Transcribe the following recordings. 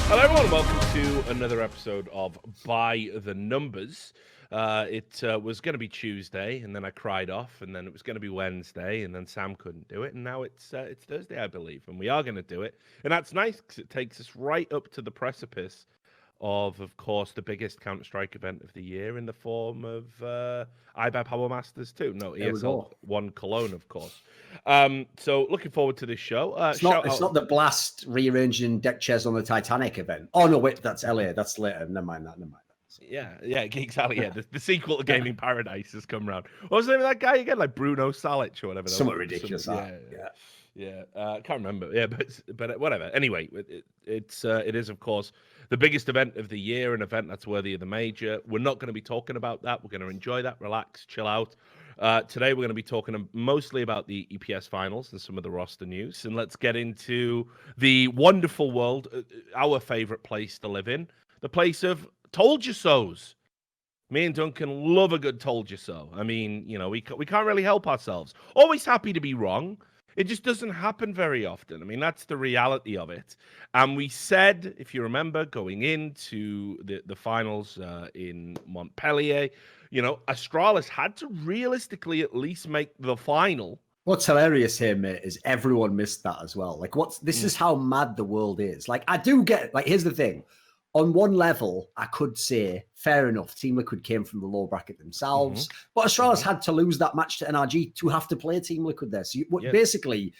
Hello, everyone. Welcome to another episode of By the Numbers. It was going to be Tuesday, and then I cried off, and then it was going to be Wednesday, and then Sam couldn't do it, and now it's Thursday, I believe, and we are going to do it, and that's nice because it takes us right up to the precipice of course, the biggest Counter Strike event of the year in the form of iBuy Power Masters 2. No, There we ESL go. 1 Cologne, of course. So looking forward to this show. It's not the Blast rearranging deck chairs on the Titanic event. Oh no, wait, that's LA. That's later. Never mind that. Yeah, exactly. Yeah, the sequel to Gaming Paradise has come around. What was the name of that guy again? Like Bruno Salic or whatever. Somewhat ridiculous. Yeah. I can't remember. Yeah, but whatever. Anyway, it is of course the biggest event of the year, an event that's worthy of the major. We're not going to be talking about that. We're going to enjoy that, relax, chill out. Today we're going to be talking mostly about the EPS finals and some of the roster news, and let's get into the wonderful world, our favorite place to live in, the place of told you so's. Me and Duncan love a good told you so. I mean, we can't really help ourselves. Always happy to be wrong. It just doesn't happen very often. I mean, that's the reality of it. And we said, if you remember, going into the finals in Montpellier, Astralis had to realistically at least make the final. What's hilarious here, mate, is everyone missed that as well. Like, this is how mad the world is. Like, I do get, like, here's the thing. On one level, I could say, fair enough, Team Liquid came from the lower bracket themselves, but Astralis had to lose that match to NRG to have to play Team Liquid there. So basically,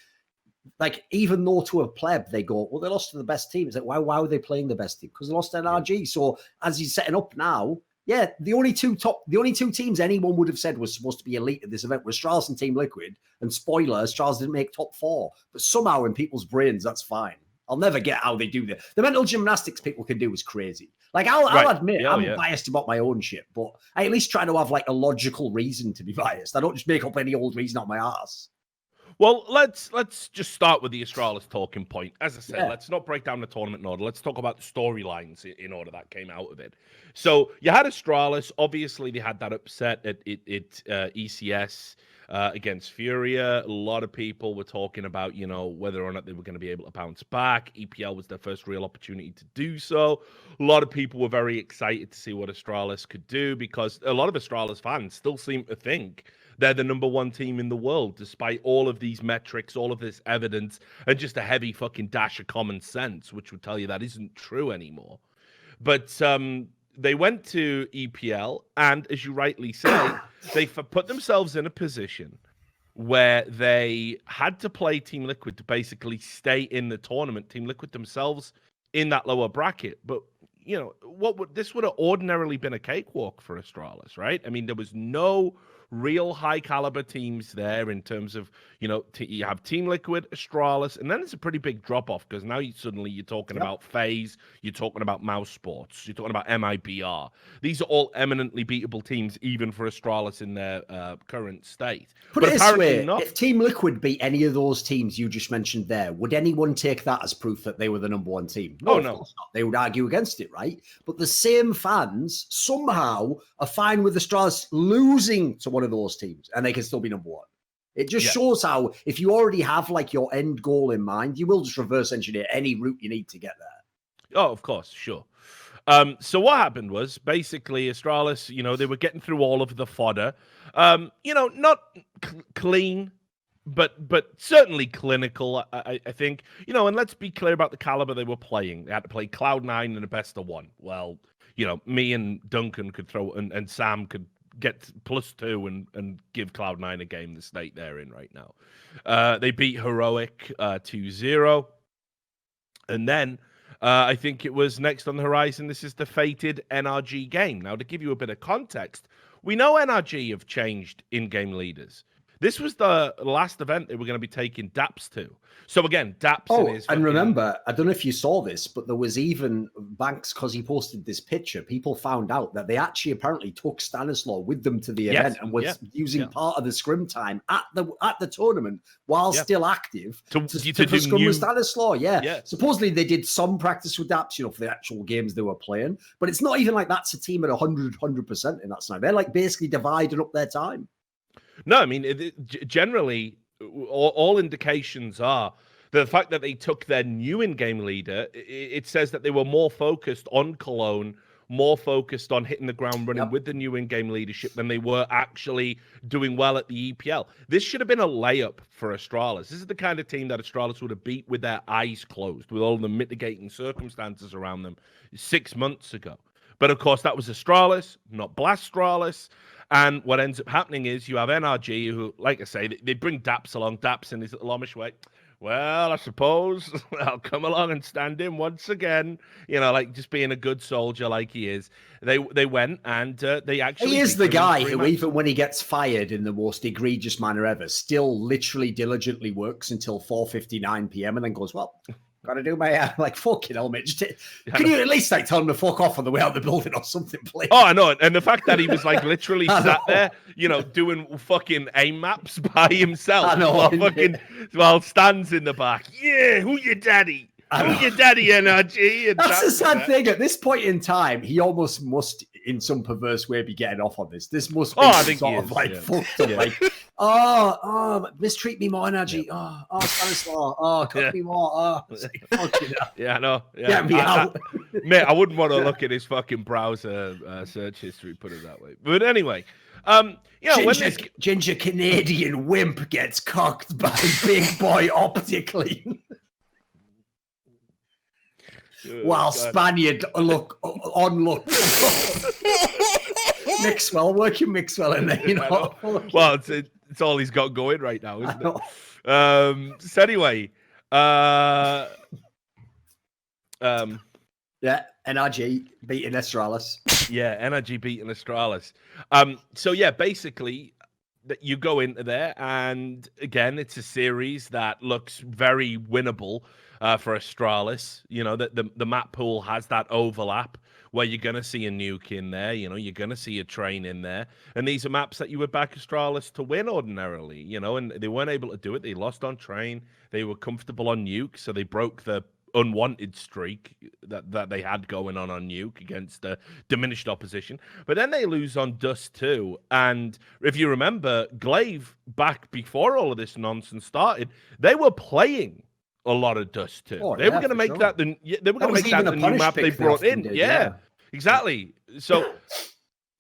like, even though to a pleb, they go, well, they lost to the best team. It's like, why were they playing the best team? Because they lost to NRG. Yeah. So as he's setting up now, yeah, the only two teams anyone would have said was supposed to be elite at this event were Astralis and Team Liquid. And spoiler, Astralis didn't make top 4. But somehow in people's brains, that's fine. I'll never get how they do that. The mental gymnastics people can do is crazy. Like, I'll admit, I'm biased about my own shit, but I at least try to have, like, a logical reason to be biased. I don't just make up any old reason on my ass. Well, let's just start with the Astralis talking point. As I said, let's not break down the tournament in order. Let's talk about the storylines in order that came out of it. So you had Astralis. Obviously, they had that upset at ECS. Against Furia. A lot of people were talking about, whether or not they were going to be able to bounce back. EPL was their first real opportunity to do so. A lot of people were very excited to see what Astralis could do because a lot of Astralis fans still seem to think they're the number 1 team in the world, despite all of these metrics, all of this evidence, and just a heavy fucking dash of common sense, which would tell you that isn't true anymore. But they went to EPL, and as you rightly say, they put themselves in a position where they had to play Team Liquid to basically stay in the tournament. Team Liquid themselves in that lower bracket. But, this would have ordinarily been a cakewalk for Astralis, right? I mean, there was no real high caliber teams there in terms of, you have Team Liquid, Astralis, and then it's a pretty big drop off because now you're talking about FaZe, you're talking about Mouse Sports, you're talking about MIBR. These are all eminently beatable teams, even for Astralis in their current state. But it this way, if Team Liquid beat any of those teams you just mentioned there, would anyone take that as proof that they were the number 1 team? No, of course not. They would argue against it, right? But the same fans somehow are fine with Astralis losing to one of those teams, and they can still be number 1. It just shows how, if you already have, like, your end goal in mind, you will just reverse engineer any route you need to get there. Oh, of course, sure. So what happened was, basically, Astralis, they were getting through all of the fodder. Not clean, but certainly clinical, I think. And let's be clear about the caliber they were playing. They had to play Cloud9 in a best of 1. Well, me and Duncan could throw, and Sam could get +2 and give Cloud9 a game the state they're in right now. They beat Heroic 2-0. And then I think it was next on the horizon. This is the fated NRG game. Now, to give you a bit of context, we know NRG have changed in-game leaders. This was the last event they were going to be taking Daps to. So again, Daps. And remember, I don't know if you saw this, but there was even Banks, because he posted this picture. People found out that they actually apparently took Stanislaw with them to the event and was using part of the scrim time at the tournament while still active to scrum with Stanislaw. Yeah. Supposedly they did some practice with Daps, for the actual games they were playing. But it's not even like that's a team at 100% in that side. They're like basically dividing up their time. No, I mean, generally, all indications are the fact that they took their new in-game leader, it says that they were more focused on Cologne, more focused on hitting the ground running with the new in-game leadership than they were actually doing well at the EPL. This should have been a layup for Astralis. This is the kind of team that Astralis would have beat with their eyes closed, with all the mitigating circumstances around them 6 months ago. But of course, that was Astralis, not Blastralis. And what ends up happening is you have NRG, who, like I say, they bring Daps along. Daps in his little Amish way. Well, I suppose I'll come along and stand in once again. You know, like just being a good soldier like he is. They went and they actually... He is the guy who, even when he gets fired in the most egregious manner ever, still literally diligently works until 4:59 p.m. and then goes, well... Gotta do my like fucking hell, mate. Can you at least like tell him to fuck off on the way out of the building or something, please? Oh, I know. And the fact that he was like literally sat there, you know, doing fucking aim maps by himself. I know, while Stan's in the back. Yeah, who your daddy? Who your daddy, NRG? And that's the sad thing. At this point in time, he almost must, in some perverse way, be getting off on this. This must be I think sort of like fucked up. Like, mistreat me more, NRG. Yeah. Oh, Stanislaw. Cook me more. Oh, yeah, I know. Yeah. Get me out. Mate, I wouldn't want to look at his fucking browser search history, put it that way. But anyway, you know, when this ginger Canadian wimp gets cocked by big boy optically. While Spaniard look. Mixwell, working Mixwell in there, you know. Well, it's all he's got going right now, isn't it? So anyway, yeah, NRG beating Astralis. Yeah, NRG beating Astralis. So yeah, basically, that you go into there, and again, it's a series that looks very winnable for Astralis. You know, that the map pool has that overlap where you're going to see a nuke in there, you know, you're going to see a train in there. And these are maps that you would back Astralis to win ordinarily, you know, and they weren't able to do it. They lost on train. They were comfortable on nuke, so they broke the unwanted streak that they had going on nuke against the diminished opposition. But then they lose on Dust too. And if you remember, Glaive, back before all of this nonsense started, they were playing a lot of Dust too. They were going to make that the new map they brought in. Yeah, exactly. So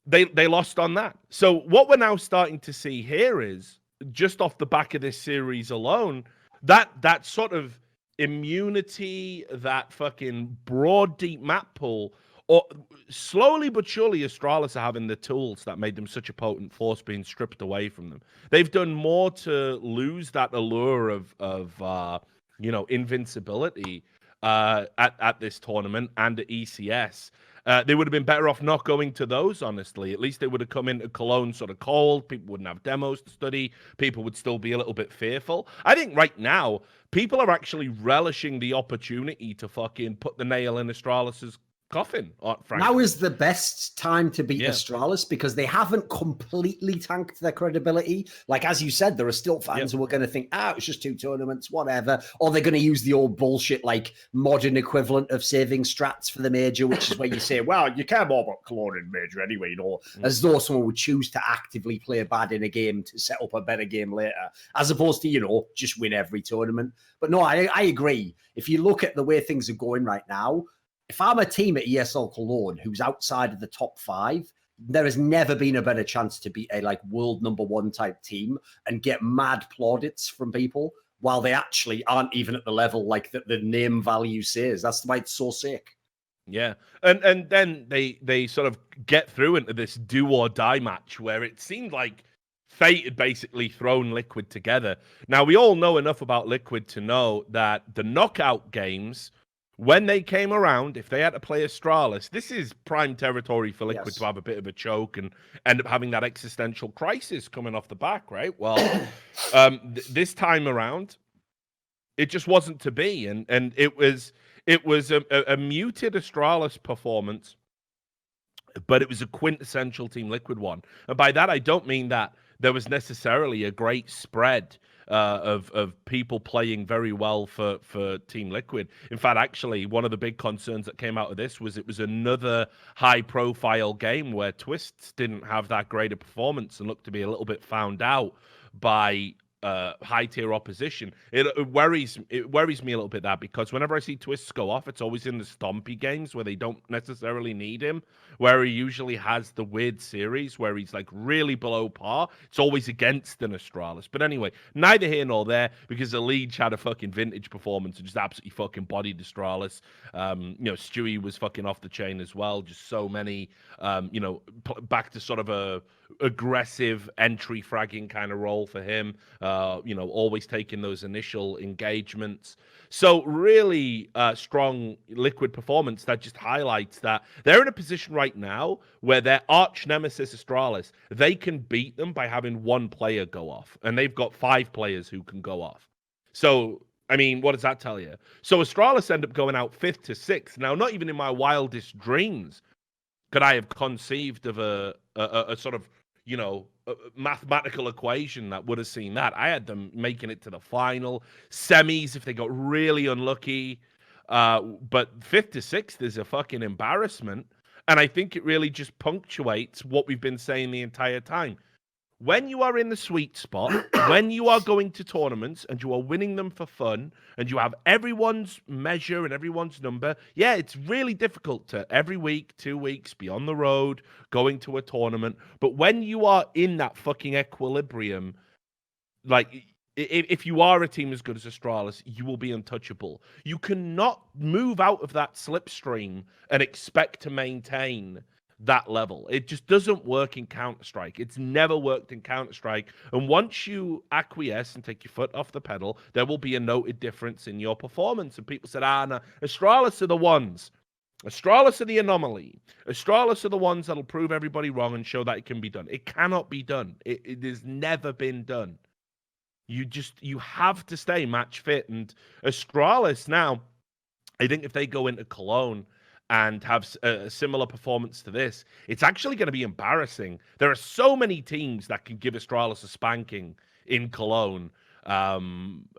they lost on that. So what we're now starting to see here is, just off the back of this series alone, that sort of immunity, that fucking broad, deep map pool, or slowly but surely Astralis are having the tools that made them such a potent force being stripped away from them. They've done more to lose that allure of you know, invincibility at this tournament and at ECS. They would have been better off not going to those, honestly. At least they would have come into Cologne sort of cold. People wouldn't have demos to study. People would still be a little bit fearful. I think right now, people are actually relishing the opportunity to fucking put the nail in Astralis's coffin. Now is the best time to beat Astralis because they haven't completely tanked their credibility. Like, as you said, there are still fans who are going to think, it was just 2 tournaments, whatever. Or they're going to use the old bullshit, like, modern equivalent of saving strats for the major, which is where you say, well, you care more about Cologne in major anyway, you know, as though someone would choose to actively play bad in a game to set up a better game later, as opposed to, you know, just win every tournament. But no, I agree. If you look at the way things are going right now, if I'm a team at ESL Cologne who's outside of the top 5, there has never been a better chance to be a like world #1 type team and get mad plaudits from people while they actually aren't even at the level like the name value says. That's why it's so sick. Yeah, and then they sort of get through into this do or die match where it seemed like fate had basically thrown Liquid together. Now, we all know enough about Liquid to know that the knockout games, when they came around, if they had to play Astralis, this is prime territory for Liquid to have a bit of a choke and end up having that existential crisis coming off the back, right? Well, this time around, it just wasn't to be, and it was a muted Astralis performance, but it was a quintessential Team Liquid one. And by that, I don't mean that there was necessarily a great spread of people playing very well for Team Liquid. In fact, actually, one of the big concerns that came out of this was it was another high-profile game where Twists didn't have that great a performance and looked to be a little bit found out by high tier opposition. It worries me a little bit that because whenever I see Twists go off, it's always in the stompy games where they don't necessarily need him, where he usually has the weird series where he's like really below par. It's always against an Astralis. But anyway, neither here nor there, because the Liege had a fucking vintage performance and just absolutely fucking bodied Astralis. Stewie was fucking off the chain as well. Just so many, back to sort of a aggressive entry fragging kind of role for him. Always taking those initial engagements. So really strong Liquid performance that just highlights that they're in a position right now where their arch nemesis Astralis, they can beat them by having one player go off, and they've got 5 players who can go off. So I mean, what does that tell you? So Astralis end up going out 5th to 6th. Now, not even in my wildest dreams could I have conceived of a sort of, a mathematical equation that would have seen that. I had them making it to the final, semis if they got really unlucky. But 5th to 6th is a fucking embarrassment. And I think it really just punctuates what we've been saying the entire time. When you are in the sweet spot, when you are going to tournaments and you are winning them for fun and you have everyone's measure and everyone's number, yeah, it's really difficult to every week, 2 weeks, be on the road, going to a tournament. But when you are in that fucking equilibrium, like if you are a team as good as Astralis, you will be untouchable. You cannot move out of that slipstream and expect to maintain that level. It just doesn't work in Counter-Strike. It's never worked in Counter-Strike. And once you acquiesce and take your foot off the pedal, there will be a noted difference in your performance. And people said, no, Astralis are the ones. Astralis are the anomaly. Astralis are the ones that'll prove everybody wrong and show that it can be done. It cannot be done. It has never been done. You have to stay match fit. And Astralis now, I think if they go into Cologne and have a similar performance to this, it's actually going to be embarrassing. There are so many teams that can give Astralis a spanking in Cologne.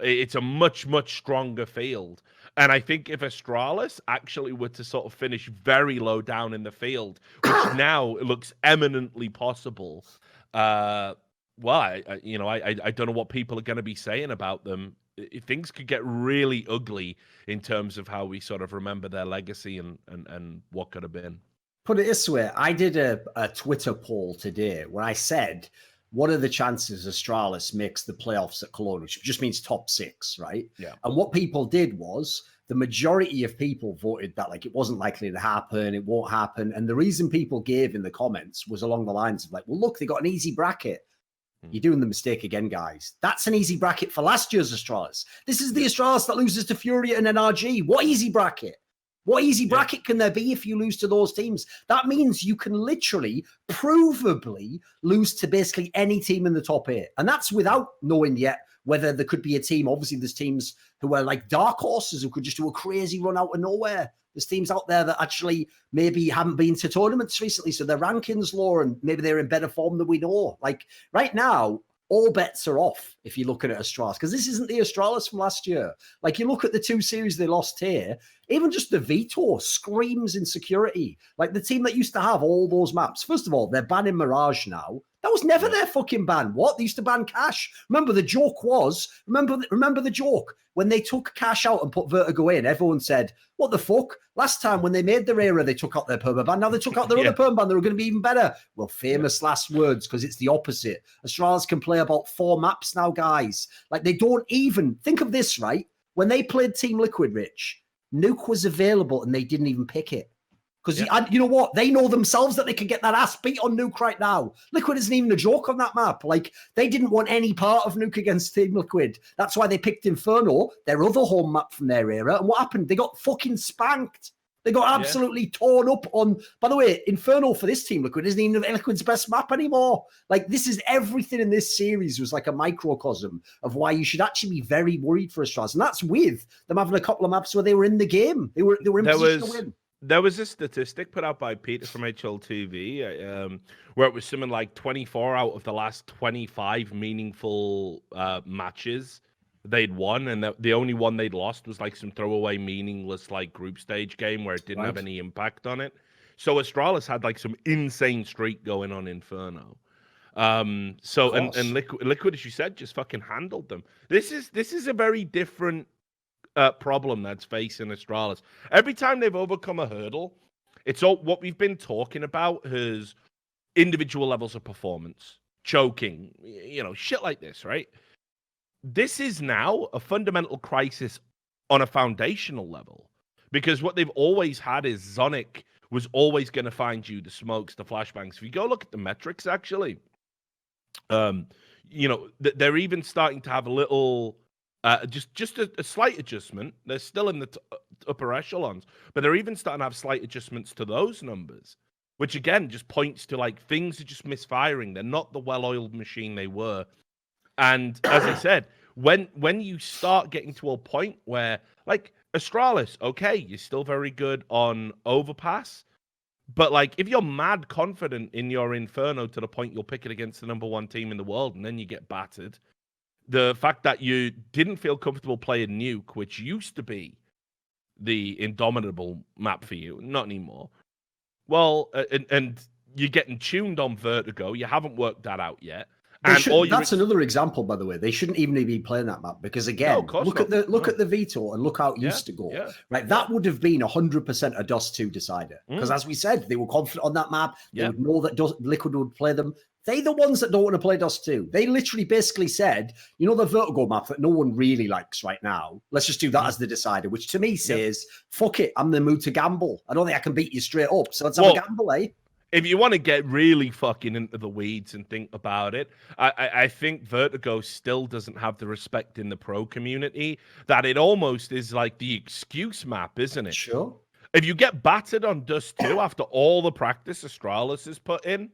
It's a much, much stronger field. And I think if Astralis actually were to sort of finish very low down in the field, which now looks eminently possible, I don't know what people are going to be saying about them. Things could get really ugly in terms of how we sort of remember their legacy and what could have been. Put it this way, I did a Twitter poll today where I said, what are the chances Astralis makes the playoffs at Cologne, which just means top 6, right? Yeah. And what people did was the majority of people voted that like it wasn't likely to happen, it won't happen. And the reason people gave in the comments was along the lines of like, well, look, they got an easy bracket. You're doing the mistake again, guys. That's an easy bracket for last year's Astralis. This is the Astralis that loses to Furia and NRG. What easy bracket? What easy bracket can there be if you lose to those teams? That means you can literally, provably lose to basically any team in the top 8. And that's without knowing yet whether there could be a team. Obviously, there's teams who are like dark horses who could just do a crazy run out of nowhere. There's teams out there that actually maybe haven't been to tournaments recently, so their rankings lower and maybe they're in better form than we know. Like right now, all bets are off if you're looking at Astralis, because this isn't the Astralis from last year. Like you look at the 2 series they lost here, even just the Veto screams insecurity. Like the team that used to have all those maps. First of all, they're banning Mirage now. That was never their fucking ban. What? They used to ban Cash. Remember, the joke was, remember the joke? When they took Cash out and put Vertigo in, everyone said, what the fuck? Last time when they made their era, they took out their perma ban. Now they took out their other perma ban. They were going to be even better. Well, famous last words, because it's the opposite. Astralis can play about 4 maps now, guys. Like they don't even, think of this, right? When they played Team Liquid, Rich, Nuke was available and they didn't even pick it. Because you know what? They know themselves that they could get that ass beat on Nuke right now. Liquid isn't even a joke on that map. Like, they didn't want any part of Nuke against Team Liquid. That's why they picked Inferno, their other home map from their era. And what happened? They got fucking spanked. They got absolutely torn up on... By the way, Inferno for this Team Liquid isn't even Liquid's best map anymore. Like, this is everything in this series was like a microcosm of why you should actually be very worried for Astralis. And that's with them having a couple of maps where they were in the game. They were in position to win. There was a statistic put out by Peter from HLTV where it was something like 24 out of the last 25 meaningful matches they'd won, and the only one they'd lost was like some throwaway, meaningless like group stage game where it didn't have any impact on it. So Astralis had like some insane streak going on Inferno. So Of course. Liquid, as you said, just fucking handled them. This is a very different problem that's facing Astralis. Every time they've overcome a hurdle, it's all what we've been talking about has individual levels of performance, choking, shit like this, right? This is now a fundamental crisis on a foundational level because what they've always had is Zonic was always going to find you the smokes, the flashbangs. If you go look at the metrics, actually, they're even starting to have a little, just a slight adjustment. They're still in the upper echelons, but they're even starting to have slight adjustments to those numbers, which again just points to like things are just misfiring. They're not the well-oiled machine they were. And as I said, when you start getting to a point where, like, Astralis, okay, you're still very good on overpass, but like if you're mad confident in your Inferno to the point you'll pick it against the number one team in the world and then you get battered, the fact that you didn't feel comfortable playing Nuke, which used to be the indomitable map for you, not anymore. Well, and you're getting tuned on Vertigo, you haven't worked that out yet. That's another example, by the way. They shouldn't even be playing that map because, again, look at the veto and look how it used to go. Yeah, right, that would have been 100% a DOS 2 decider because, as we said, they were confident on that map. They would know that Liquid would play them. They're the ones that don't want to play DOS 2. They literally basically said, the Vertigo map that no one really likes right now. Let's just do that as the decider, which to me says, fuck it, I'm in the mood to gamble. I don't think I can beat you straight up, so let's have a gamble, eh? If you want to get really fucking into the weeds and think about it, I think Vertigo still doesn't have the respect in the pro community that it almost is like the excuse map, isn't it? Sure. If you get battered on Dust 2 after all the practice Astralis has put in,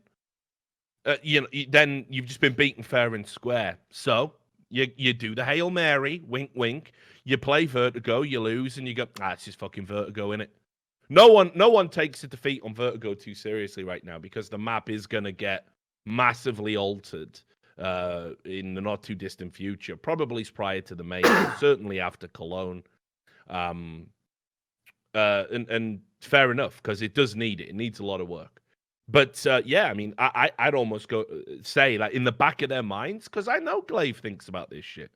then you've just been beaten fair and square. So you do the Hail Mary, wink, wink. You play Vertigo, you lose, and you go, it's just fucking Vertigo, innit? No one takes a defeat on Vertigo too seriously right now because the map is going to get massively altered in the not too distant future, probably prior to the major, certainly after Cologne. And fair enough because it does need it. It needs a lot of work. But I mean, I'd almost say that in the back of their minds, because I know Glaive thinks about this shit.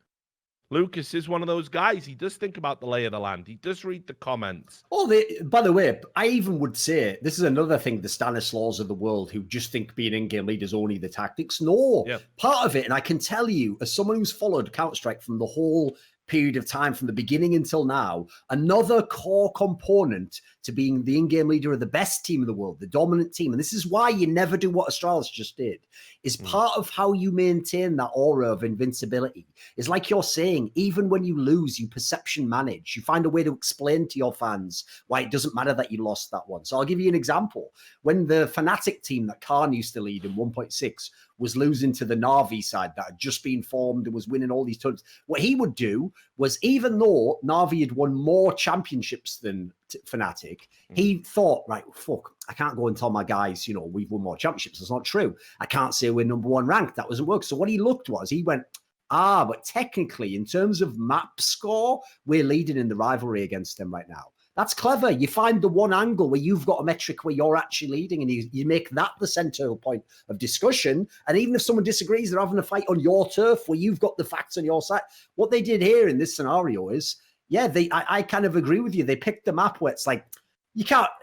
Lucas is one of those guys. He does think about the lay of the land. He does read the comments. By the way, I even would say this is another thing, the Stanislaws of the world who just think being in-game leader is only the tactics. No, part of it, and I can tell you, as someone who's followed Counter-Strike from the whole period of time, from the beginning until now, another core component to being the in-game leader of the best team in the world, the dominant team, and this is why you never do what Astralis just did, is part of how you maintain that aura of invincibility. It's like you're saying, even when you lose, you perception manage. You find a way to explain to your fans why it doesn't matter that you lost that one. So I'll give you an example. When the Fnatic team that Khan used to lead in 1.6 was losing to the Na'Vi side that had just been formed and was winning all these tournaments, what he would do was, even though Na'Vi had won more championships than Fnatic, he thought, right, fuck, I can't go and tell my guys, we've won more championships. That's not true. I can't say we're number one ranked. That doesn't work. So what he looked was, he went, but technically, in terms of map score, we're leading in the rivalry against them right now. That's clever. You find the one angle where you've got a metric where you're actually leading, and you make that the central point of discussion. And even if someone disagrees, they're having a fight on your turf where you've got the facts on your side. What they did here in this scenario is, I kind of agree with you. They picked the map where it's like,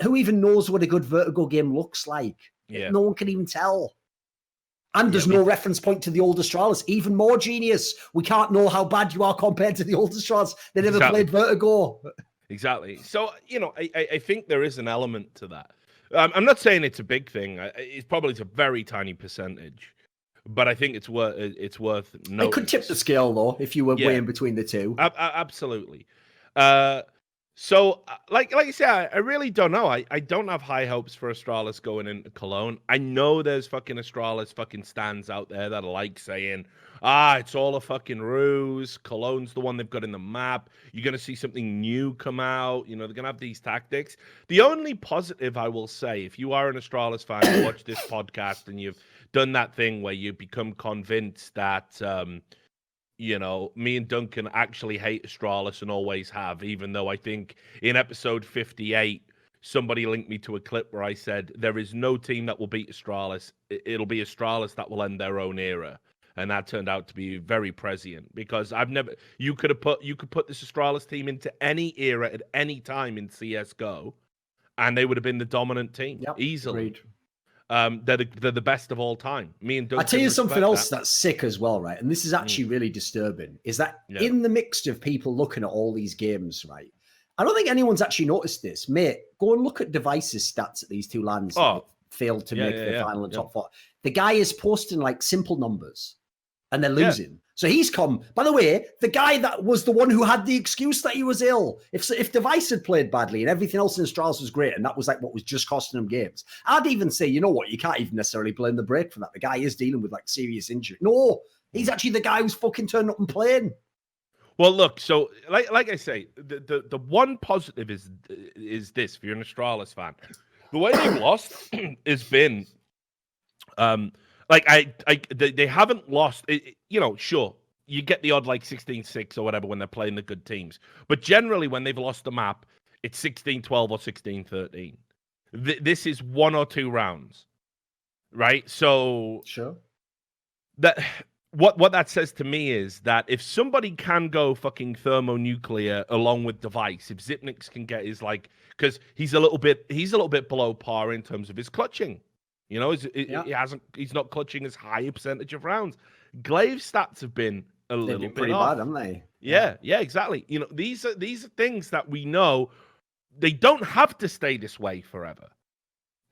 who even knows what a good Vertigo game looks like? Yeah. No one can even tell. And there's no reference point to the old Astralis. Even more genius. We can't know how bad you are compared to the old Astralis. They never played Vertigo. Exactly. So, I think there is an element to that. I'm not saying it's a big thing. It's probably a very tiny percentage, but I think it's worth noticing. It could tip the scale, though, if you were weighing between the two. Absolutely. So, like I said, I really don't know. I don't have high hopes for Astralis going into Cologne. I know there's fucking Astralis fucking stands out there that are like saying, it's all a fucking ruse. Cologne's the one they've got in the map. You're going to see something new come out. They're going to have these tactics. The only positive I will say, if you are an Astralis fan, you watch this podcast and you've done that thing where you become convinced that, me and Duncan actually hate Astralis and always have, even though I think in episode 58, somebody linked me to a clip where I said there is no team that will beat Astralis. It'll be Astralis that will end their own era. And that turned out to be very prescient because you could put this Astralis team into any era at any time in CS:GO, and they would have been the dominant team easily. Agreed. They're the best of all time. Me and Doug I tell you something else that. that's sick as well, right? And this is actually really disturbing. Is that in the mix of people looking at all these games, right? I don't think anyone's actually noticed this, mate. Go and look at Device's stats at these two lands that failed to make the final and top four. The guy is posting like simple numbers, and they're losing. So he's come. By the way, the guy that was the one who had the excuse that he was ill. If Device had played badly and everything else in Astralis was great, and that was like what was just costing him games, I'd even say, you know what, you can't even necessarily blame the break for that. The guy is dealing with like serious injury. No, he's actually the guy who's fucking turning up and playing. Well, look, so like I say, the one positive is this: if you're an Astralis fan, the way they've lost has been, they haven't lost. Sure, you get the odd like 16-6 or whatever when they're playing the good teams, but generally when they've lost the map, it's 16-12 or 16-13. This is 1 or 2 rounds, right? So sure that. What that says to me is that if somebody can go fucking thermonuclear along with Device, if Xyp9x can get his because he's a little bit below par in terms of his clutching, he's not clutching as high a percentage of rounds. Glaive's stats have been a little bit pretty off. bad, haven't they? Yeah, exactly. These are things that we know they don't have to stay this way forever,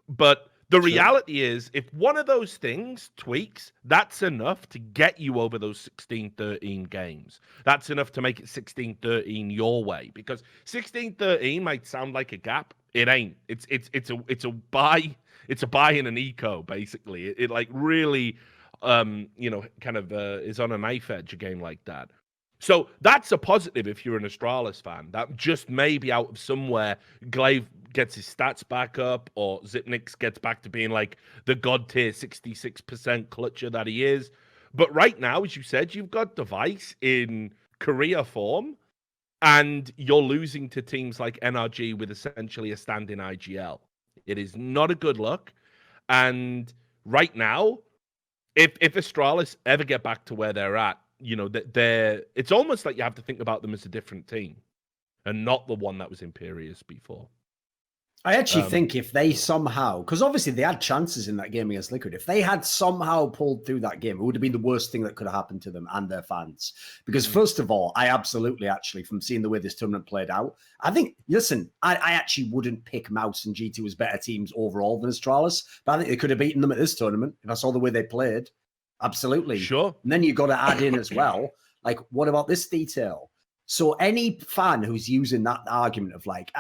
but. The reality is, if one of those things tweaks, that's enough to get you over those 16-13 games. That's enough to make it 16-13 your way. Because 16-13 might sound like a gap. It ain't. It's a buy. It's a buy in an eco, basically. It like really, is on a knife edge, a game like that. So that's a positive if you're an Astralis fan. That just maybe out of somewhere, Glaive gets his stats back up, or Xyp9x gets back to being like the god tier 66% clutcher that he is. But right now, as you said, you've got Device in career form, and you're losing to teams like NRG with essentially a stand-in IGL. It is not a good look. And right now, if Astralis ever get back to where they're at, it's almost like you have to think about them as a different team and not the one that was Imperius before. I actually think if they somehow, because obviously they had chances in that game against Liquid, if they had somehow pulled through that game, it would have been the worst thing that could have happened to them and their fans. Because first of all, I absolutely actually, from seeing the way this tournament played out, I think, listen, I actually wouldn't pick Mouse and G2 as better teams overall than Astralis, but I think they could have beaten them at this tournament if I saw the way they played. Absolutely. Sure. And then you've got to add in as well, like, what about this detail? So any fan who's using that argument of like,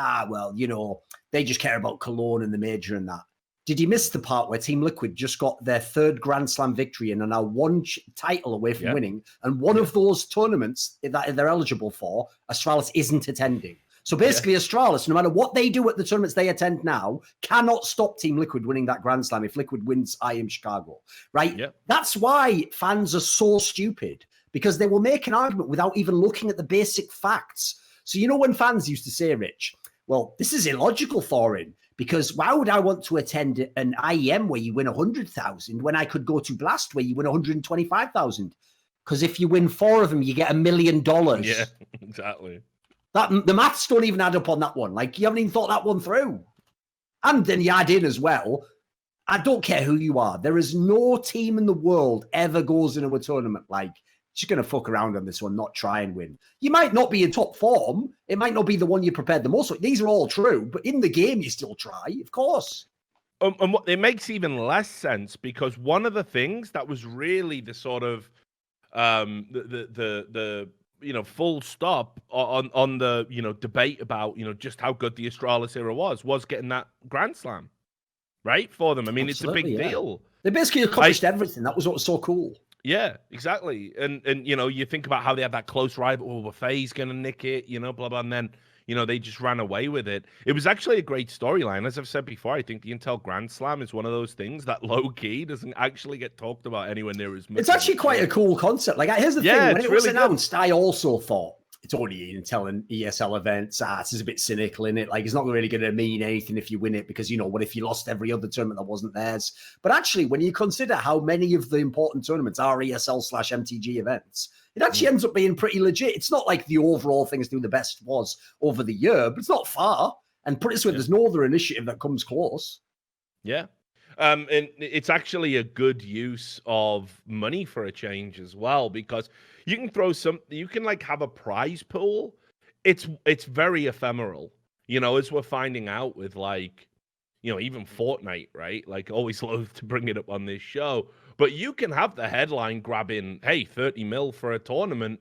they just care about Cologne and the major and that. Did you miss the part where Team Liquid just got their 3rd Grand Slam victory and are now one title away from winning? And one of those tournaments that they're eligible for, Astralis isn't attending. So basically, Astralis, no matter what they do at the tournaments they attend now, cannot stop Team Liquid winning that Grand Slam if Liquid wins IEM Chicago, right? Yep. That's why fans are so stupid, because they will make an argument without even looking at the basic facts. So when fans used to say, Rich, well, this is illogical for him, because why would I want to attend an IEM where you win 100,000 when I could go to Blast where you win 125,000? Because if you win 4 of them, you get $1 million. Yeah, exactly. The maths don't even add up on that one. Like, you haven't even thought that one through. And then you add in as well, I don't care who you are. There is no team in the world ever goes into a tournament like, just going to fuck around on this one, not try and win. You might not be in top form. It might not be the one you prepared the most. These are all true, but in the game, you still try, of course. And what it makes even less sense, because one of the things that was really the sort of the full stop on the debate about just how good the Astralis era was getting that Grand Slam, right, for them. I mean, absolutely, it's a big deal. They basically accomplished everything. That was what was so cool. Yeah, exactly. And you think about how they had that close rival, FaZe going to nick it, blah, blah, and then, they just ran away with it. It was actually a great storyline. As I've said before, I think the Intel Grand Slam is one of those things that low-key doesn't actually get talked about anywhere near as much. It's actually quite a cool concept. Like, here's the thing. When it was announced, I also thought, it's only Ian telling ESL events, this is a bit cynical in it. Like, it's not really going to mean anything if you win it, because, what if you lost every other tournament that wasn't theirs? But actually, when you consider how many of the important tournaments are ESL/MTG events, it actually ends up being pretty legit. It's not like the overall things doing the best was over the year, but it's not far. And pretty soon, there's no other initiative that comes close. Yeah. And it's actually a good use of money for a change as well, because you can have a prize pool. It's very ephemeral, as we're finding out with even Fortnite, right? Like, always loath to bring it up on this show, but you can have the headline grabbing, hey, 30 mil for a tournament.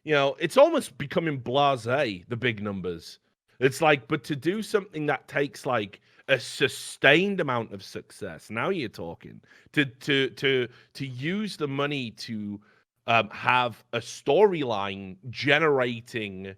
It's almost becoming blasé, the big numbers. It's like, but to do something that takes like a sustained amount of success, now you're talking. To use the money to have a storyline generating,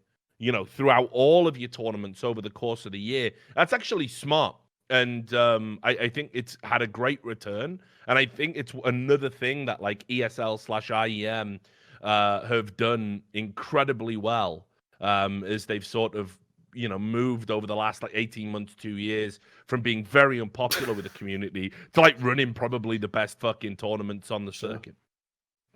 throughout all of your tournaments over the course of the year, that's actually smart. And I think it's had a great return. And I think it's another thing that like ESL/IEM have done incredibly well, is they've sort of moved over the last 18 months, 2 years, from being very unpopular with the community to like running probably the best fucking tournaments on the circuit.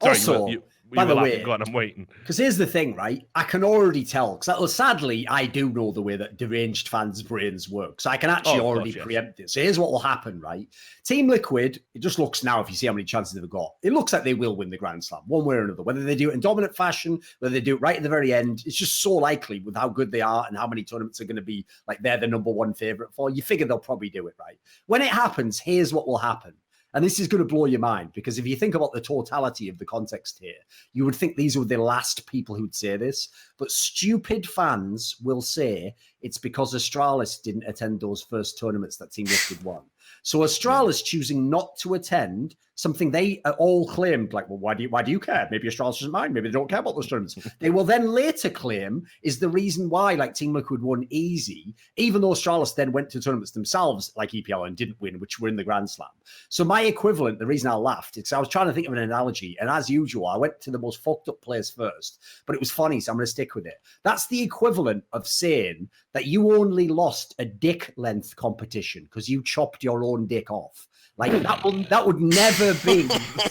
Sorry, also, by the way, God, I'm waiting. Because here's the thing, right? I can already tell, because sadly, I do know the way that deranged fans' brains work. So I can actually already preempt this. So here's what will happen, right? Team Liquid, it just looks now, if you see how many chances they've got, it looks like they will win the Grand Slam, one way or another. Whether they do it in dominant fashion, whether they do it right at the very end, it's just so likely with how good they are and how many tournaments are going to be like they're the number one favorite for. You figure they'll probably do it, right? When it happens, here's what will happen. And this is going to blow your mind, because if you think about the totality of the context here, you would think these were the last people who'd say this. But stupid fans will say it's because Astralis didn't attend those first tournaments that Team Liquid won. So Astralis choosing not to attend something they all claimed, like, well, why do you care? Maybe Astralis doesn't mind. Maybe they don't care about those tournaments. They will then later claim is the reason why, like, Team Liquid won easy, even though Astralis then went to tournaments themselves, like EPL, and didn't win, which were in the Grand Slam. So my equivalent, the reason I laughed, is because I was trying to think of an analogy, and as usual, I went to the most fucked up place first, but it was funny, so I'm going to stick with it. That's the equivalent of saying that you only lost a dick length competition because you chopped your own dick off. Like, that would never be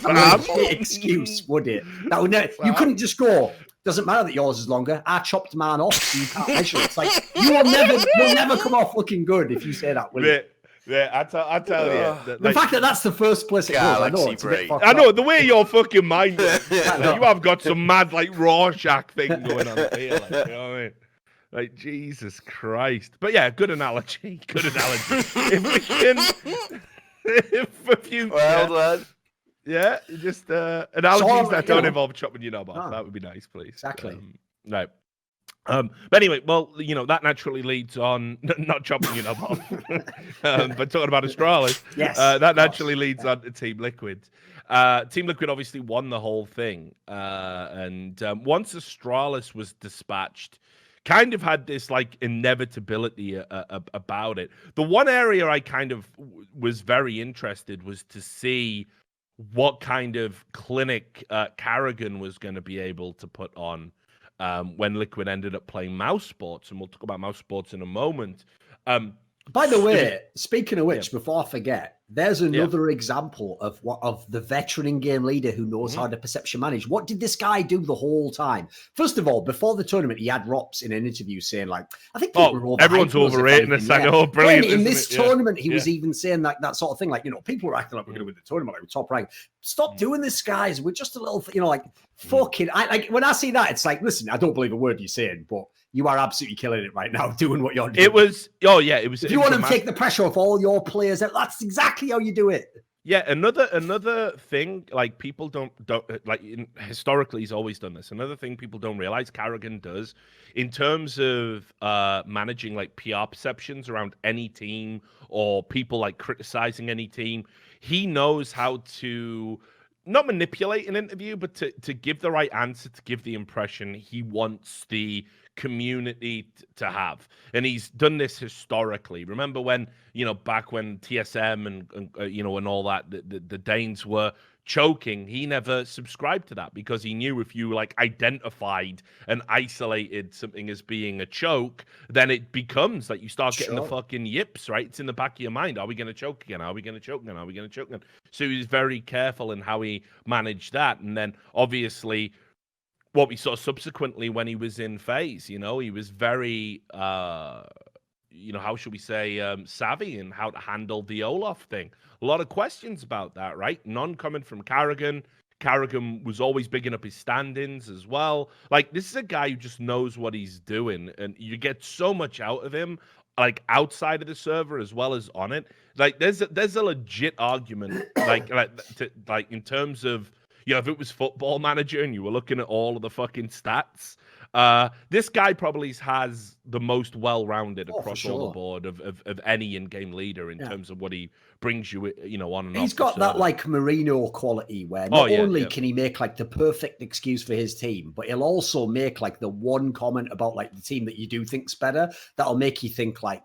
an excuse, would it? That would never. You couldn't just go, doesn't matter that yours is longer. I chopped mine off. So you can't measure it. It's like, you'll never come off looking good if you say that, will you? Yeah, I tell you. The fact that that's the first place it goes, I know, it's a bit fucked I know, up. the way your fucking mind works, you have got some mad, like, Rorschach thing going on here. Like, you know what I mean? Like, Jesus Christ. But yeah, good analogy. Good analogy. If we can... Well done. Yeah, just analogies that don't involve chopping your knob off. That would be nice, please. Exactly. No. But anyway, well, that naturally leads on, not chopping your knob off, but talking about Astralis, yes, that naturally leads on to Team Liquid. Team Liquid obviously won the whole thing. And once Astralis was dispatched, kind of had this like inevitability about it. The one area I kind of was very interested was to see what kind of clinic Karrigan was going to be able to put on when Liquid ended up playing Mouse Sports, and we'll talk about Mouse Sports in a moment. By the way, speaking of which, before I forget, there's another example of the veteran in-game leader who knows how to perception manage. What did this guy do the whole time? First of all, before the tournament, he had Rops in an interview saying, like, I think people were everyone's overrating this. I know, brilliant. In this tournament, he was even saying that sort of thing, like, people were acting like we're going to win the tournament, like we're top rank. Stop doing this, guys. We're just a little, like, fucking. When I see that, it's like, listen, I don't believe a word you're saying, but you are absolutely killing it right now, doing what you're doing. It was. If you want to take the pressure off all your players, that's exactly how you do it. Yeah, another thing, like, people don't like, historically he's always done this. Another thing people don't realize Karrigan does in terms of managing like PR perceptions around any team or people like criticizing any team. He knows how to not manipulate an interview, but to give the right answer, to give the impression he wants the community to have. And he's done this historically. Remember when, back when TSM and and all that, the Danes were choking, he never subscribed to that because he knew if you like identified and isolated something as being a choke, then it becomes like you start getting the fucking yips, right? It's in the back of your mind. Are we going to choke again? Are we going to choke again? Are we going to choke again? So he was very careful in how he managed that. And then obviously what we saw subsequently when he was in phase, he was very, how should we say, savvy in how to handle the Olaf thing. A lot of questions about that, right? None coming from Carrigan. Carrigan was always bigging up his stand-ins as well. Like, this is a guy who just knows what he's doing, and you get so much out of him, like outside of the server as well as on it. Like, there's a legit argument, like in terms of, if it was Football Manager and you were looking at all of the fucking stats, this guy probably has the most well-rounded across all the board of any in-game leader in terms of what he brings you, on and off. He's got that like Marino quality where not only can he make like the perfect excuse for his team, but he'll also make like the one comment about like the team that you do think's better that'll make you think like,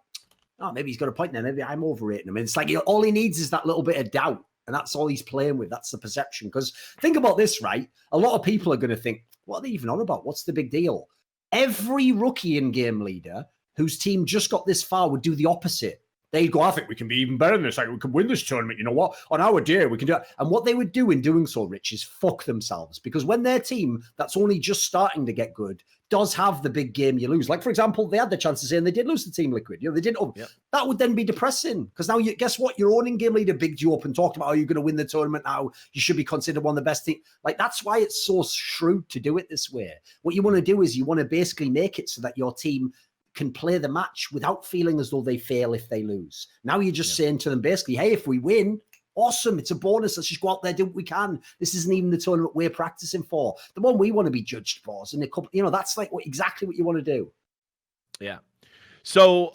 oh, maybe he's got a point there. Maybe I'm overrating him. And it's like all he needs is that little bit of doubt. And that's all he's playing with. That's the perception. Because think about this, right? A lot of people are going to think, what are they even on about? What's the big deal? Every rookie in-game leader whose team just got this far would do the opposite. They'd go, I think we can be even better than this. Like, we can win this tournament. You know what? On our day, we can do it. And what they would do in doing so, Rich, is fuck themselves. Because when their team that's only just starting to get good does have the big game you lose. Like, for example, they had the chances and they did lose to Team Liquid. They didn't. That would then be depressing. Because now, guess what? Your own in-game leader bigged you up and talked about how you're going to win the tournament now. You should be considered one of the best teams. Like, that's why it's so shrewd to do it this way. What you want to do is you want to basically make it so that your team can play the match without feeling as though they fail if they lose. Now you're just saying to them basically, hey, if we win, awesome, it's a bonus. Let's just go out there, do what we can. This isn't even the tournament we're practicing for. The one we want to be judged for. And that's like exactly what you want to do. Yeah. So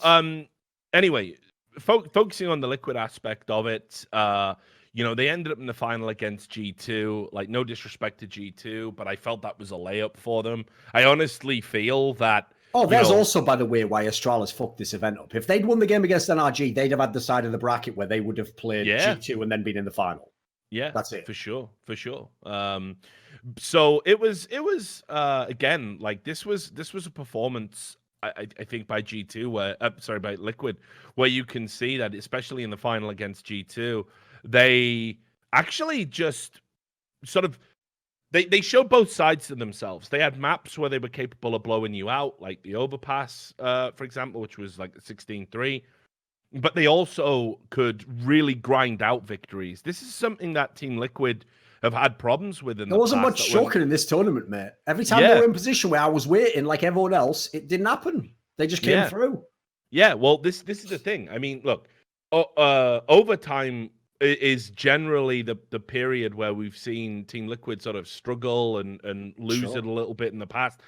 anyway, focusing on the Liquid aspect of it, they ended up in the final against G2. Like, no disrespect to G2, but I felt that was a layup for them. I honestly feel that. Oh, there's also, by the way, why Astralis fucked this event up. If they'd won the game against NRG, they'd have had the side of the bracket where they would have played G2 and then been in the final. Yeah, that's it. For sure. So it was again, like this was a performance, I think, by G2, by Liquid, where you can see that, especially in the final against G2, they actually just sort of They showed both sides to themselves. They had maps where they were capable of blowing you out, like the Overpass, for example, which was like 16-3. But they also could really grind out victories. This is something that Team Liquid have had problems with in the past. There wasn't much shocking in this tournament, mate. Every time they were in position where I was waiting, like everyone else, it didn't happen. They just came through. Yeah, well, this is the thing. I mean, look, overtime is generally the period where we've seen Team Liquid sort of struggle and lose it a little bit in the past.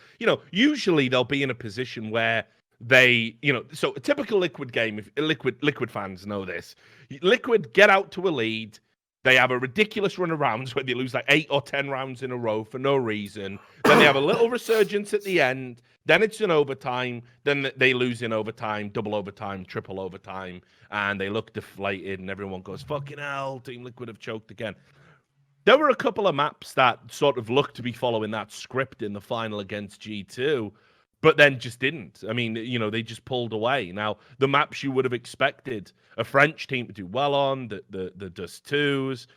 Usually they'll be in a position where they, so a typical Liquid game, if Liquid fans know this, Liquid get out to a lead, they have a ridiculous run of rounds where they lose like 8 or 10 rounds in a row for no reason. Then they have a little resurgence at the end. Then it's in overtime. Then they lose in overtime, double overtime, triple overtime, and they look deflated, and everyone goes, fucking hell, Team Liquid have choked again. There were a couple of maps that sort of looked to be following that script in the final against G2, but then just didn't. I mean, they just pulled away. Now, the maps you would have expected a French team to do well on, the Dust 2s,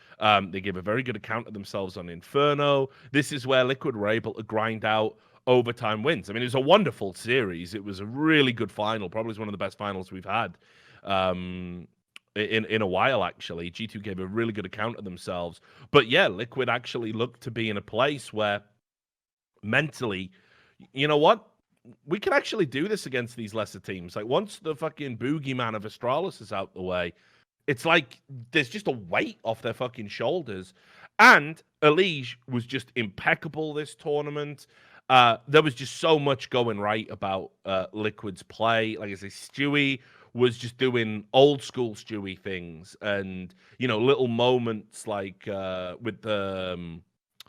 they gave a very good account of themselves on Inferno. This is where Liquid were able to grind out overtime wins. I mean, it was a wonderful series. It was a really good final, probably one of the best finals we've had in a while, actually. G2 gave a really good account of themselves. But yeah, Liquid actually looked to be in a place where mentally, you know what? We can actually do this against these lesser teams. Like, once the fucking boogeyman of Astralis is out the way, it's like there's just a weight off their fucking shoulders. And Elige was just impeccable this tournament. There was just so much going right about Liquid's play. Like I say, Stewie was just doing old school Stewie things, and little moments like with the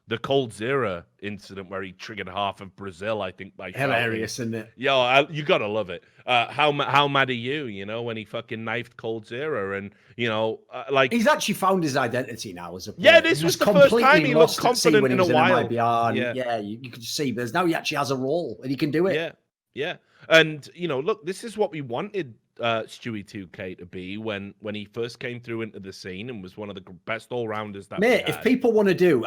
the Cold Zera incident where he triggered half of Brazil, I think, by Hilarious, shouting. isn't it? Yo, you gotta love it. How mad are you? You know, when he fucking knifed Cold Zera, and you know, like he's actually found his identity now as a player. Yeah, this was the first time he looked confident when he in a was while. MIBR, and you could see, but now he actually has a role and he can do it. Yeah, and you know, look, this is what we wanted Stewie 2K to be when he first came through into the scene and was one of the best all-rounders that Mate, if people want to do,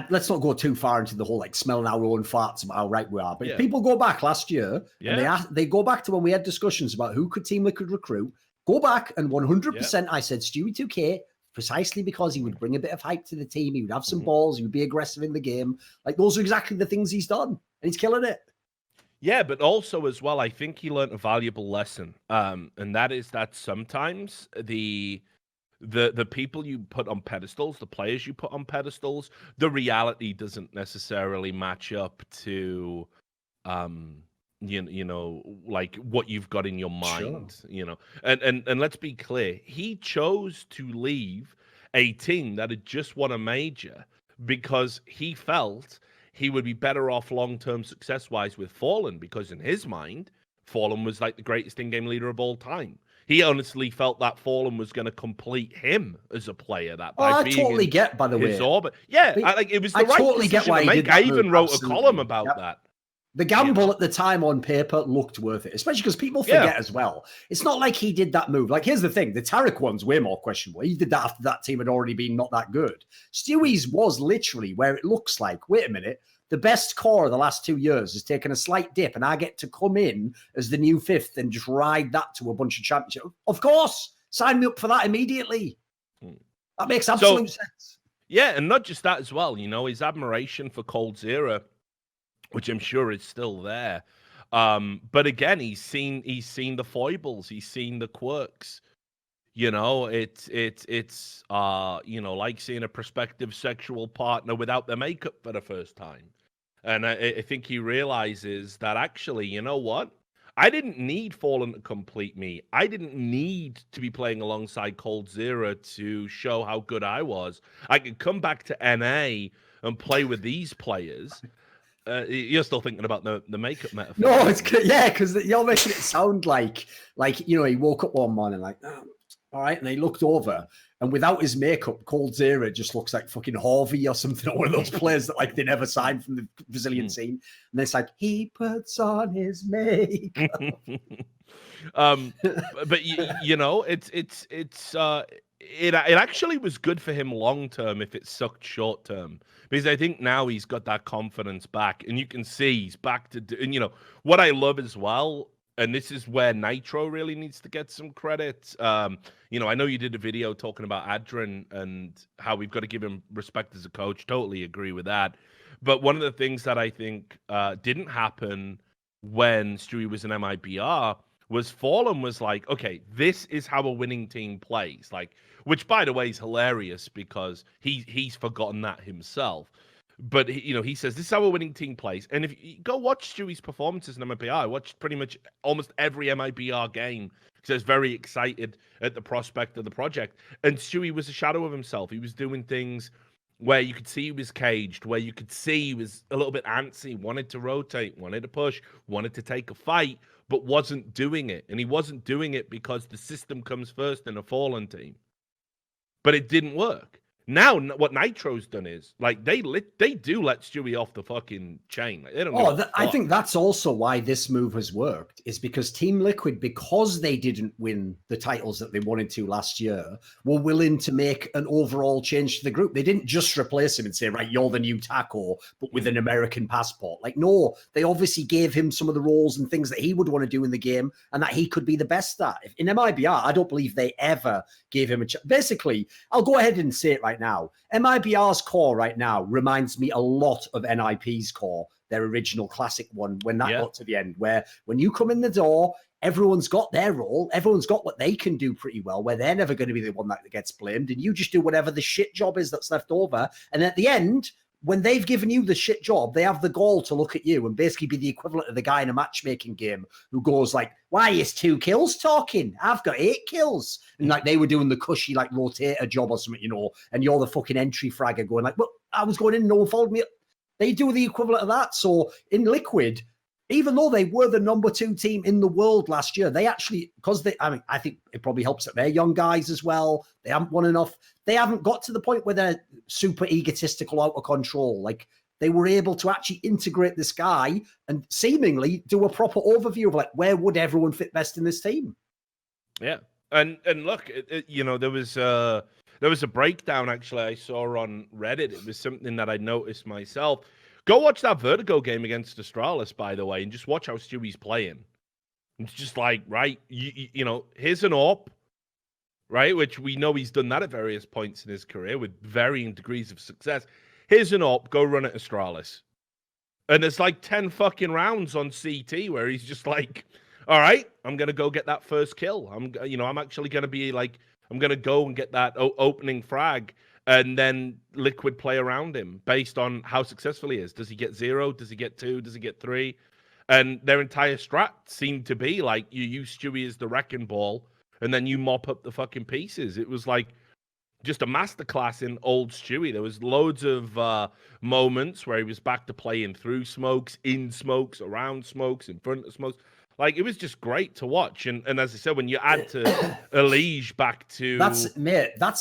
let's not go too far into the whole like smelling our own farts about how right we are, but if people go back last year and they go back to when we had discussions about who could Team Liquid recruit, go back and 100% I said Stewie 2K precisely because he would bring a bit of hype to the team, he would have some balls, he would be aggressive in the game. Like those are exactly the things he's done, and he's killing it. Yeah, but also as well, I think he learned a valuable lesson, and that is that sometimes the people you put on pedestals, the players you put on pedestals, the reality doesn't necessarily match up to, you know, like what you've got in your mind, you know. And let's be clear, he chose to leave a team that had just won a major because he felt he would be better off long-term success-wise with Fallen, because in his mind, Fallen was like the greatest in-game leader of all time. He honestly felt that Fallen was going to complete him as a player. That by being totally get, by the way. Orbit. Yeah, it was the right totally decision get why to make. I even wrote a column about that. The gamble at the time on paper looked worth it, especially because people forget as well. It's not like he did that move. Like, here's the thing. The Tarek one's way more questionable. He did that after that team had already been not that good. Stewie's was literally where it looks like, wait a minute, the best core of the last 2 years has taken a slight dip, and I get to come in as the new fifth and just ride that to a bunch of championships. Of course, sign me up for that immediately. That makes absolute sense. Yeah, and not just that as well. You know, his admiration for Cold Zera, which I'm sure is still there. But again, he's seen the foibles, he's seen the quirks. You know, it's you know, like seeing a prospective sexual partner without the makeup for the first time. And I think he realizes that actually, you know what? I didn't need Fallen to complete me. I didn't need to be playing alongside Cold Zera to show how good I was. I could come back to NA and play with these players. You're still thinking about the makeup metaphor. No, it's because you're making it sound like you know, he woke up one morning like, oh, all right, and he looked over, and without his makeup, Cold Zera just looks like fucking Harvey or something, or one of those players that like they never signed from the Brazilian scene. And it's like he puts on his makeup. But you know, it actually was good for him long term if it sucked short term, because I think now he's got that confidence back, and you can see he's back to and you know what I love as well. And this is where Nitro really needs to get some credit. You know, I know you did a video talking about Adrian and how we've got to give him respect as a coach. Totally agree with that. But one of the things that I think didn't happen when Stewie was in MIBR was Fallen was like, okay, this is how a winning team plays. Like, which, by the way, is hilarious because he's forgotten that himself. But, you know, he says, this is how a winning team plays. And if you go watch Stewie's performances in MIBR, I watched pretty much almost every MIBR game because I was very excited at the prospect of the project. And Stewie was a shadow of himself. He was doing things where you could see he was caged, where you could see he was a little bit antsy, wanted to rotate, wanted to push, wanted to take a fight, but wasn't doing it. And he wasn't doing it because the system comes first in a Fallen team. But it didn't work. Now, what Nitro's done is, like, they do let Stewie off the fucking chain. Like, they don't I think that's also why this move has worked, is because Team Liquid, because they didn't win the titles that they wanted to last year, were willing to make an overall change to the group. They didn't just replace him and say, right, you're the new Taco, but with an American passport. Like, no, they obviously gave him some of the roles and things that he would want to do in the game and that he could be the best at. In MIBR, I don't believe they ever gave him a chance. Basically, I'll go ahead and say it right now. MIBR's core right now reminds me a lot of NIP's core, their original classic one, when that got to the end, where when you come in the door, everyone's got their role, everyone's got what they can do pretty well, where they're never going to be the one that gets blamed, and you just do whatever the shit job is that's left over. And at the end, when they've given you the shit job, they have the gall to look at you and basically be the equivalent of the guy in a matchmaking game who goes like, why is 2 kills talking? I've got 8 kills. And like they were doing the cushy like rotator job or something, and you're the fucking entry fragger going like, well, I was going in, no one followed me. They do the equivalent of that. So in Liquid, even though they were the number 2 team in the world last year, they actually, I think it probably helps that they're young guys as well. They haven't won enough. They haven't got to the point where they're super egotistical, out of control. Like they were able to actually integrate this guy and seemingly do a proper overview of like, where would everyone fit best in this team? Yeah. And look, there was a breakdown actually I saw on Reddit. It was something that I noticed myself. Go watch that Vertigo game against Astralis, by the way, and just watch how Stewie's playing. It's just like, right, here's an AWP, right, which we know he's done that at various points in his career with varying degrees of success. Here's an AWP, go run at Astralis. And there's like 10 fucking rounds on CT where he's just like, all right, I'm going to go get that first kill. I'm actually going to be like, I'm going to go and get that opening frag. And then Liquid play around him based on how successful he is. Does he get 0? Does he get 2? Does he get 3? And their entire strat seemed to be like you use Stewie as the wrecking ball and then you mop up the fucking pieces. It was like just a masterclass in old Stewie. There was loads of moments where he was back to playing through smokes, in smokes, around smokes, in front of smokes. Like, it was just great to watch. And as I said, when you add to Elige back to... That's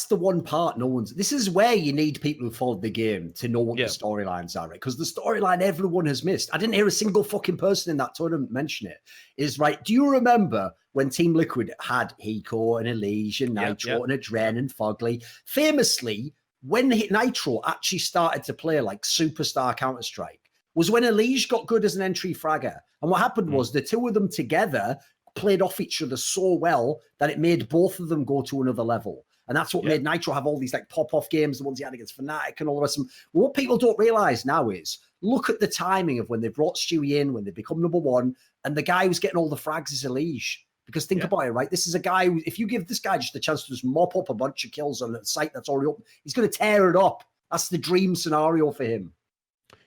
the one part no one's... This is where you need people who followed the game to know what the storylines are, right? Because the storyline everyone has missed. I didn't hear a single fucking person in that tournament mention it. Is, right, do you remember when Team Liquid had Hiko and Elige and Nitro and Adren and Fogley? Famously, when Nitro actually started to play like superstar Counter-Strike, was when Elige got good as an entry fragger. And what happened was the two of them together played off each other so well that it made both of them go to another level. And that's what made Nitro have all these like pop-off games, the ones he had against Fnatic and all the rest of them. What people don't realize now is, look at the timing of when they brought Stewie in, when they become number 1, and the guy who's getting all the frags is Elige. Because think about it, right? This is a guy who, if you give this guy just a chance to just mop up a bunch of kills on a site that's already open, he's going to tear it up. That's the dream scenario for him.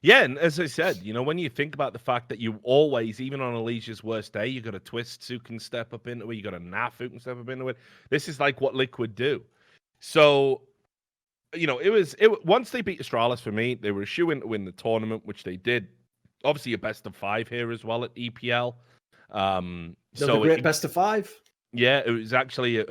Yeah, and as I said, when you think about the fact that you always, even on Elige's worst day, you got a Twist who can step up into it, you got a Naf who can step up into it. This is like what Liquid do. So, once they beat Astralis, for me, they were a shoe-in to win the tournament, which they did. Obviously, a best of 5 here as well at EPL. So a great best of 5. Yeah, it was actually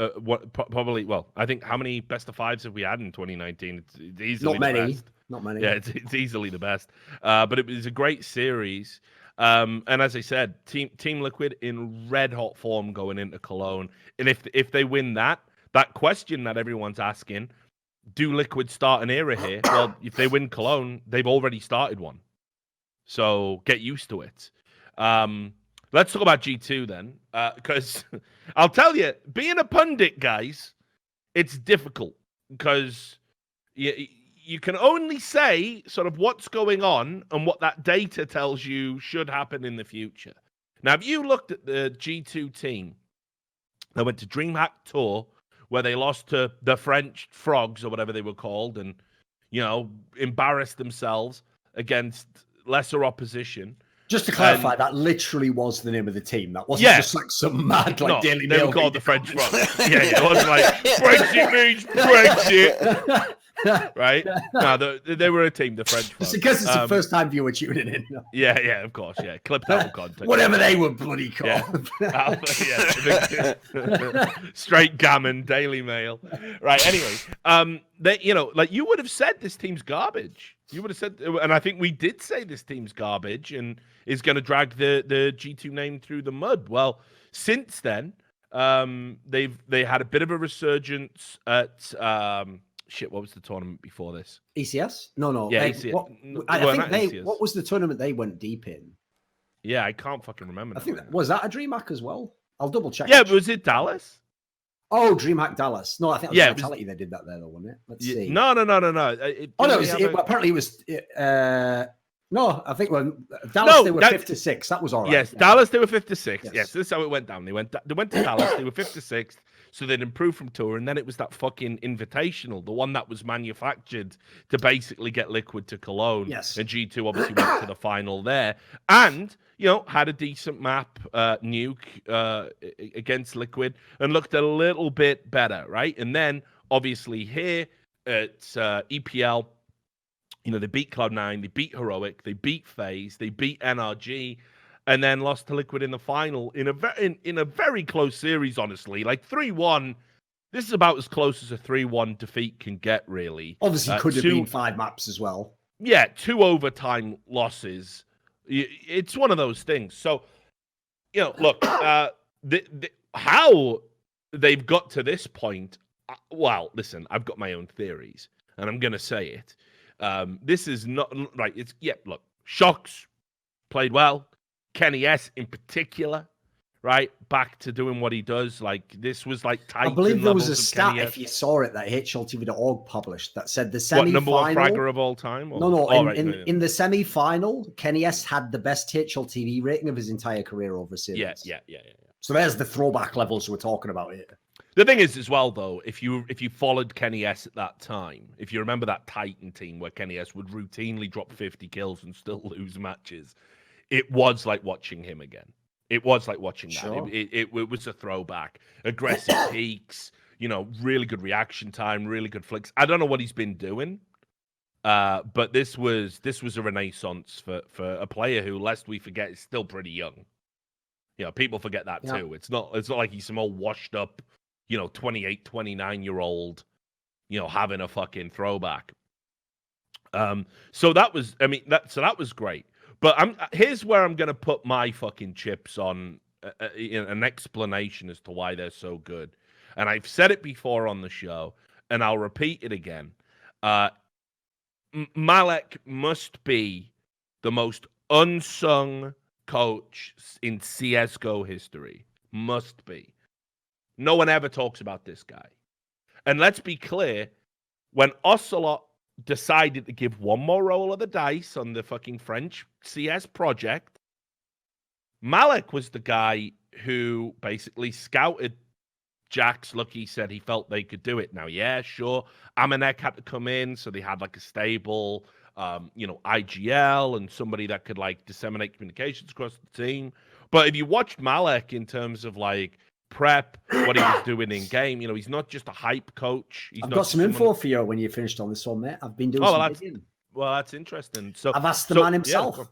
probably. Well, I think how many best of 5s have we had in 2019? It's easily not many. Best. Not many. Yeah, it's easily the best. But it was a great series. And as I said, Team Liquid in red hot form going into Cologne. And if they win that question that everyone's asking, do Liquid start an era here? Well, if they win Cologne, they've already started one. So get used to it. Let's talk about G2 then, because I'll tell you, being a pundit, guys, it's difficult because you can only say sort of what's going on and what that data tells you should happen in the future. Now, if you looked at the G2 team, they went to DreamHack Tour, where they lost to the French Frogs or whatever they were called, and, embarrassed themselves against lesser opposition. Just to clarify, that literally was the name of the team. That wasn't just like some mad Daily Mail. They were called the French Frogs. It wasn't like Brexit means Brexit. Right? No, they were a team, the French Frogs. Just because it's the first time viewer tuning in. Yeah, of course, yeah. Clipped out of context. Whatever they were bloody called. Yeah. Straight gammon, Daily Mail. Right, anyways. You would have said this team's garbage. You would have said, and I think we did say this team's garbage and is going to drag the G2 name through the mud. Well, since then, they had a bit of a resurgence at what was the tournament before this? ECS? No. Yeah, ECS. What was the tournament they went deep in? Yeah, I can't fucking remember. I think was that a DreamHack as well? I'll double check. Yeah, was it Dallas? Oh, DreamHack Dallas. No, I think it was Vitality they did that there, though, wasn't it? Let's see. No. Apparently it was... no, I think when Dallas, they were 5-6. That was all right. Yes, Dallas, they were 5-6. Yes, this is how it went down. They went to Dallas, they were 5-6. So they'd improved from Tour, and then it was that fucking Invitational, the one that was manufactured to basically get Liquid to Cologne. Yes. And G2 obviously went to the final there. And, had a decent map, Nuke, against Liquid, and looked a little bit better, right? And then, obviously, here at EPL, they beat Cloud9, they beat Heroic, they beat FaZe, they beat NRG, and then lost to Liquid in the final in a very close series, honestly. Like 3-1, this is about as close as a 3-1 defeat can get, really. Obviously, could have been 5 maps as well. Yeah, 2 overtime losses. It's one of those things. So, look, how they've got to this point, well, listen, I've got my own theories, and I'm going to say it. This is not right. Look, Shox played well. Kenny S in particular, right? Back to doing what he does. Like, this was like I Titan believe there was a levels of stat, Kenny S. if you saw it, that HLTV.org published that said the semi-final... What, number one fragger of all time? Or? No. In the semi-final, Kenny S had the best HLTV rating of his entire career over a series. Yeah. So there's the throwback levels we're talking about here. The thing is, as well, though, if you followed Kenny S at that time, if you remember that Titan team where Kenny S would routinely drop 50 kills and still lose matches, it was like watching him again. It was like watching that. Sure. It was a throwback. Aggressive peaks, really good reaction time, really good flicks. I don't know what he's been doing, but this was a renaissance for a player who, lest we forget, is still pretty young. People forget that too. It's not like he's some old washed up, 28, 29-year-old, having a fucking throwback. So that was great. But here's where I'm going to put my fucking chips on an explanation as to why they're so good. And I've said it before on the show, and I'll repeat it again. Malek must be the most unsung coach in CSGO history. Must be. No one ever talks about this guy. And let's be clear, when Ocelot decided to give one more roll of the dice on the fucking French CS project, Malek was the guy who basically scouted Jax. Look, he said he felt they could do it. Now, yeah, sure, Amanek had to come in, so they had like a stable, IGL and somebody that could like disseminate communications across the team. But if you watched Malek in terms of like prep, what he was doing in game, he's not just a hype coach. I've got some info for you when you finished on this one, mate. I've been doing some digging. Well, that's interesting. So I've asked the man himself. Yeah,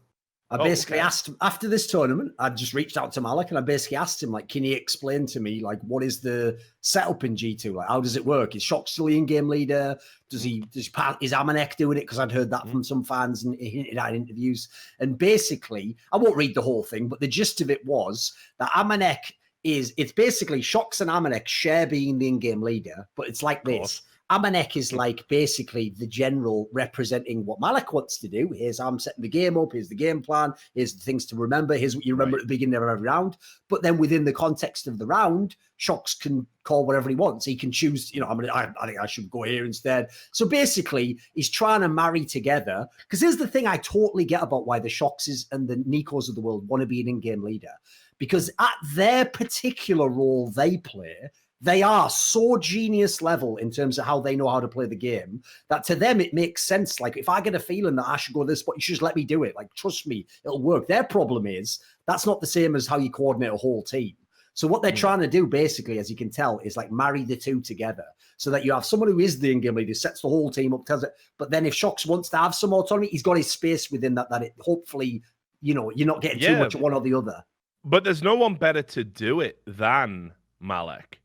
I basically asked him after this tournament. I just reached out to Malek and I basically asked him, like, can you explain to me, like, what is the setup in G2? Like, how does it work? Is Shox still the in-game leader? Is Amanek doing it? Because I'd heard that from some fans and he hinted at interviews. And basically, I won't read the whole thing, but the gist of it was that Amanek it's basically Shox and Amanek share being the in-game leader, but it's like this. Amanek is like basically the general representing what Malek wants to do. Here's how I'm setting the game up. Here's the game plan. Here's the things to remember. Here's what you remember at the beginning of every round. But then within the context of the round, Shox can call whatever he wants. He can choose, I think I should go here instead. So basically, he's trying to marry together. Because here's the thing I totally get about why the Shoxes and the Nikos of the world want to be an in-game leader. Because at their particular role they play, they are so genius level in terms of how they know how to play the game that to them it makes sense. Like, if I get a feeling that I should go this spot, you should just let me do it. Like, trust me, it'll work. Their problem is that's not the same as how you coordinate a whole team. So what they're trying to do, basically, as you can tell, is like marry the two together so that you have someone who is the in-game leader, sets the whole team up, tells it. But then if Shox wants to have some autonomy, he's got his space within that it hopefully, you're not getting too much of one or the other. But there's no one better to do it than Malek.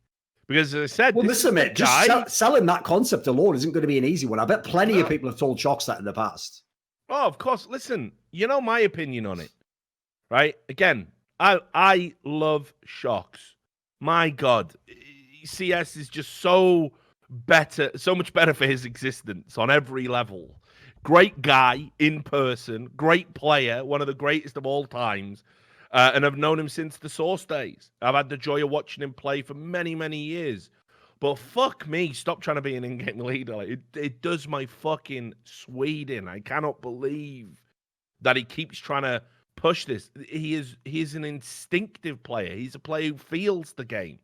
Because as I said, well, listen, mate, just selling that concept alone isn't going to be an easy one. I bet plenty of people have told Shox that in the past. Oh, of course. Listen, my opinion on it, right? Again, I love Shox. My God, CS is just so much better for his existence on every level. Great guy in person, great player, one of the greatest of all times. And I've known him since the Source days. I've had the joy of watching him play for many, many years. But fuck me, stop trying to be an in-game leader. Like, it does my fucking Sweden. I cannot believe that he keeps trying to push this. He is an instinctive player. He's a player who feels the game.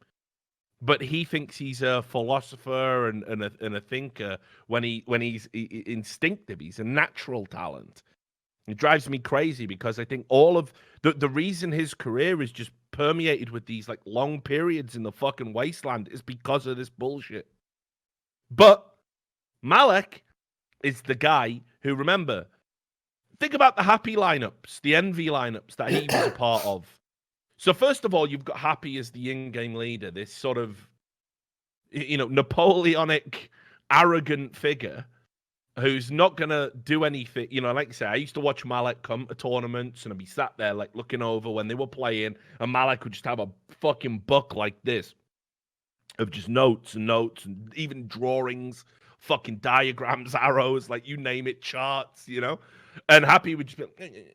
but he thinks he's a philosopher and a thinker when he's instinctive. He's a natural talent. It drives me crazy because I think all of the reason his career is just permeated with these like long periods in the fucking wasteland is because of this bullshit. But Malek is the guy who, remember, think about the Happy lineups, the Envy lineups that he was a part of. So first of all, you've got Happy as the in-game leader, this sort of, Napoleonic, arrogant figure who's not going to do anything. Like I say, I used to watch Malek come to tournaments and I'd be sat there like looking over when they were playing and Malek would just have a fucking book like this of just notes and even drawings, fucking diagrams, arrows, like you name it, charts, and Happy would just be,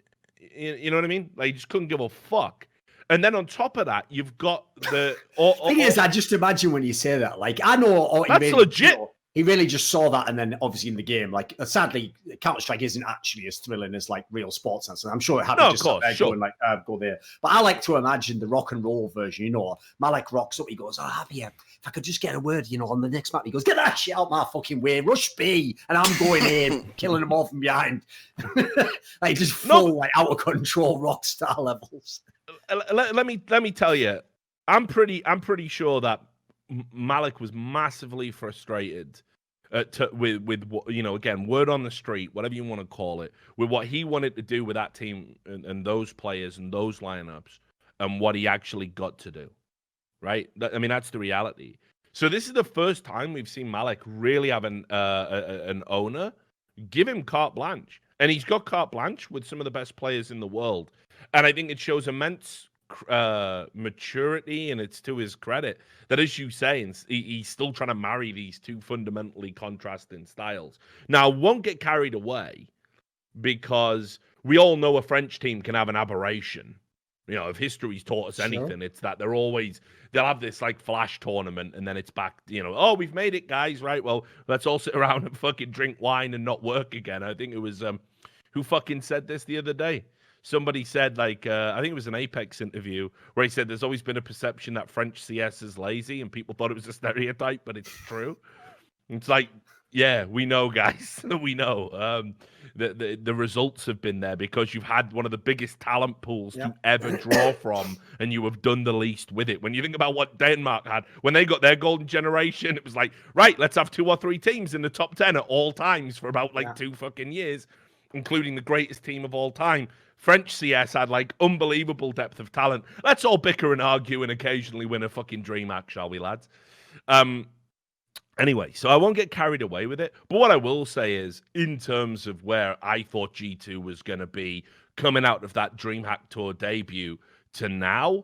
you know what I mean? Like, he just couldn't give a fuck. And then on top of that, you've got the thing is, I just imagine when you say that, like, I know that's legit. He really just saw that, and then obviously in the game, like, sadly, Counter-Strike isn't actually as thrilling as like real sports. And I'm sure it happened just sure. Going like, go there. But I like to imagine the rock and roll version. Malek rocks up. He goes, "Oh, Happy, if I could just get a word, on the next map." He goes, "Get that shit out my fucking way, rush B," and I'm going in, killing them all from behind. Like just full, like out of control rock star levels. Let me tell you, I'm pretty sure that Malek was massively frustrated with again, word on the street, whatever you want to call it, with what he wanted to do with that team and those players and those lineups and what he actually got to do, right? That's the reality. So this is the first time we've seen Malek really have an owner give him carte blanche, and he's got carte blanche with some of the best players in the world, and I think it shows immense maturity, and it's to his credit that, as you say, he's still trying to marry these two fundamentally contrasting styles. Now, I won't get carried away because we all know a French team can have an aberration. If history's taught us anything, it's that they'll have this like flash tournament and then it's back, oh, we've made it, guys, right? Well, let's all sit around and fucking drink wine and not work again. I think it was who fucking said this the other day? Somebody said, like, I think it was an Apex interview where he said there's always been a perception that French CS is lazy, and people thought it was a stereotype, but it's true. It's like, yeah, we know, guys. We know. The results have been there because you've had one of the biggest talent pools to ever draw from, and you have done the least with it. When you think about what Denmark had, when they got their golden generation, it was like, right, let's have 2 or 3 teams in the top 10 at all times for about, 2 fucking years, including the greatest team of all time. French CS had like unbelievable depth of talent. Let's all bicker and argue and occasionally win a fucking DreamHack, shall we, lads? Anyway, so I won't get carried away with it. But what I will say is, in terms of where I thought G2 was going to be coming out of that DreamHack Tour debut to now,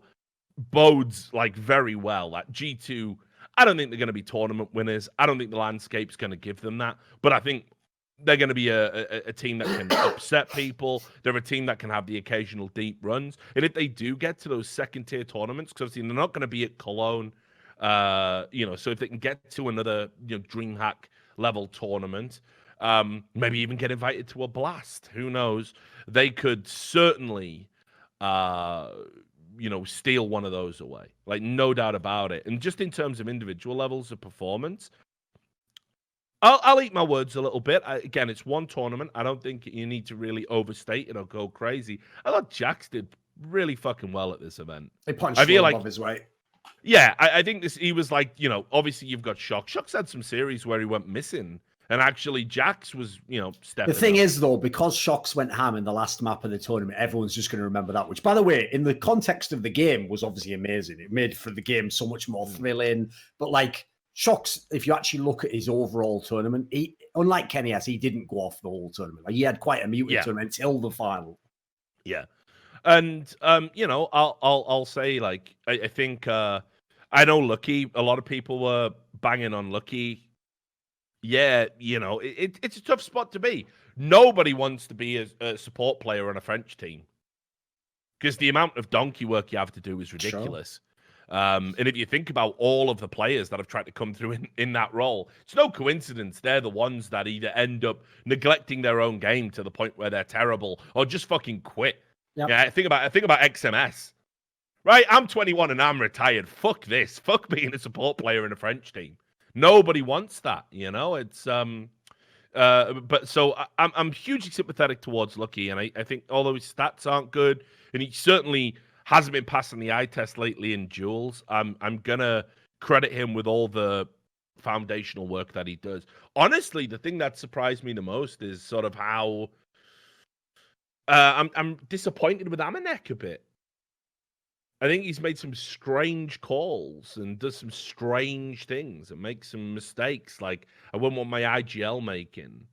bodes like very well. That G2, I don't think they're going to be tournament winners. I don't think the landscape's going to give them that. But I think they're going to be a team that can upset people. They're a team that can have the occasional deep runs. And if they do get to those second-tier tournaments, because obviously they're not going to be at Cologne, so if they can get to another DreamHack level tournament, maybe even get invited to a Blast, who knows? They could certainly, steal one of those away. Like, no doubt about it. And just in terms of individual levels of performance, I'll eat my words a little bit. Again, it's one tournament. I don't think you need to really overstate it or go crazy. I thought Jax did really fucking well at this event. They punched above his weight. Yeah, I think he was like, obviously you've got Shock. Shock's had some series where he went missing. And actually, Jax was, stepping The thing up. is, though, because Shocks went ham in the last map of the tournament, everyone's just going to remember that. Which, by the way, in the context of the game, was obviously amazing. It made for the game so much more thrilling. But, like, Shocks, if you actually look at his overall tournament, he, unlike Kenny S, he didn't go off the whole tournament. Like, he had quite a muted tournament until the final. Yeah. And, I'll say, like, I think, I know Lucky, a lot of people were banging on Lucky. Yeah, it's a tough spot to be. Nobody wants to be a support player on a French team because the amount of donkey work you have to do is ridiculous. Sure. And if you think about all of the players that have tried to come through in that role, it's no coincidence they're the ones that either end up neglecting their own game to the point where they're terrible or just fucking quit. Yep. Yeah, think about XMS. Right, I'm 21 and I'm retired. Fuck this. Fuck being a support player in a French team. Nobody wants that, you know. It's but so I'm hugely sympathetic towards Lucky, and I think although his stats aren't good, and he certainly hasn't been passing the eye test lately in duels, I'm gonna credit him with all the foundational work that he does. Honestly, the thing that surprised me the most is sort of how I'm disappointed with Amanek a bit. I think he's made some strange calls and does some strange things and makes some mistakes. Like I wouldn't want my IGL making,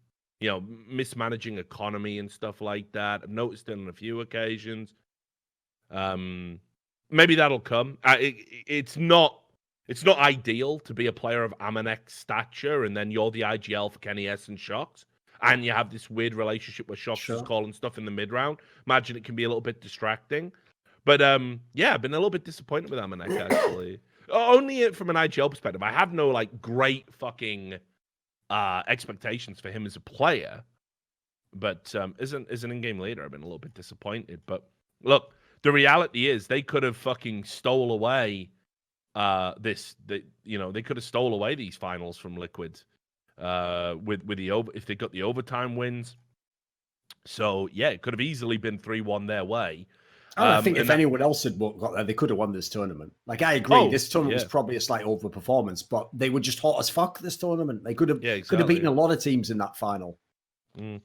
mismanaging economy and stuff like that. I've noticed it on a few occasions. Maybe that'll come. It's not ideal to be a player of Amanek's stature and then you're the IGL for Kenny S and Shox, and you have this weird relationship where Shox is calling stuff in the mid round. Imagine it can be a little bit distracting. But yeah, I've been a little bit disappointed with Amanek actually. Only from an IGL perspective. I have no great fucking expectations for him as a player. But as an in-game leader, I've been a little bit disappointed. But look, the reality is they could have fucking stole away they could have stole away these finals from Liquid with the if they got the overtime wins. So yeah, it could have easily been 3-1 their way. I think if anyone else had got there, they could have won this tournament. Like, I agree, this tournament was probably a slight overperformance, but they were just hot as fuck this tournament. They could have beaten a lot of teams in that final. Mm.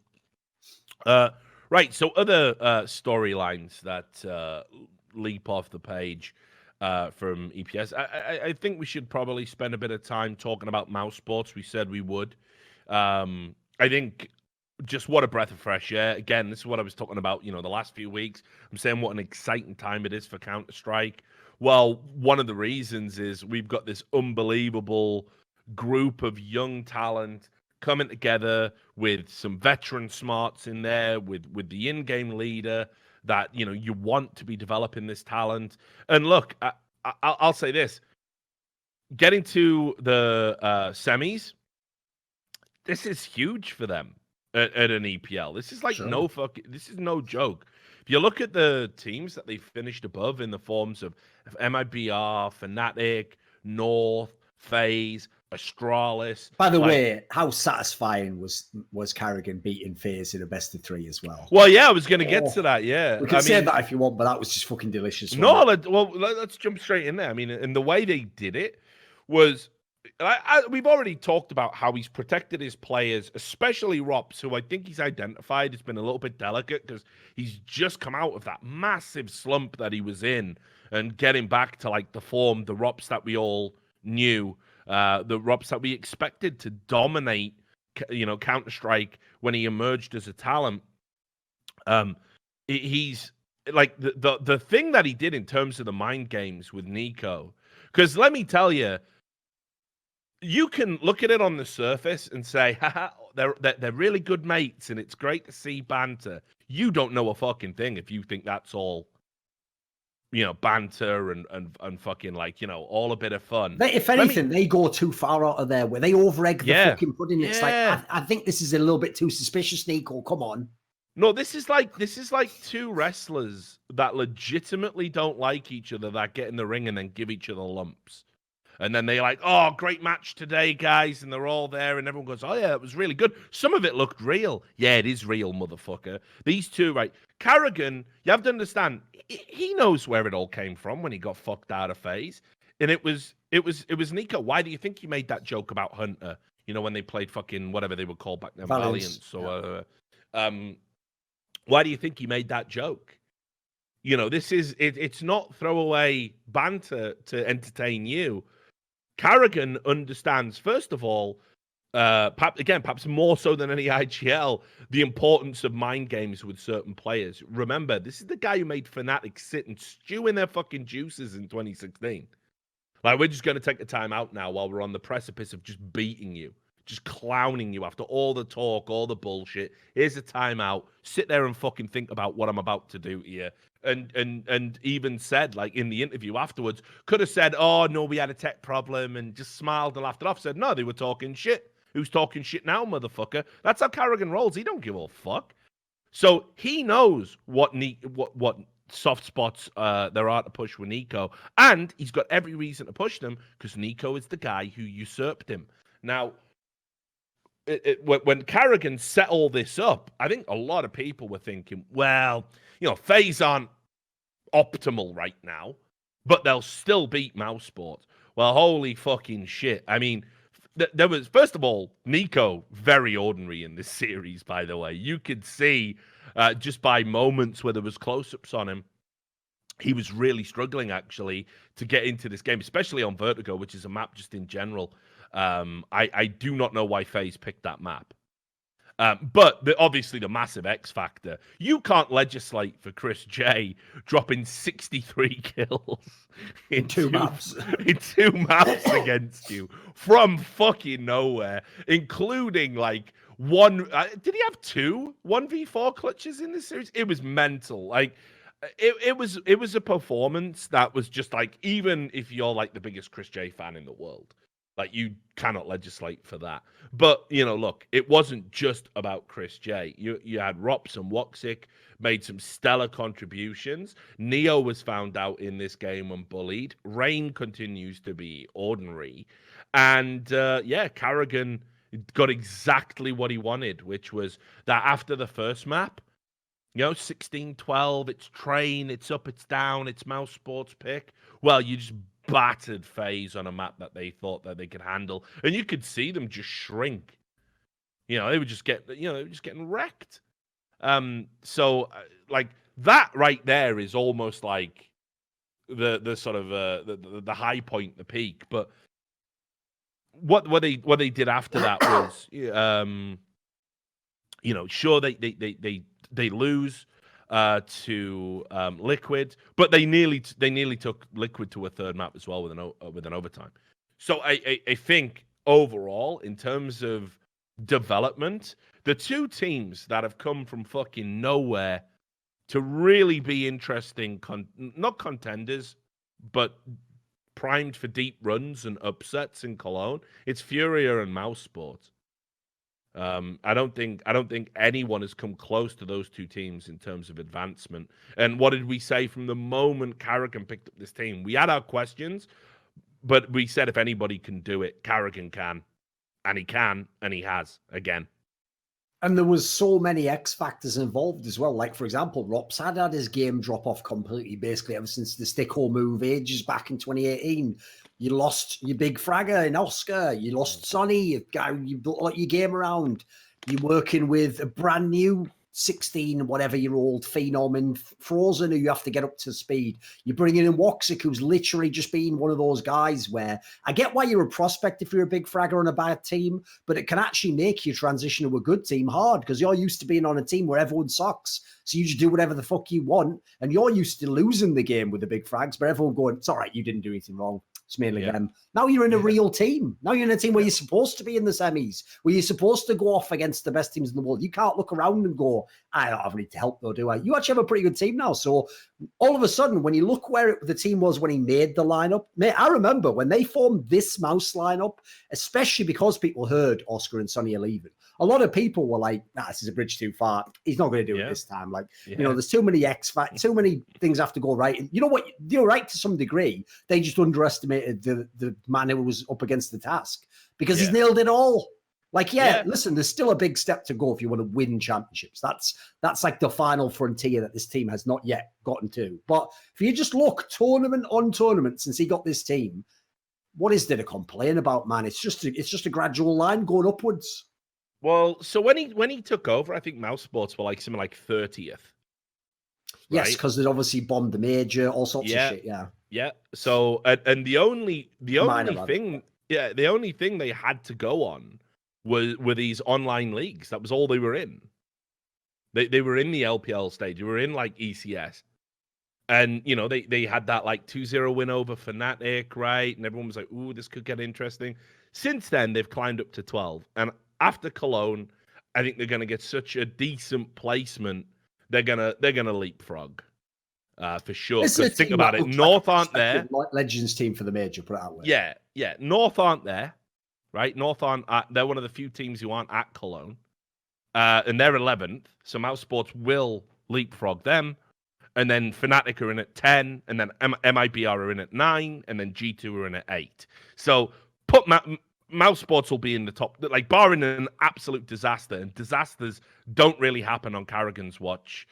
Right, so other storylines that leap off the page from EPS. I think we should probably spend a bit of time talking about mousesports. We said we would. I think just what a breath of fresh air. Again, this is what I was talking about, the last few weeks. I'm saying what an exciting time it is for Counter-Strike. Well, one of the reasons is we've got this unbelievable group of young talent coming together with some veteran smarts in there, with the in-game leader that, you want to be developing this talent. And look, I'll say this. Getting to the semis, this is huge for them. At an EPL. This is this is no joke. If you look at the teams that they finished above in the forms of MIBR, Fnatic, North, FaZe, Astralis. By the way, how satisfying was Karrigan beating FaZe in a best of 3 as well? Well, yeah, I was going to get to that, yeah. We can say that if you want, but that was just fucking delicious. No, let's jump straight in there. I mean, and the way they did it was... we've already talked about how he's protected his players, especially Rops, who I think he's identified has been a little bit delicate because he's just come out of that massive slump that he was in and getting back to the form, the Rops that we all knew, the Rops that we expected to dominate, Counter-Strike when he emerged as a talent. He's the thing that he did in terms of the mind games with NiKo, because let me tell you, you can look at it on the surface and say, haha, they're really good mates and it's great to see banter. You don't know a fucking thing if you think that's all, banter and fucking all a bit of fun. If anything, they go too far out of their way. They over-egg the fucking pudding. It's I think this is a little bit too suspicious, NiKo. Come on. No, this is like two wrestlers that legitimately don't like each other that get in the ring and then give each other lumps. And then they're like, oh, great match today, guys. And they're all there. And everyone goes, oh, yeah, it was really good. Some of it looked real. Yeah, it is real, motherfucker. These two, right? Karrigan, you have to understand, he knows where it all came from when he got fucked out of FaZe. And it was NiKo. Why do you think he made that joke about Hunter? When they played fucking whatever they were called back then, Valiance. Or, why do you think he made that joke? This is, it's not throwaway banter to entertain you. Karrigan understands, first of all, perhaps more so than any IGL, the importance of mind games with certain players. Remember, this is the guy who made Fnatic sit and stew in their fucking juices in 2016. We're just going to take the time out now while we're on the precipice of just beating you, just clowning you after all the talk, all the bullshit. Here's a timeout. Sit there and fucking think about what I'm about to do here. And even said, in the interview afterwards, could have said, oh, no, we had a tech problem, and just smiled and laughed it off. Said, no, they were talking shit. Who's talking shit now, motherfucker? That's how Karrigan rolls. He don't give a fuck. So he knows what soft spots there are to push with Nico. And he's got every reason to push them because Nico is the guy who usurped him. Now, when Carrigan set all this up, I think a lot of people were thinking, well, FaZe aren't optimal right now, but they'll still beat Mousesports. Well, holy fucking shit. I mean, there was, first of all, Nico, very ordinary in this series, by the way. You could see just by moments where there was close-ups on him, he was really struggling, actually, to get into this game, especially on Vertigo, which is a map just in general. I do not know why FaZe picked that map. But obviously the massive X factor. You can't legislate for Chris J dropping 63 kills in two maps. In 2 maps against you from fucking nowhere, including like one. Did he have 2 1v4 clutches in this series? It was mental. Like it was a performance that was just like, even if you're like the biggest Chris J fan in the world, like, you cannot legislate for that. But, look, it wasn't just about Chris J. You had Rops and Woxic made some stellar contributions. Neo was found out in this game and bullied. Rain continues to be ordinary. And, Carrigan got exactly what he wanted, which was that after the first map, 16-12, it's Train, it's up, it's down, it's Mousesports pick. Well, you just battered FaZe on a map that they thought that they could handle, and you could see them just shrink. They were just getting wrecked. So like that right there is almost like the sort of the high point, the peak. But what they did after that was, sure, they lose to Liquid, but they nearly took Liquid to a third map as well with an overtime. So I think overall, in terms of development, the 2 teams that have come from fucking nowhere to really be interesting, not contenders, but primed for deep runs and upsets in Cologne, it's Furia and Mousesports. I don't think anyone has come close to those 2 teams in terms of advancement. And what did we say from the moment Carrigan picked up this team? We had our questions, but we said if anybody can do it, Carrigan can. And he can, and he has, again. And there was so many X factors involved as well. Like, for example, Rops had his game drop off completely, basically, ever since the Stickhole move ages back in 2018. You lost your big fragger in Oscar. You lost Sonny. You built like your game around. You're working with a brand new 16 whatever year old phenom in Frozen who you have to get up to speed. You're bringing in Woxic, who's literally just been one of those guys where I get why you're a prospect if you're a big fragger on a bad team, but it can actually make you transition to a good team hard because you're used to being on a team where everyone sucks. So you just do whatever the fuck you want, and you're used to losing the game with the big frags, but everyone going, it's all right, you didn't do anything wrong. It's mainly them. Now you're in a real team. Now you're in a team where you're supposed to be in the semis, where you're supposed to go off against the best teams in the world. You can't look around and go, I don't have any help though, do I? You actually have a pretty good team now. So all of a sudden, when you look where the team was when he made the lineup, mate, I remember when they formed this Mouse lineup, especially because people heard Oscar and Sonny are leaving. A lot of people were like, this is a bridge too far. He's not going to do it this time. Like, there's too many too many things have to go right. And you know what? You're right to some degree. They just underestimated the man who was up against the task because he's nailed it all. Like, listen, there's still a big step to go if you want to win championships. That's like the final frontier that this team has not yet gotten to. But if you just look tournament on tournament since he got this team, what is there to complain about, man? It's just a gradual line going upwards. Well, so when he took over, I think Mousesports were like something like 30th. Right? Yes, because they obviously bombed the major, all sorts of shit. Yeah. So and the only thing they had to go on were these online leagues. That was all they were in. They were in the LPL stage. They were in like ECS. And, they had that like 2-0 win over Fnatic, right? And everyone was like, ooh, this could get interesting. Since then, they've climbed up to 12. And after Cologne, I think they're going to get such a decent placement. They're gonna leapfrog for sure. Because think about it, North aren't there. Legends team for the major, put it that way. Yeah. North aren't there, right? North aren't. They're one of the few teams who aren't at Cologne, and they're 11th. So Mousesports will leapfrog them, and then Fnatic are in at 10, and then MIBR are in at 9, and then G2 are in at 8. So put Mouse Sports will be in the top, like barring an absolute disaster, and disasters don't really happen on Karrigan's watch.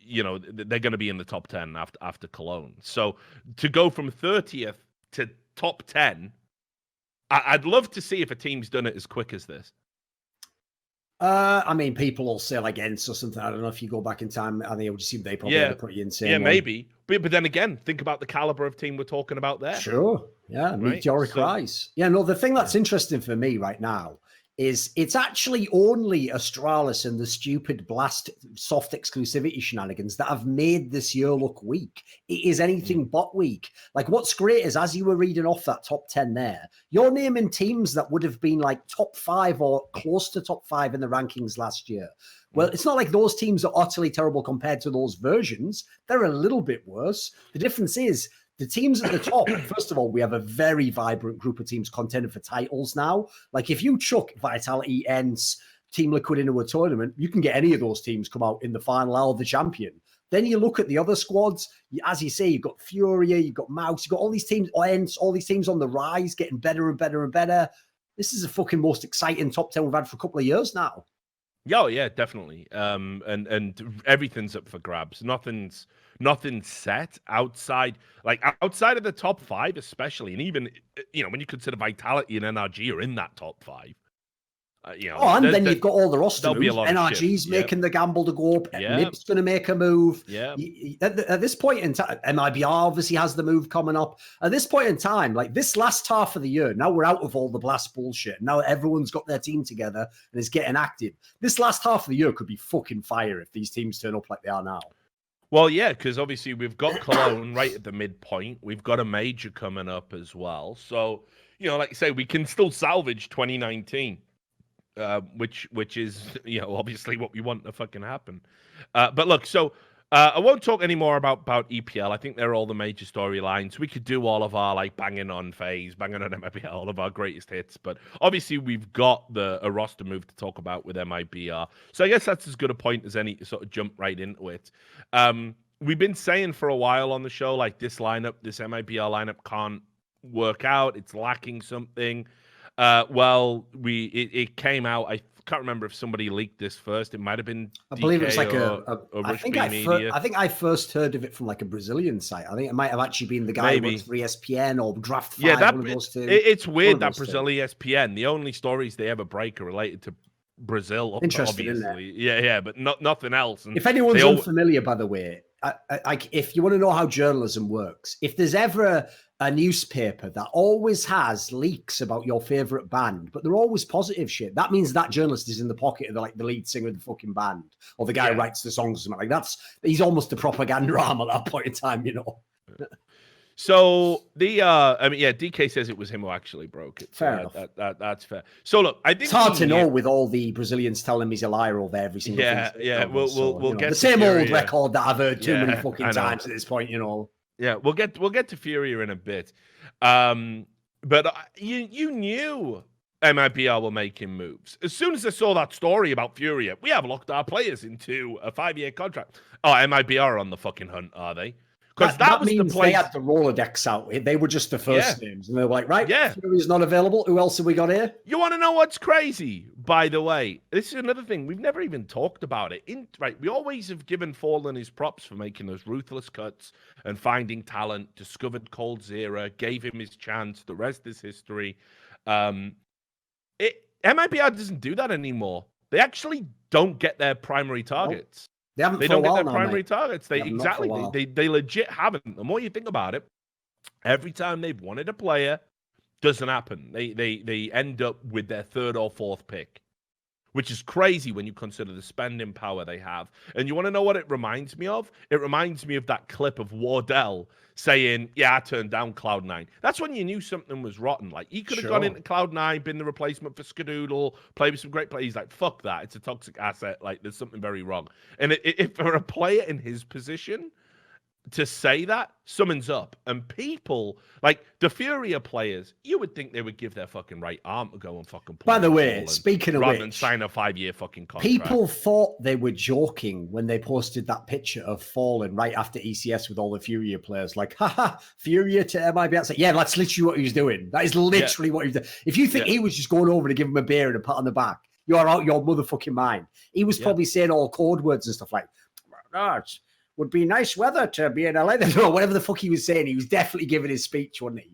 You know, they're going to be in the top 10 after Cologne. So to go from 30th to top 10, I'd love to see if a team's done it as quick as this. I mean, people will say like ENCE or something. I don't know if you go back in time. I think it would seem they probably had a pretty insane. Yeah, maybe. But then again, think about the caliber of team we're talking about there. Sure. Yeah, right? Meteoric Rise. Yeah, no, the thing that's interesting for me right now is it's actually only Astralis and the stupid Blast soft exclusivity shenanigans that have made this year look weak. It is anything but weak. Like, what's great is, as you were reading off that top 10 there, you're naming teams that would have been like top 5 or close to top 5 in the rankings last year. Well, it's not like those teams are utterly terrible compared to those versions. They're a little bit worse. The difference is, the teams at the top, first of all, we have a very vibrant group of teams contending for titles now. Like, if you chuck Vitality, ENCE, Team Liquid into a tournament, you can get any of those teams come out in the final or the champion. Then you look at the other squads, as you say, you've got Furia, you've got Mouse, you've got all these teams, ENCE, all these teams on the rise, getting better and better and better. This is the fucking most exciting top 10 we've had for a couple of years now. Oh, yeah, definitely. And everything's up for grabs. Nothing's set outside of the top 5, especially, and even, you know, when you consider Vitality and NRG are in that top 5. You know, and then you've got all the roster moves. NRG's making the gamble to go up. MIB's going to make a move. Yeah. At this point in time, MIBR obviously has the move coming up. At this point in time, like this last half of the year, now we're out of all the Blast bullshit. Now everyone's got their team together and is getting active. This last half of the year could be fucking fire if these teams turn up like they are now. Well, yeah, because obviously we've got Cologne right at the midpoint. We've got a major coming up as well. So, you know, like you say, we can still salvage 2019. Which is, you know, obviously what we want to fucking happen. But look, so I won't talk anymore about EPL. I think they're all the major storylines. We could do all of our like banging on FaZe, banging on MIBR, all of our greatest hits. But obviously we've got a roster move to talk about with MIBR. So I guess that's as good a point as any to sort of jump right into it. We've been saying for a while on the show, like this MIBR lineup can't work out. It's lacking something. It came out. I can't remember if somebody leaked this first. It might have been. I believe it was like I think I first heard of it from like a Brazilian site. I think it might have actually been the guy who works for ESPN or Draft 5. Yeah, one of those two. It's weird that Brazil ESPN. The only stories they ever break are related to Brazil. Interesting, obviously. Yeah, but nothing else. And if anyone's unfamiliar, by the way, if you want to know how journalism works, if there's ever a newspaper that always has leaks about your favorite band, but they're always positive shit, that means that journalist is in the pocket of the lead singer of the fucking band, or the guy who writes the songs or something. Like he's almost a propaganda arm at that point in time, you know. So DK says it was him who actually broke it. Fair enough. That's fair. So look, I think it's hard to know with all the Brazilians telling me he's a liar over every single thing. Yeah. We'll get the same old record that I've heard too many fucking times at this point, you know. Yeah, we'll get to Furia in a bit. But you knew MIBR were making moves. As soon as I saw that story about Furia, we have locked our players into a 5-year contract. Oh, MIBR are on the fucking hunt, are they? Because that was means the place. They had the Rolodex out. They were just the first names. And they were like, right, Furia's not available. Who else have we got here? You want to know what's crazy? By the way, this is another thing. We've never even talked about it. We always have given Fallen his props for making those ruthless cuts and finding talent, discovered coldzera, gave him his chance. The rest is history. MIBR doesn't do that anymore. They actually don't get their primary targets. Nope. They don't get their primary targets. They legit haven't. The more you think about it, every time they've wanted a player, doesn't happen. They end up with their 3rd or 4th pick, which is crazy when you consider the spending power they have. And you want to know what it reminds me of? It reminds me of that clip of Wardell saying, "Yeah, I turned down Cloud9." That's when you knew something was rotten. Like, he could have gone into Cloud9, been the replacement for Skadoodle, played with some great players. He's like, fuck that. It's a toxic asset. Like, there's something very wrong. And if for a player in his position, to say that summons up, and people like the Furia players, you would think they would give their fucking right arm to go and fucking play. By the way, speaking of rather than which, sign a 5-year fucking contract. People thought they were joking when they posted that picture of Fallen right after ECS with all the Furia players, like, haha, Furia to MIB. It's like, yeah, that's literally what he was doing. That is literally what he was doing. If you think he was just going over to give him a beer and a pat on the back, you're out your motherfucking mind. He was probably saying all code words and stuff like, it would be nice weather to be in LA. Or whatever the fuck he was saying. He was definitely giving his speech, wasn't he?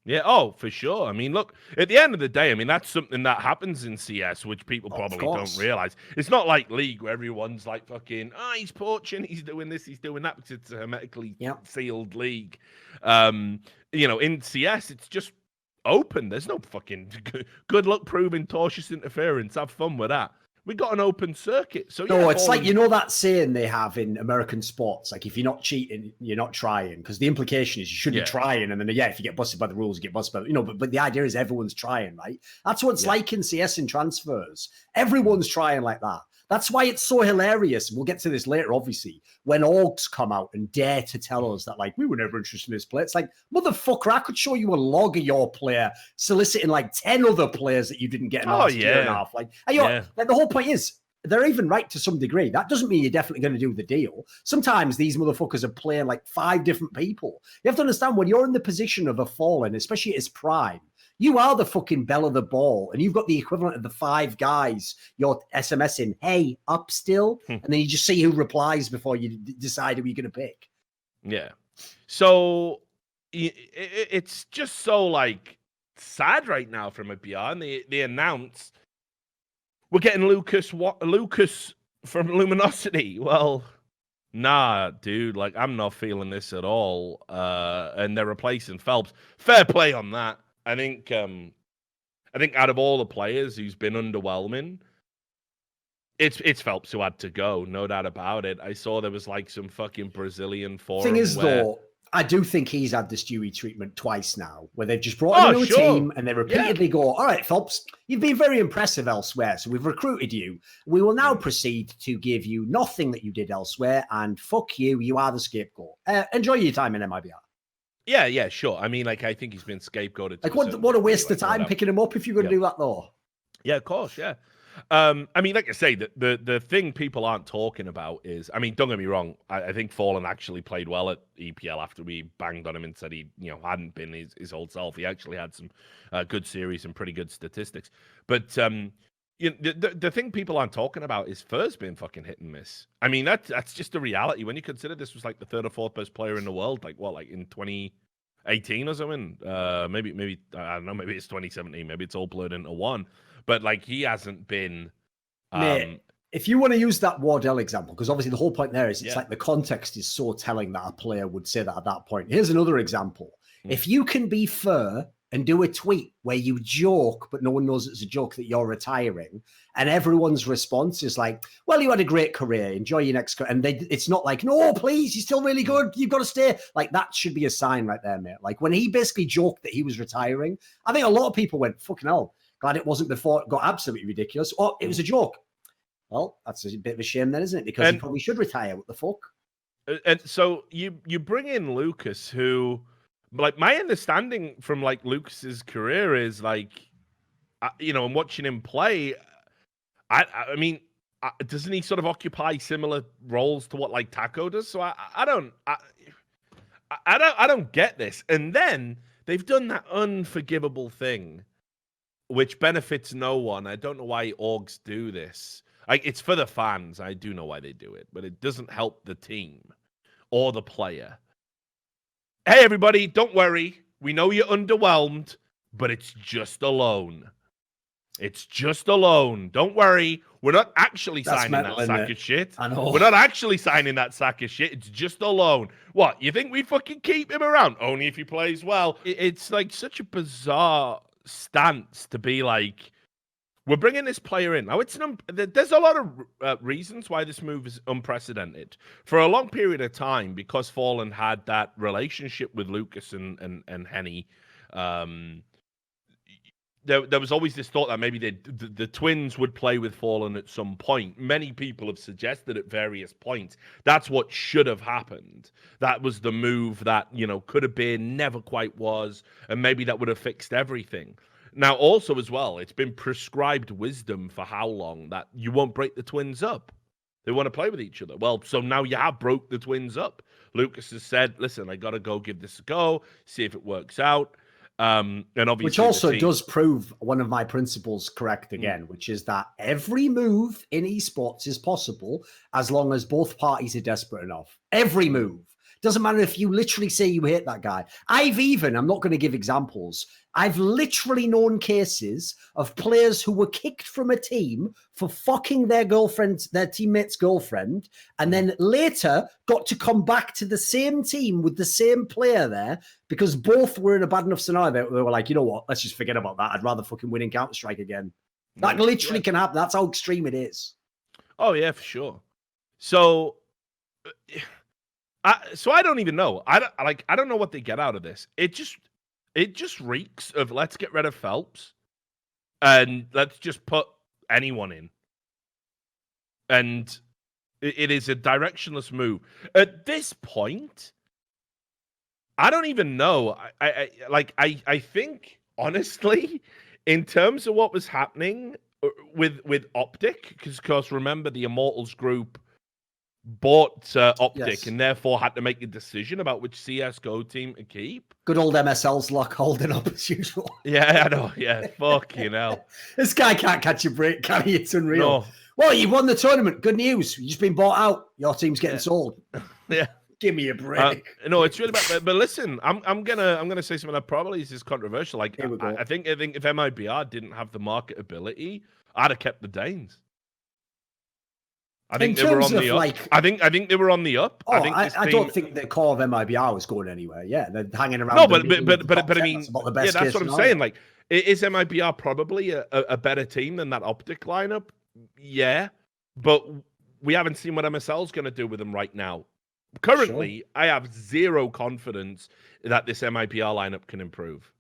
Yeah, oh, for sure. I mean, look, at the end of the day, I mean, that's something that happens in CS, which people probably don't realize. It's not like League where everyone's like fucking, he's poaching, he's doing this, he's doing that, because it's a hermetically sealed league. In CS, it's just open. There's no fucking good luck proving tortious interference. Have fun with that. We got an open circuit. So no, it's like, that saying they have in American sports, like if you're not cheating, you're not trying, because the implication is you should be trying, and then if you get busted by the rules, you get busted by but the idea is everyone's trying, right? That's what it's like in CS and transfers. Everyone's trying like that. That's why it's so hilarious. We'll get to this later, obviously, when orgs come out and dare to tell us that, like, we were never interested in this player. It's like, motherfucker, I could show you a log of your player soliciting like 10 other players that you didn't get in the last year and a half. Like, like, the whole point is, they're even right to some degree. That doesn't mean you're definitely going to do the deal. Sometimes these motherfuckers are playing like 5 different people. You have to understand, when you're in the position of a Fallen, especially at his prime, you are the fucking bell of the ball, and you've got the equivalent of the 5 guys you're SMSing, hey, up still? And then you just see who replies before you decide who you're going to pick. Yeah. So it's just so, like, sad right now from a PR, and they announced we're getting Lucas from Luminosity. Well, nah, dude, like, I'm not feeling this at all. And they're replacing Phelps. Fair play on that. I think out of all the players who's been underwhelming, it's Phelps who had to go, no doubt about it. I saw there was like some fucking Brazilian forum. Thing is, though, I do think he's had the Stewie treatment twice now, where they've just brought him into a team and they repeatedly go, all right, Phelps, you've been very impressive elsewhere, so we've recruited you. We will now proceed to give you nothing that you did elsewhere, and fuck you, you are the scapegoat. Enjoy your time in MIBR. Yeah, sure. I mean, like, I think he's been scapegoated. Like, what a waste of time picking him up if you're going to do that, though. Yeah, of course, yeah. I mean, like I say, the thing people aren't talking about is, I mean, don't get me wrong, I think Fallen actually played well at EPL after we banged on him and said he, hadn't been his old self. He actually had some good series and pretty good statistics. But the thing people aren't talking about is Fur's been fucking hit and miss. I mean, that's just the reality. When you consider this was like the 3rd or 4th best player in the world, like in 2018 or something, maybe I don't know, maybe it's 2017, maybe it's all blurred into one. But like, he hasn't been. Mate, if you want to use that Wardell example, because obviously the whole point there is it's like the context is so telling that a player would say that at that point. Here's another example. If you can be Fur and do a tweet where you joke, but no one knows it's a joke that you're retiring, and everyone's response is like, well, you had a great career, enjoy your next career. And it's not like, no, please, you're still really good, you've got to stay. Like, that should be a sign right there, mate. Like, when he basically joked that he was retiring, I think a lot of people went, fucking hell, glad it wasn't before it got absolutely ridiculous. Oh, it was a joke. Well, that's a bit of a shame then, isn't it? Because he probably should retire. What the fuck? And so you bring in Lucas, who, like, my understanding from like Lucas's career is like, and watching him play, I mean, doesn't he sort of occupy similar roles to what like Taco does? So I don't get this. And then they've done that unforgivable thing, which benefits no one. I don't know why orgs do this. Like, it's for the fans. I do know why they do it, but it doesn't help the team or the player. Hey, everybody, don't worry. We know you're underwhelmed, but it's just a loan. It's just a loan. Don't worry. We're not actually signing that sack of shit. I know. We're not actually signing that sack of shit. It's just a loan. What, you think we fucking keep him around? Only if he plays well. It's like such a bizarre stance to be like, we're bringing this player in. Now, there's a lot of reasons why this move is unprecedented. For a long period of time, because Fallen had that relationship with Lucas and Henny, there was always this thought that maybe the twins would play with Fallen at some point. Many people have suggested at various points that's what should have happened. That was the move that, could have been, never quite was, and maybe that would have fixed everything. Now, also as well, it's been prescribed wisdom for how long that you won't break the twins up. They want to play with each other. Well, so now you have broke the twins up. Lucas has said, listen, I got to go give this a go, see if it works out. And obviously, which also does prove one of my principles correct again, which is that every move in esports is possible as long as both parties are desperate enough. Every move. Doesn't matter if you literally say you hate that guy. I'm not going to give examples. I've literally known cases of players who were kicked from a team for fucking their teammate's girlfriend, and then later got to come back to the same team with the same player there because both were in a bad enough scenario that they were like, you know what, let's just forget about that. I'd rather fucking win in Counter-Strike again. That literally can happen. That's how extreme it is. Oh, yeah, for sure. So... So I don't even know. I don't know what they get out of this. It just reeks of let's get rid of Phelps and let's just put anyone in. And it is a directionless move. At this point, I don't even know. I think honestly, in terms of what was happening with Optic, because of course remember the Immortals group bought Optic and therefore had to make a decision about which CSGO team to keep. Good old MSL's luck holding up as usual. Yeah, I know. Yeah, fucking hell. This guy can't catch a break, can he? It's unreal. No. Well, you won the tournament. Good news. You've just been bought out. Your team's getting sold. Yeah. Give me a break. No, it's really bad. But listen, I'm gonna say something that probably is controversial. Like I think if MIBR didn't have the marketability, I'd have kept the Danes. I think they were on the up. I think they were on the up. I don't think the core of MIBR was going anywhere. Yeah, they're hanging around. No, but I mean, that's what I'm saying. Like, is MIBR probably a better team than that Optic lineup? Yeah, but we haven't seen what MSL's going to do with them right now. Currently, I have zero confidence that this MIBR lineup can improve.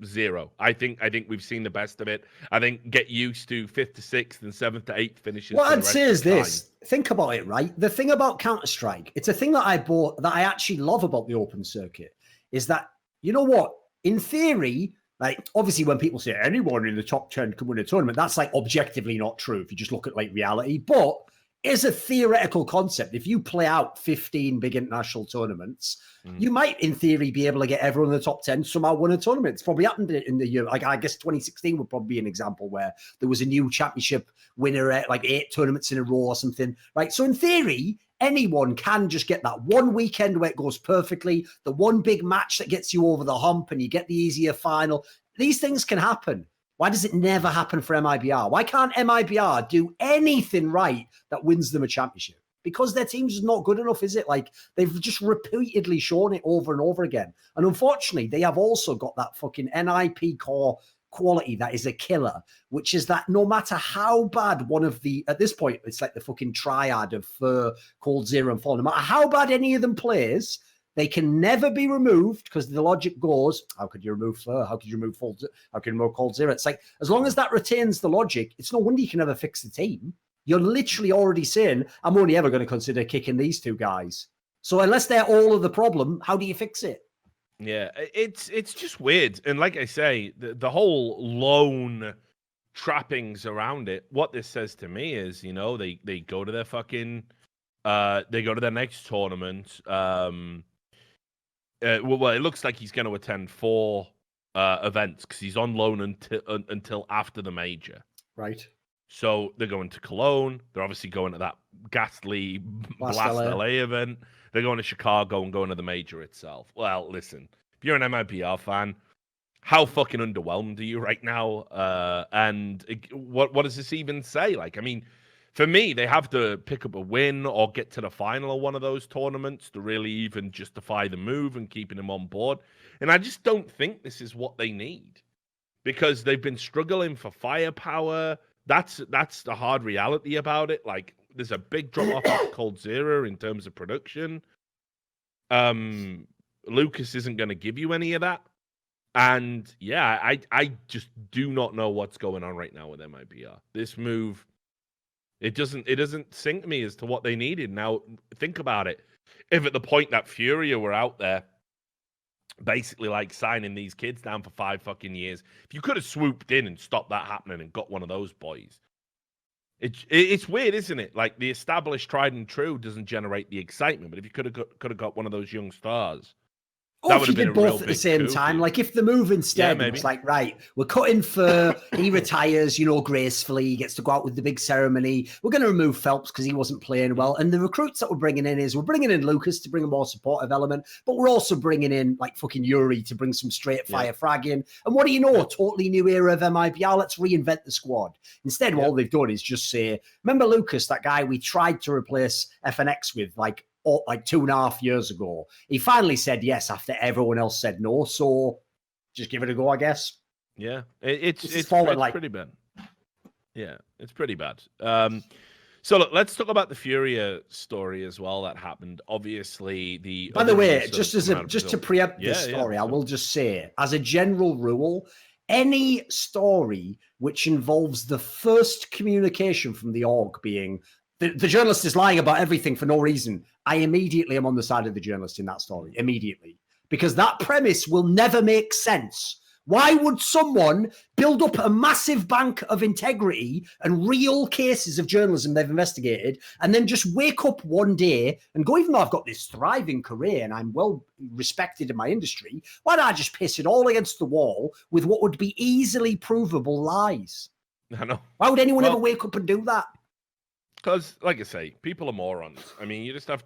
Zero. I think we've seen the best of it. I think get used to 5th to 6th and 7th to 8th finishes. What I'd say is this. Think about it, right? The thing about Counter-Strike, it's a thing that I actually love about the open circuit, is that, you know what? In theory, like, obviously when people say anyone in the top 10 can win a tournament, that's like objectively not true if you just look at like reality. But it's a theoretical concept. If you play out 15 big international tournaments, you might, in theory, be able to get everyone in the top 10 somehow win a tournament. It's probably happened in the year. Like, I guess 2016 would probably be an example where there was a new championship winner at like 8 tournaments in a row or something, right? So in theory, anyone can just get that one weekend where it goes perfectly, the one big match that gets you over the hump and you get the easier final. These things can happen. Why does it never happen for MIBR? Why can't MIBR do anything right that wins them a championship? Because their team's just not good enough, is it? Like, they've just repeatedly shown it over and over again. And unfortunately, they have also got that fucking NIP core quality that is a killer, which is that no matter how bad one of the, at this point, it's like the fucking triad of Fur, coldzera, and Fall. No matter how bad any of them plays, they can never be removed because the logic goes, how could you remove Fur? How could you remove Fall? How can you remove coldzera? It's like, as long as that retains the logic, it's no wonder you can never fix the team. You're literally already saying, I'm only ever going to consider kicking these two guys. So unless they're all of the problem, how do you fix it? Yeah, it's just weird. And like I say, the whole lone trappings around it, what this says to me is, you know, they go to their fucking, they go to their next tournament. Well, it looks like he's going to attend 4 events because he's on loan until after the major. Right. So they're going to Cologne. They're obviously going to that ghastly Blast LA event. They're going to Chicago and going to the major itself. Well, listen, if you're an MIBR fan, how fucking underwhelmed are you right now? What does this even say? Like, I mean, for me, they have to pick up a win or get to the final of one of those tournaments to really even justify the move and keeping him on board. And I just don't think this is what they need because they've been struggling for firepower. That's the hard reality about it. Like, there's a big drop off of coldzera in terms of production. Lucas isn't going to give you any of that. And yeah, I just do not know what's going on right now with MIBR. This move, it doesn't sink me as to what they needed. Now think about it. If at the point that Furia were out there, basically like signing these kids down for 5 fucking years, if you could have swooped in and stopped that happening and got one of those boys, it's weird, isn't it? Like the established tried and true doesn't generate the excitement, but if you could have got one of those young stars. Or if you did both at the same time, like if the move instead was like, right, we're cutting Fur, he retires, gracefully, he gets to go out with the big ceremony. We're going to remove Phelps because he wasn't playing well. And the recruits that we're bringing in Lucas to bring a more supportive element, but we're also bringing in like fucking Yuri to bring some straight fire fragging. And what do you know? A totally new era of MIBR. Let's reinvent the squad. Instead, all they've done is just say, remember Lucas, that guy we tried to replace FNX with, like 2.5 years ago. He finally said yes after everyone else said no. So just give it a go, I guess. Yeah, it's pretty bad. Yeah, it's pretty bad. So look, let's talk about the Furia story as well that happened. Obviously, by the way, just to preempt this story, I will just say, as a general rule, any story which involves the first communication from the org being the journalist is lying about everything for no reason, I immediately am on the side of the journalist in that story, immediately. Because that premise will never make sense. Why would someone build up a massive bank of integrity and real cases of journalism they've investigated and then just wake up one day and go, even though I've got this thriving career and I'm well respected in my industry, why don't I just piss it all against the wall with what would be easily provable lies? I know. Why would anyone ever wake up and do that? Because, like I say, people are morons. I mean, you just have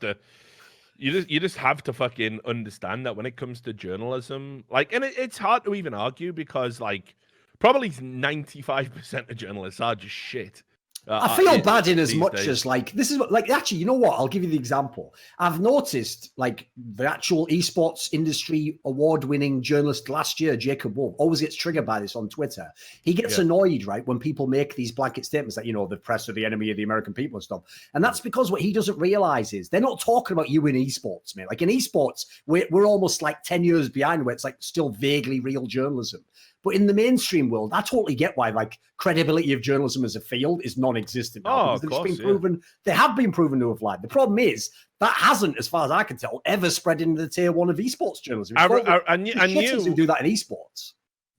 to fucking understand that when it comes to journalism, like, and it's hard to even argue because, like, probably 95% of journalists are just shit. I feel bad in as much as like this is like actually, you know what? I'll give you the example. I've noticed like the actual esports industry award-winning journalist last year, Jacob Wolf, always gets triggered by this on Twitter. He gets annoyed, right, when people make these blanket statements that the press are the enemy of the American people and stuff. And that's because what he doesn't realize is they're not talking about you in esports, man. Like in esports, we're almost like 10 years behind where it's like still vaguely real journalism. But in the mainstream world, I totally get why like credibility of journalism as a field is non-existent now. They have been proven to have lied. The problem is that hasn't, as far as I can tell, ever spread into the tier one of esports journalism. I knew who do that in esports.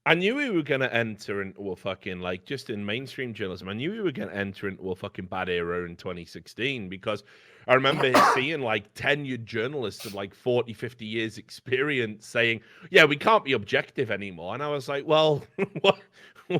I knew we were going to enter into a fucking, like, just in mainstream journalism, I knew we were going to enter into a fucking bad era in 2016 because I remember seeing, like, tenured journalists of, like, 40, 50 years experience saying, yeah, we can't be objective anymore. And I was like, well,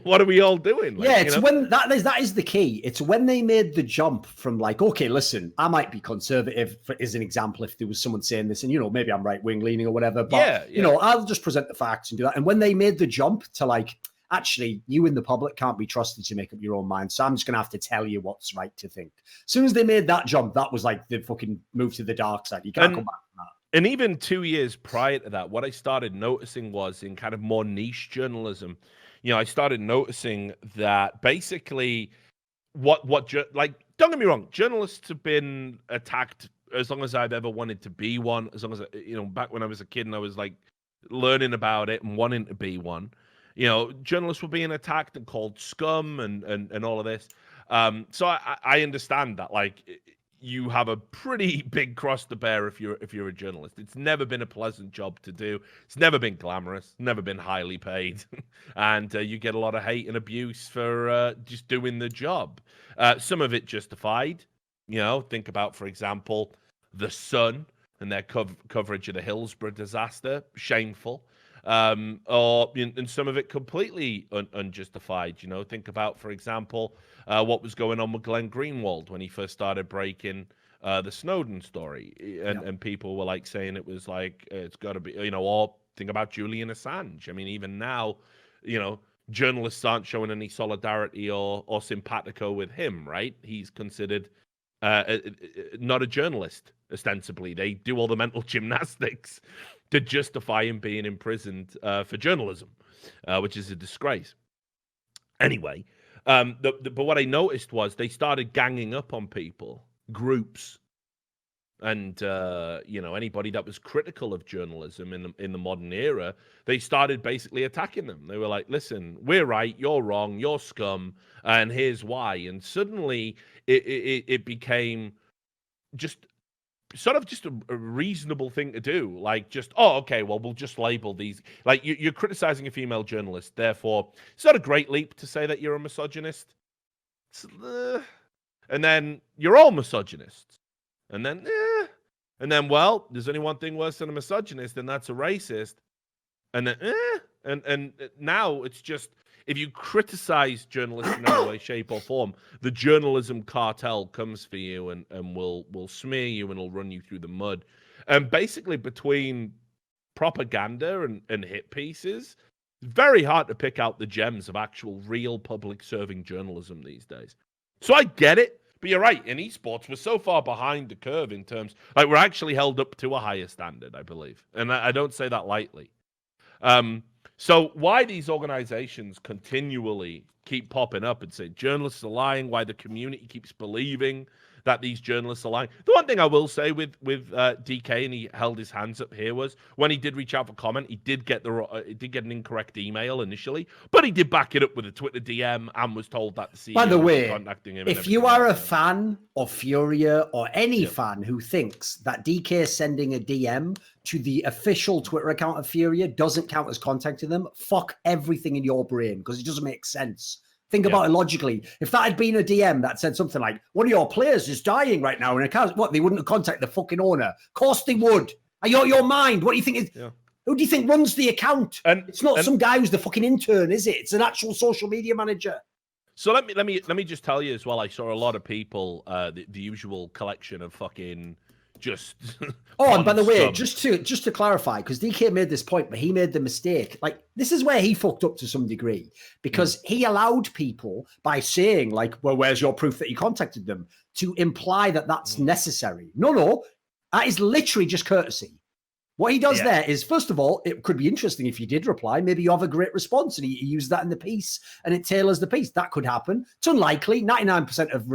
what are we all doing? Like, it's when that is the key. It's when they made the jump from like, okay, listen, I might be conservative as an example if there was someone saying this and, maybe I'm right wing leaning or whatever, but, I'll just present the facts and do that. And when they made the jump to like, actually, you in the public can't be trusted to make up your own mind. So I'm just going to have to tell you what's right to think. As soon as they made that jump, that was like the fucking move to the dark side. You can't come back from that. And even 2 years prior to that, what I started noticing was in kind of more niche journalism, I started noticing that basically don't get me wrong, journalists have been attacked as long as I've ever wanted to be one, as long as, back when I was a kid and I was like learning about it and wanting to be one, journalists were being attacked and called scum and all of this. So I understand that, like, you have a pretty big cross to bear if you're a journalist. It's never been a pleasant job to do. It's never been glamorous, never been highly paid, and you get a lot of hate and abuse for just doing the job. Some of it justified. Think about, for example, The Sun and their coverage of the Hillsborough disaster. Shameful. And some of it completely unjustified. Think about, for example, what was going on with Glenn Greenwald when he first started breaking the Snowden story, and people were like saying it was like it's got to be, or think about Julian Assange. I mean, even now, journalists aren't showing any solidarity or simpatico with him, right? He's considered not a journalist, ostensibly. They do all the mental gymnastics to justify him being imprisoned for journalism, which is a disgrace. Anyway, but what I noticed was they started ganging up on people, groups, And anybody that was critical of journalism in the modern era, they started basically attacking them. They were like, "Listen, we're right, you're wrong, you're scum, and here's why." And suddenly, it became just sort of just a reasonable thing to do. Like, just okay, well, we'll just label these. Like, you're criticizing a female journalist, therefore, it's not a great leap to say that you're a misogynist. And then you're all misogynists. And then, well, there's only one thing worse than a misogynist, and that's a racist. And then, and now it's just, if you criticize journalists in any way, shape, or form, the journalism cartel comes for you and will smear you and will run you through the mud. And basically, between propaganda and hit pieces, it's very hard to pick out the gems of actual, real public-serving journalism these days. So I get it. But you're right, in esports, we're so far behind the curve in terms, like, we're actually held up to a higher standard, I believe. And I don't say that lightly. So why these organizations continually keep popping up and say journalists are lying, why the community keeps believing that these journalists are lying. The one thing I will say with DK, and he held his hands up here, was when he did reach out for comment, he did get an incorrect email initially, but he did back it up with a Twitter DM and was told that the CEO By the way, was contacting him. If you are a fan of Furia or any fan who thinks that DK sending a DM to the official Twitter account of Furia doesn't count as contacting them, fuck everything in your brain, because it doesn't make sense. Think about it logically. If that had been a DM that said something like, one of your players is dying right now in a car, what, they wouldn't have contacted the fucking owner? Of course they would. Are you your mind? What do you think is... Yeah. Who do you think runs the account? And it's not some guy who's the fucking intern, is it? It's an actual social media manager. So let me just tell you as well, I saw a lot of people, the usual collection of fucking... just oh, and by the way, just to clarify, because DK made this point, but he made the mistake. Like, this is where he fucked up to some degree, because he allowed people, by saying, like, well, where's your proof that you contacted them, to imply that that's necessary. No, that is literally just courtesy. What he does there is, first of all, it could be interesting if you did reply. Maybe you have a great response and he used that in the piece and it tailors the piece. That could happen. It's unlikely. 99% of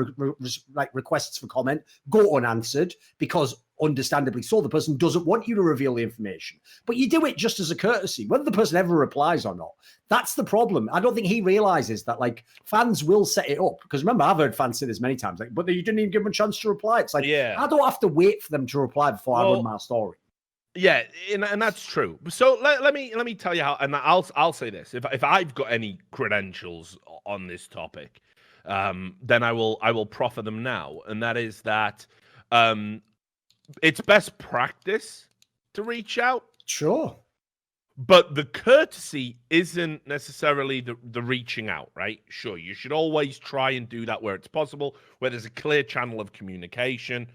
requests for comment go unanswered because, understandably so, the person doesn't want you to reveal the information. But you do it just as a courtesy, whether the person ever replies or not. That's the problem. I don't think he realizes that, like, fans will set it up. Because remember, I've heard fans say this many times, like, but you didn't even give them a chance to reply. It's like, I don't have to wait for them to reply before I run my story. Yeah, and that's true. So let me tell you how, and I'll say this: if I've got any credentials on this topic, then I will proffer them now, and that is that it's best practice to reach out. Sure. But the courtesy isn't necessarily the reaching out, right? Sure, you should always try and do that where it's possible, where there's a clear channel of communication.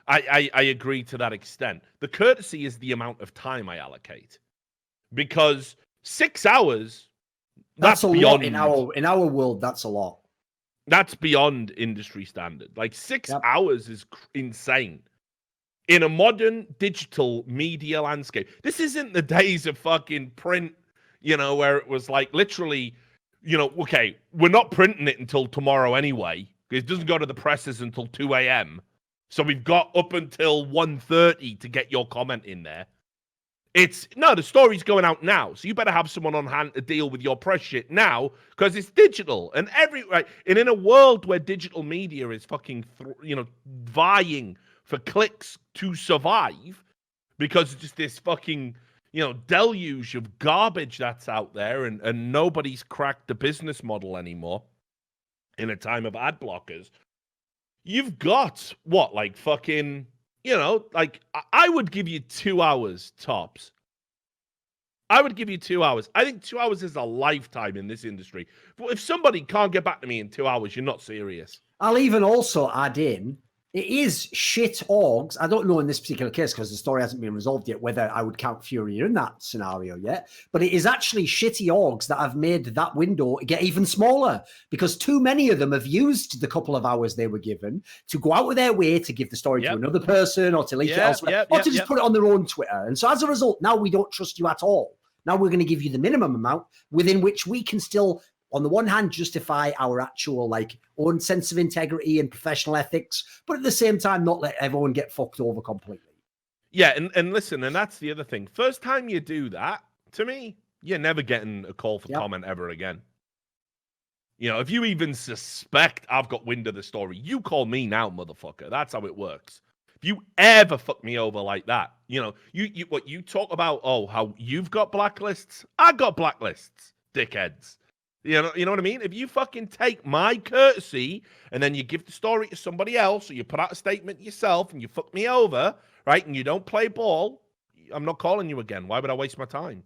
I agree to that extent. The courtesy is the amount of time I allocate, because 6 hours, that's a beyond lot in our world. That's a lot. That's beyond industry standard. Like 6 hours is insane in a modern digital media landscape. This isn't the days of fucking print, where it was like literally, okay, we're not printing it until tomorrow anyway. It doesn't go to the presses until 2 a.m. So we've got up until 1:30 to get your comment in there. The story's going out now. So you better have someone on hand to deal with your press shit now, because it's digital. And and in a world where digital media is fucking, vying for clicks to survive, because it's just this fucking, deluge of garbage that's out there, and nobody's cracked the business model anymore in a time of ad blockers. You've got what, like fucking, I would give you 2 hours tops. I would give you 2 hours. I think 2 hours is a lifetime in this industry. If somebody can't get back to me in 2 hours, you're not serious. I'll even also add in, it is shit orgs. I don't know in this particular case, because the story hasn't been resolved yet, whether I would count Furia in that scenario yet. But it is actually shitty orgs that have made that window get even smaller, because too many of them have used the couple of hours they were given to go out of their way to give the story to another person, or to leak it elsewhere, or to just put it on their own Twitter. And so as a result, now we don't trust you at all. Now we're going to give you the minimum amount within which we can still on the one hand, justify our actual like own sense of integrity and professional ethics, but at the same time, not let everyone get fucked over completely. Yeah, and listen, and that's the other thing. First time you do that, to me, you're never getting a call for comment ever again. You know, if you even suspect I've got wind of the story, you call me now, motherfucker. That's how it works. If you ever fuck me over like that, you know, you talk about, how you've got blacklists, I got blacklists, dickheads. You know what I mean? If you fucking take my courtesy and then you give the story to somebody else, or you put out a statement yourself and you fuck me over, right, and you don't play ball, I'm not calling you again. Why would I waste my time?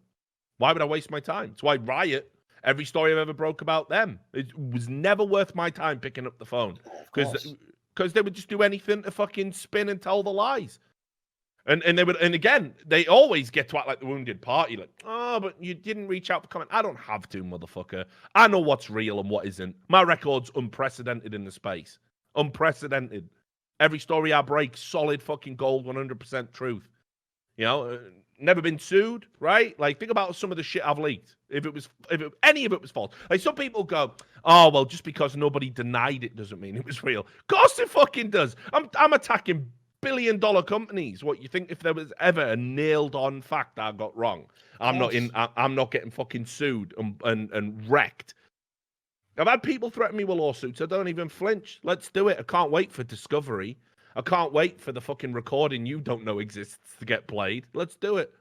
Why would I waste my time? It's why Riot, every story I've ever broke about them, it was never worth my time picking up the phone. Because they would just do anything to fucking spin and tell the lies. And again, they always get to act like the wounded party, like, but you didn't reach out for comment. I don't have to, motherfucker. I know what's real and what isn't. My record's unprecedented in the space. Unprecedented. Every story I break, solid fucking gold, 100% truth. You know, never been sued, right? Like, think about some of the shit I've leaked. If any of it was false. Like, some people go, oh, well, just because nobody denied it doesn't mean it was real. Of course it fucking does. I'm attacking billion-dollar companies. What, you think if there was ever a nailed-on fact I got wrong, I'm not getting fucking sued and wrecked. I've had people threaten me with lawsuits. I don't even flinch. Let's do it. I can't wait for Discovery. I can't wait for the fucking recording you don't know exists to get played. Let's do it.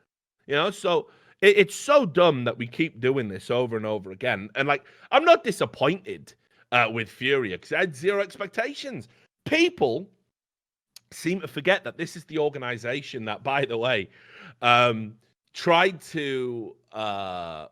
You know, so it's so dumb that we keep doing this over and over again. And, like, I'm not disappointed with Furia because I had zero expectations. People seem to forget that this is the organization that, by the way, tried to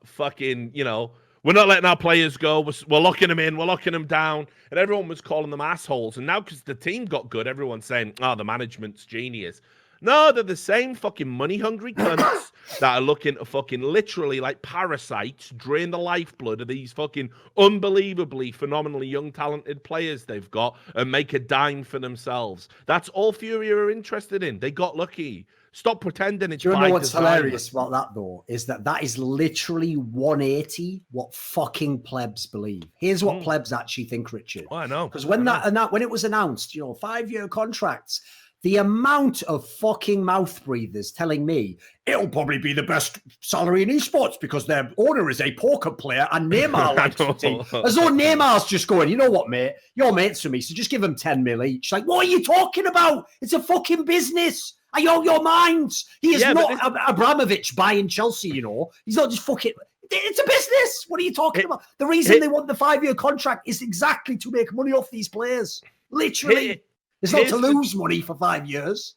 fucking, you know, we're not letting our players go. We're locking them in. We're locking them down. And everyone was calling them assholes. And now because the team got good, everyone's saying, the management's genius. No, they're the same fucking money-hungry cunts that are looking to fucking literally, like parasites, drain the lifeblood of these fucking unbelievably, phenomenally young, talented players they've got and make a dime for themselves. That's all Furia are interested in. They got lucky. Stop pretending it's. Do you know what's hilarious about that, though? Is that is literally 180 what fucking plebs believe. Here's what plebs actually think, Richard. Oh, I know. Because when it was announced, 5-year contracts, the amount of fucking mouth breathers telling me it'll probably be the best salary in esports because their owner is a poker player and Neymar likes the team. As though Neymar's just going, you know what, mate? You're mates for me, so just give them 10 mil each. Like, what are you talking about? It's a fucking business. Are you out your minds? He is not Abramovich buying Chelsea, He's not just fucking... It's a business. What are you talking about? The reason they want the 5-year contract is exactly to make money off these players. Literally. It's not to lose money for 5 years.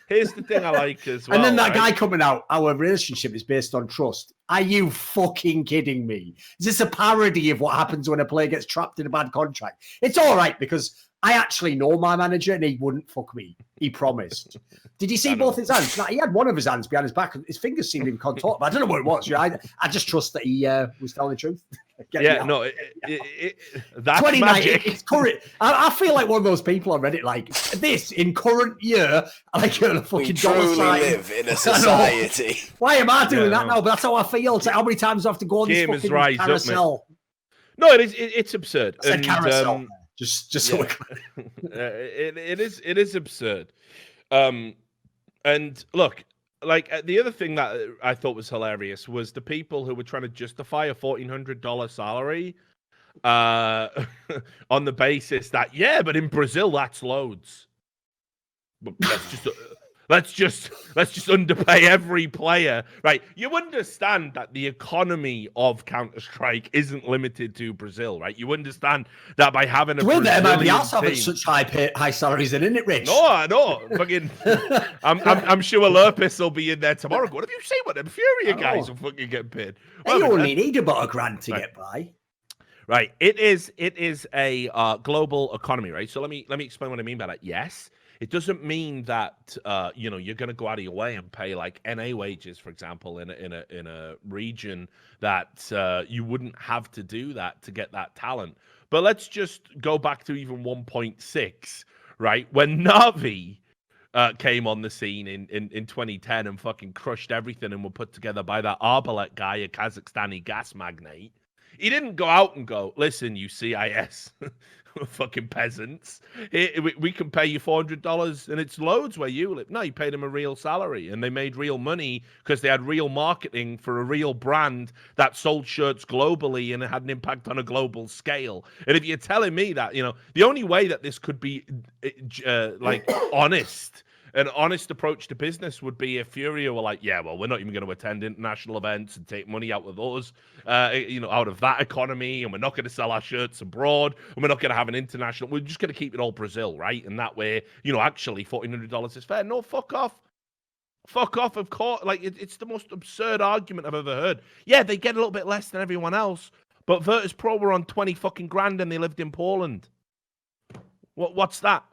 Here's the thing I like as well. And then that guy coming out, our relationship is based on trust. Are you fucking kidding me? Is this a parody of what happens when a player gets trapped in a bad contract? It's all right because I actually know my manager and he wouldn't fuck me. He promised. Did you see both his hands? No, he had one of his hands behind his back. His fingers seemed in contact. I don't know what it was. I just trust that he was telling the truth. That's magic. It's current. I feel like one of those people on Reddit, like this in current year, like a fucking we truly live in a society. Why am I doing that now? But that's how I feel. It's like, how many times do I have to go on this fucking carousel? No, it's absurd. I said carousel. Just so it is absurd. And look, like the other thing that I thought was hilarious was the people who were trying to justify a $1,400 salary on the basis that but in Brazil that's loads. But let's just underpay every player, right? You understand that the economy of Counter-Strike isn't limited to Brazil, right? You understand that by having a everybody else having such high salaries, isn't it, Rich? No, fucking. I'm sure Lurpus will be in there tomorrow. Going, have you seen what them Furia guys will fucking get paid? They only need about $1,000 to get by. Right. It is a global economy, right? So let me explain what I mean by that. Yes. It doesn't mean that you're going to go out of your way and pay like NA wages, for example, in a region that you wouldn't have to do that to get that talent. But let's just go back to even 1.6, right? When Na'Vi came on the scene in 2010 and fucking crushed everything and were put together by that Arbalest guy, a Kazakhstani gas magnate. He didn't go out and go, listen, you CIS fucking peasants. We can pay you $400 and it's loads where you live. No, he paid him a real salary and they made real money because they had real marketing for a real brand that sold shirts globally and it had an impact on a global scale. And if you're telling me that, the only way that this could be honest, an honest approach to business would be if Furia were like, yeah, well, we're not even going to attend international events and take money out of us, out of that economy, and we're not going to sell our shirts abroad, and we're not going to have an international. We're just going to keep it all Brazil, right? And that way, actually $1,400 is fair. No, fuck off. Fuck off, of course. Like, it's the most absurd argument I've ever heard. Yeah, they get a little bit less than everyone else, but Virtus Pro were on 20 fucking grand and they lived in Poland. What's that?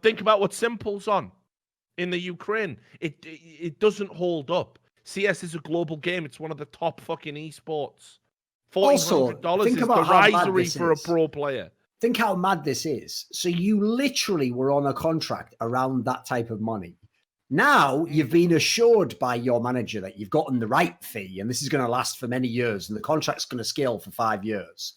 Think about what Simple's on in the Ukraine. It doesn't hold up. CS is a global game. It's one of the top fucking esports. $1,400 is derisory for a pro player. Think how mad this is. So you literally were on a contract around that type of money. Now you've been assured by your manager that you've gotten the right fee and this is going to last for many years and the contract's going to scale for 5 years.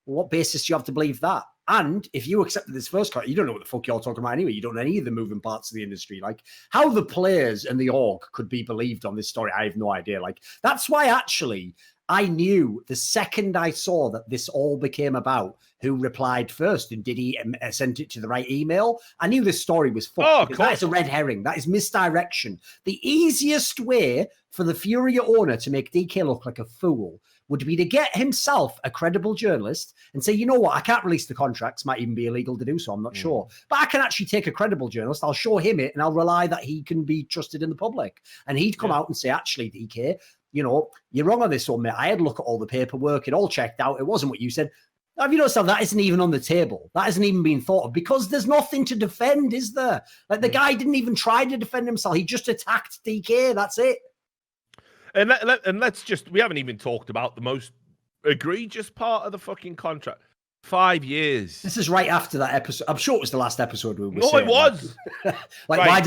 What basis do you have to believe that? And if you accepted this first contract, you don't know what the fuck you're talking about anyway. You don't know any of the moving parts of the industry. Like, how the players and the org could be believed on this story, I have no idea. Like, that's why actually I knew the second I saw that this all became about who replied first and did he send it to the right email. I knew this story was fucked. That is a red herring. That is misdirection. The easiest way for the Furia owner to make DK look like a fool would be to get himself a credible journalist and say, you know what, I can't release the contracts, might even be illegal to do so, I'm not sure. But I can actually take a credible journalist, I'll show him it, and I'll rely that he can be trusted in the public. And he'd come out and say, actually, DK, you're wrong on this one, mate. I had a look at all the paperwork, it all checked out, it wasn't what you said. Have you noticed how that isn't even on the table? That hasn't even been thought of because there's nothing to defend, is there? Like, the guy didn't even try to defend himself. He just attacked DK, that's it. And we haven't even talked about the most egregious part of the fucking contract. 5 years. This is right after that episode. I'm sure it was the last episode we were saying. No, it was. Why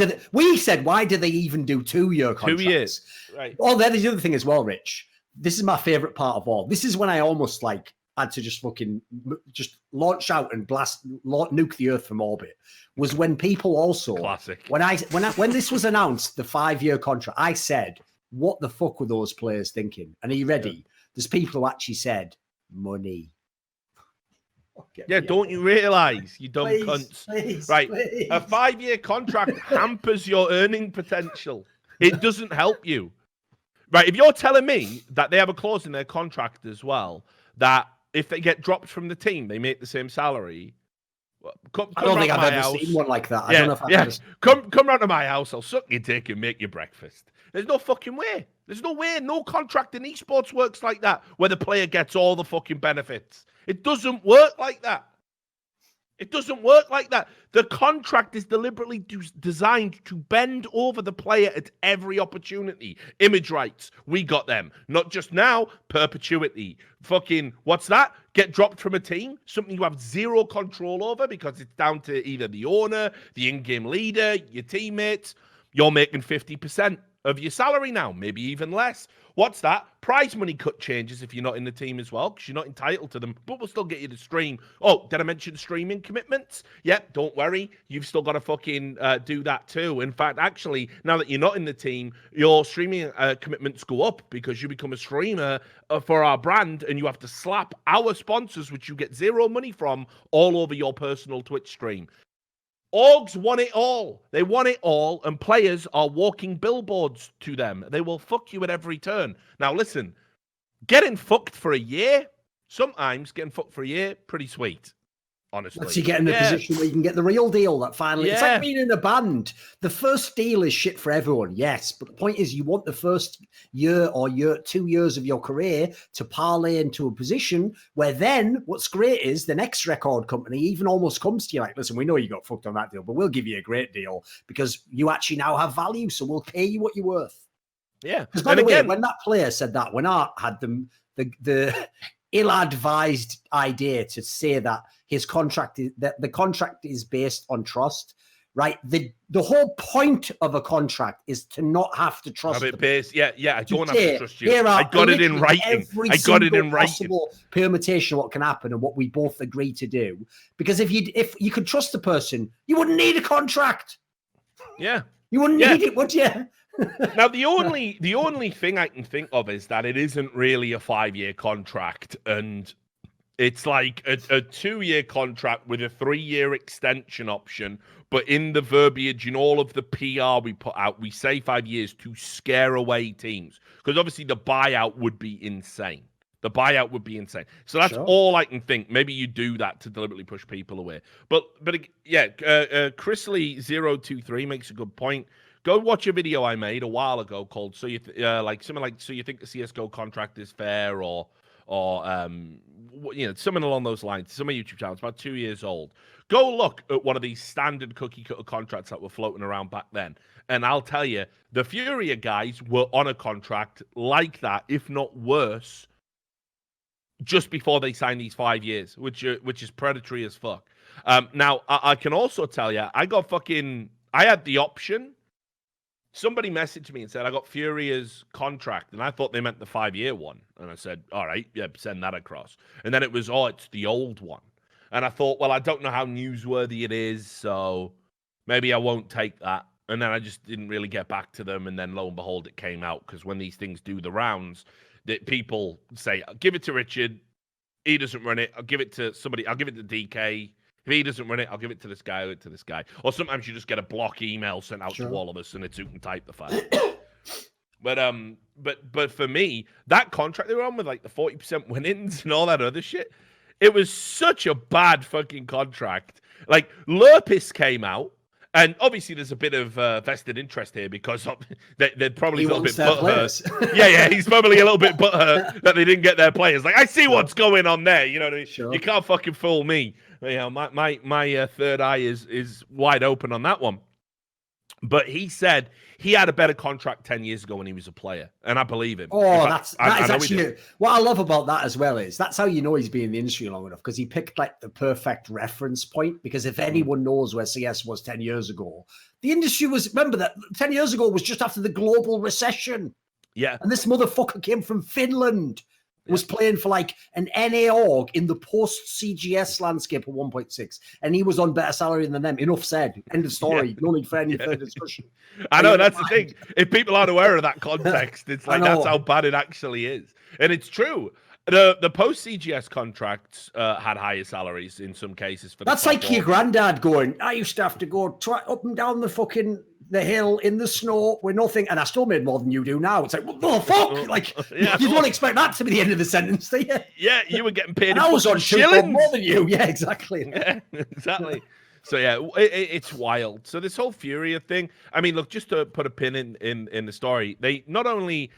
did they even do 2-year contracts? 2 years. Right. Oh, there's the other thing as well, Rich. This is my favorite part of all. This is when I almost had to just launch out and nuke the Earth from orbit. Was when people also classic. When this was announced, the 5-year contract, I said, what the fuck were those players thinking? And are you ready? Yeah. There's people who actually said money. Don't you realise, you dumb cunts? Please. A 5-year contract hampers your earning potential. It doesn't help you. Right, if you're telling me that they have a clause in their contract as well, that if they get dropped from the team, they make the same salary. I don't think I've ever seen one like that. I don't know if I've ever... Come round to my house, I'll suck your dick and make you breakfast. There's no fucking way. There's no way. No contract in esports works like that, where the player gets all the fucking benefits. It doesn't work like that. It doesn't work like that. The contract is deliberately designed to bend over the player at every opportunity. Image rights, we got them. Not just now, perpetuity. Fucking, what's that? Get dropped from a team? Something you have zero control over because it's down to either the owner, the in-game leader, your teammates. You're making 50% of your salary now, maybe even less. What's that? Prize money cut changes if you're not in the team as well, because you're not entitled to them, but we'll still get you to stream. Oh, did I mention streaming commitments? Yep, don't worry. You've still got to fucking do that too. In fact, actually, now that you're not in the team, your streaming commitments go up because you become a streamer for our brand and you have to slap our sponsors, which you get zero money from, all over your personal Twitch stream. Orgs want it all. They want it all, and players are walking billboards to them. They will fuck you at every turn. Now, listen, getting fucked for a year, sometimes getting fucked for a year, pretty sweet, honestly. Once you get in a position where you can get the real deal that finally... It's like being in a band. The first deal is shit for everyone, yes, but the point is you want the first year or 2 years of your career to parlay into a position where then what's great is the next record company even almost comes to you like, listen, we know you got fucked on that deal, but we'll give you a great deal because you actually now have value, so we'll pay you what you're worth. Yeah. Because by the way, when that player said that, when Art had the ill-advised idea to say that his contract is, that the contract is based on trust, right? The whole point of a contract is to not have to trust Have it them. based, yeah, I don't have Say, to trust you. here I are got it in literally writing. every I got it in single writing. possible permutation of what can happen and what we both agree to do. Because if you could trust the person, you wouldn't need a contract. Yeah. You wouldn't need it, would you? Now, the only thing I can think of is that it isn't really a 5-year contract, and it's like a 2-year contract with a 3-year extension option. But in the verbiage, in all of the PR we put out, we say 5 years to scare away teams, because obviously the buyout would be insane. The buyout would be insane. So that's all I can think. Maybe you do that to deliberately push people away. But yeah, Chrisley023 makes a good point. Go watch a video I made a while ago called "So You So You Think the CS:GO contract is fair?" or something along those lines. Some YouTube channels, about 2 years old. Go look at one of these standard cookie cutter contracts that were floating around back then, and I'll tell you, the Furia guys were on a contract like that, if not worse, just before they signed these 5 years, which is predatory as fuck. Now I can also tell you, I had the option. Somebody messaged me and said, I got Furia's contract, and I thought they meant the 5-year one. And I said, all right, yeah, send that across. And then it was, it's the old one. And I thought, well, I don't know how newsworthy it is, so maybe I won't take that. And then I just didn't really get back to them. And then lo and behold, it came out, because when these things do the rounds, that people say, I'll give it to Richard. He doesn't run it. I'll give it to somebody. I'll give it to DK. If he doesn't run it, I'll give it to this guy, Or sometimes you just get a block email sent out to all of us, and it's who can type the file. But for me, that contract they were on with like the 40% winnings and all that other shit, it was such a bad fucking contract. Like, Lurpis came out, and obviously there's a bit of vested interest here, because they're probably a little bit butthurt. Yeah, he's probably a little bit butthurt that they didn't get their players. Like, I see what's going on there. You know what I mean? Sure. You can't fucking fool me. You know, my third eye is wide open on that one. But he said he had a better contract 10 years ago when he was a player, and I believe him. That is actually what I love about that as well. Is that's how you know he's been in the industry long enough, because he picked like the perfect reference point. Because if anyone knows where CS was 10 years ago, the industry was, remember that 10 years ago was just after the global recession. Yeah, and this motherfucker came from Finland. Was playing for like an NA org in the post-CGS landscape of 1.6, and he was on better salary than them. Enough said. End of story. No need for any further discussion. I know, that's the thing. If people aren't aware of that context, it's like that's how bad it actually is. And it's true. The post-CGS contracts had higher salaries in some cases. That's like your granddad going, I used to have to go up and down the hill in the snow with nothing, and I still made more than you do now. It's like, what the fuck? Like, you don't expect that to be the end of the sentence, do you? Yeah, you were getting paid. And I was on shillings more than you. Yeah, exactly. Yeah, exactly. So yeah, it's wild. So this whole Furia thing. I mean, look, just to put a pin in the story, they not only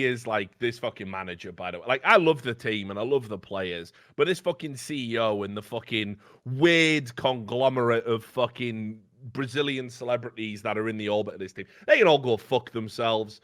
is like this fucking manager, by the way, like I love the team and I love the players, but this fucking CEO and the fucking weird conglomerate of fucking Brazilian celebrities that are in the orbit of this team, they can all go fuck themselves.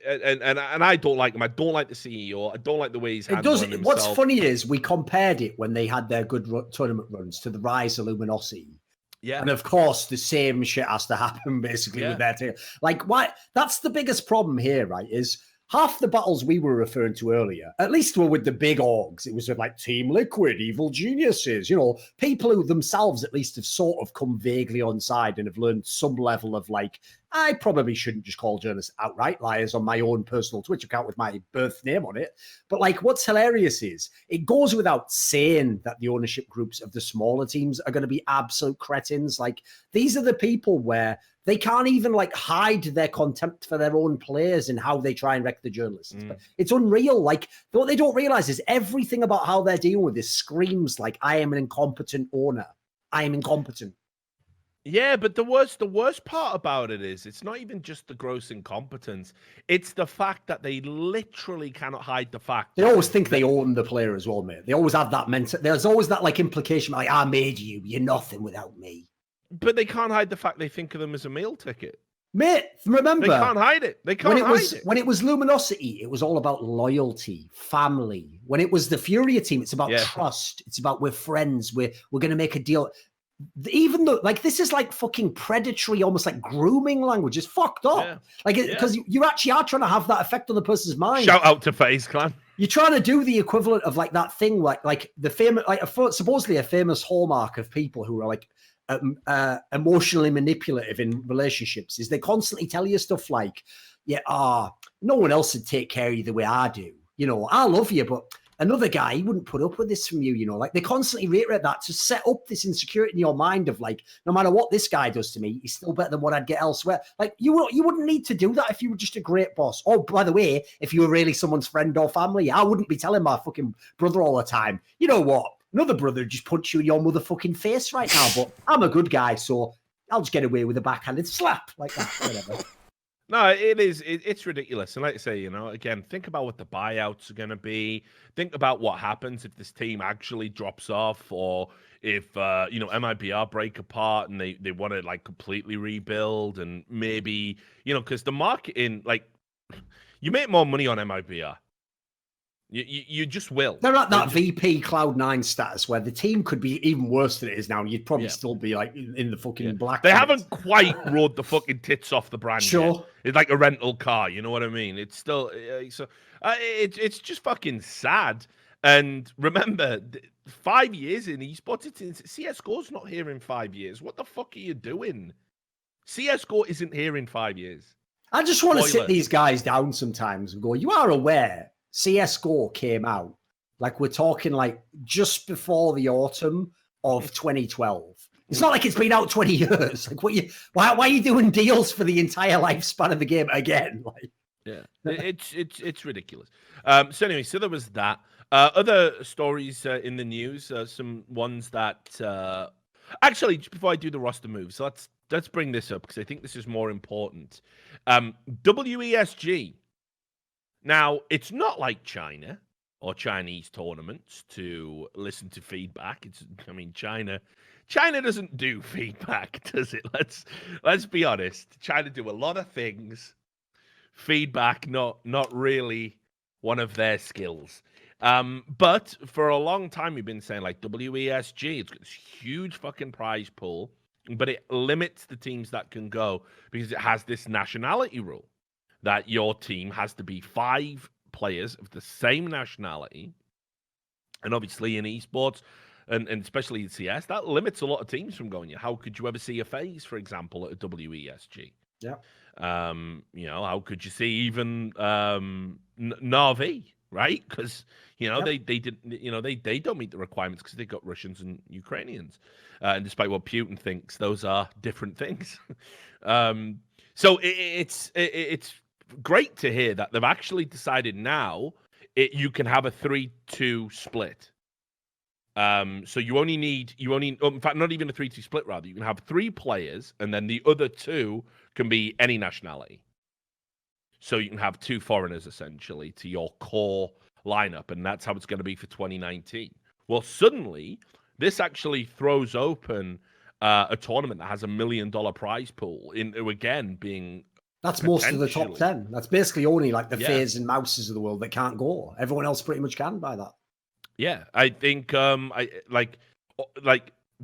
And I don't like him. I don't like the CEO. I don't like the way he's handling himself. What's funny is we compared it when they had their good tournament runs to the Rise of Luminosity. Yeah. And of course, the same shit has to happen basically with their team. Like, why? That's the biggest problem here, right? Is half the battles we were referring to earlier, at least were with the big orgs. It was with like Team Liquid, Evil Geniuses, people who themselves at least have sort of come vaguely on side and have learned some level of like, I probably shouldn't just call journalists outright liars on my own personal Twitch account with my birth name on it. But like, what's hilarious is it goes without saying that the ownership groups of the smaller teams are going to be absolute cretins. Like, these are the people where they can't even like hide their contempt for their own players and how they try and wreck the journalists. It's unreal. Like, what they don't realize is everything about how they're dealing with this screams like, I am an incompetent owner. I am incompetent. Yeah, but the worst part about it is it's not even just the gross incompetence. It's the fact that they literally cannot hide the fact. They always think they own the player as well, mate. They always have that mental. There's always that like implication, like, I made you. You're nothing without me. But they can't hide the fact they think of them as a meal ticket. Mate, remember. They can't hide it. They can't hide it. When it was Luminosity, it was all about loyalty, family. When it was the Furia team, it's about trust. It's about we're friends. We're going to make a deal. even though, like, this is like fucking predatory, almost like grooming language. It's fucked up. Yeah. Like, because you actually are trying to have that effect on the person's mind. Shout out to FaZe Clan. You're trying to do the equivalent of like that thing, like the famous, like supposedly a famous hallmark of people who are like emotionally manipulative in relationships is they constantly tell you stuff like, yeah, no one else would take care of you the way I do. You know, I love you, but another guy, he wouldn't put up with this from you, you know, like they constantly reiterate that to set up this insecurity in your mind of like, no matter what this guy does to me, he's still better than what I'd get elsewhere. Like you wouldn't need to do that if you were just a great boss. Oh, by the way, if you were really someone's friend or family, I wouldn't be telling my fucking brother all the time, you know what? Another brother just punch you in your motherfucking face right now, but I'm a good guy, so I'll just get away with a backhanded slap like that, whatever. No, it's ridiculous. And like I say, you know, again, think about what the buyouts are going to be. Think about what happens if this team actually drops off, or if, you know, MIBR break apart and they want to like completely rebuild, and maybe, you know, because the marketing, like, you make more money on MIBR. You just will. They're at that VP Cloud9 status where the team could be even worse than it is now, and you'd probably still be like in the fucking black. They haven't quite rode the fucking tits off the brand sure. yet. It's like a rental car, you know what I mean? It's still it's just fucking sad. And remember, 5 years in esports, CS:GO's not here in 5 years. What the fuck are you doing? CS:GO isn't here in 5 years. I just want to sit these guys down sometimes and go, you are aware CS:GO came out, like we're talking like just before the autumn of 2012. It's not like it's been out 20 years. Like why are you doing deals for the entire lifespan of the game again? Like, yeah, it's ridiculous. So anyway, so there was that. Other stories in the news, some ones that actually, just before I do the roster moves, so let's bring this up because I think this is more important. WESG. Now, it's not like China or Chinese tournaments to listen to feedback. China doesn't do feedback, does it? Let's be honest. China do a lot of things. Feedback, not really one of their skills. But for a long time, we've been saying like WESG, it's got this huge fucking prize pool, but it limits the teams that can go because it has this nationality rule that your team has to be 5 players of the same nationality. And obviously in esports, and especially in CS, that limits a lot of teams from going. How could you ever see a FaZe, for example, at a WESG? Yeah. You know, how could you see even Na'Vi, right? Because, you know, they didn't, you know, they don't meet the requirements because they got Russians and Ukrainians. And despite what Putin thinks, those are different things. So it's great to hear that they've actually decided now you can have a 3-2 split. So you only in fact, not even a 3-2 split, rather. You can have 3 players, and then the other 2 can be any nationality. So you can have 2 foreigners, essentially, to your core lineup, and that's how it's going to be for 2019. Well, suddenly, this actually throws open a tournament that has $1 million prize pool into, again, being... That's most of the top 10. That's basically only like the FaZe and Mouses of the world that can't go. Everyone else pretty much can by that. Yeah, I think I like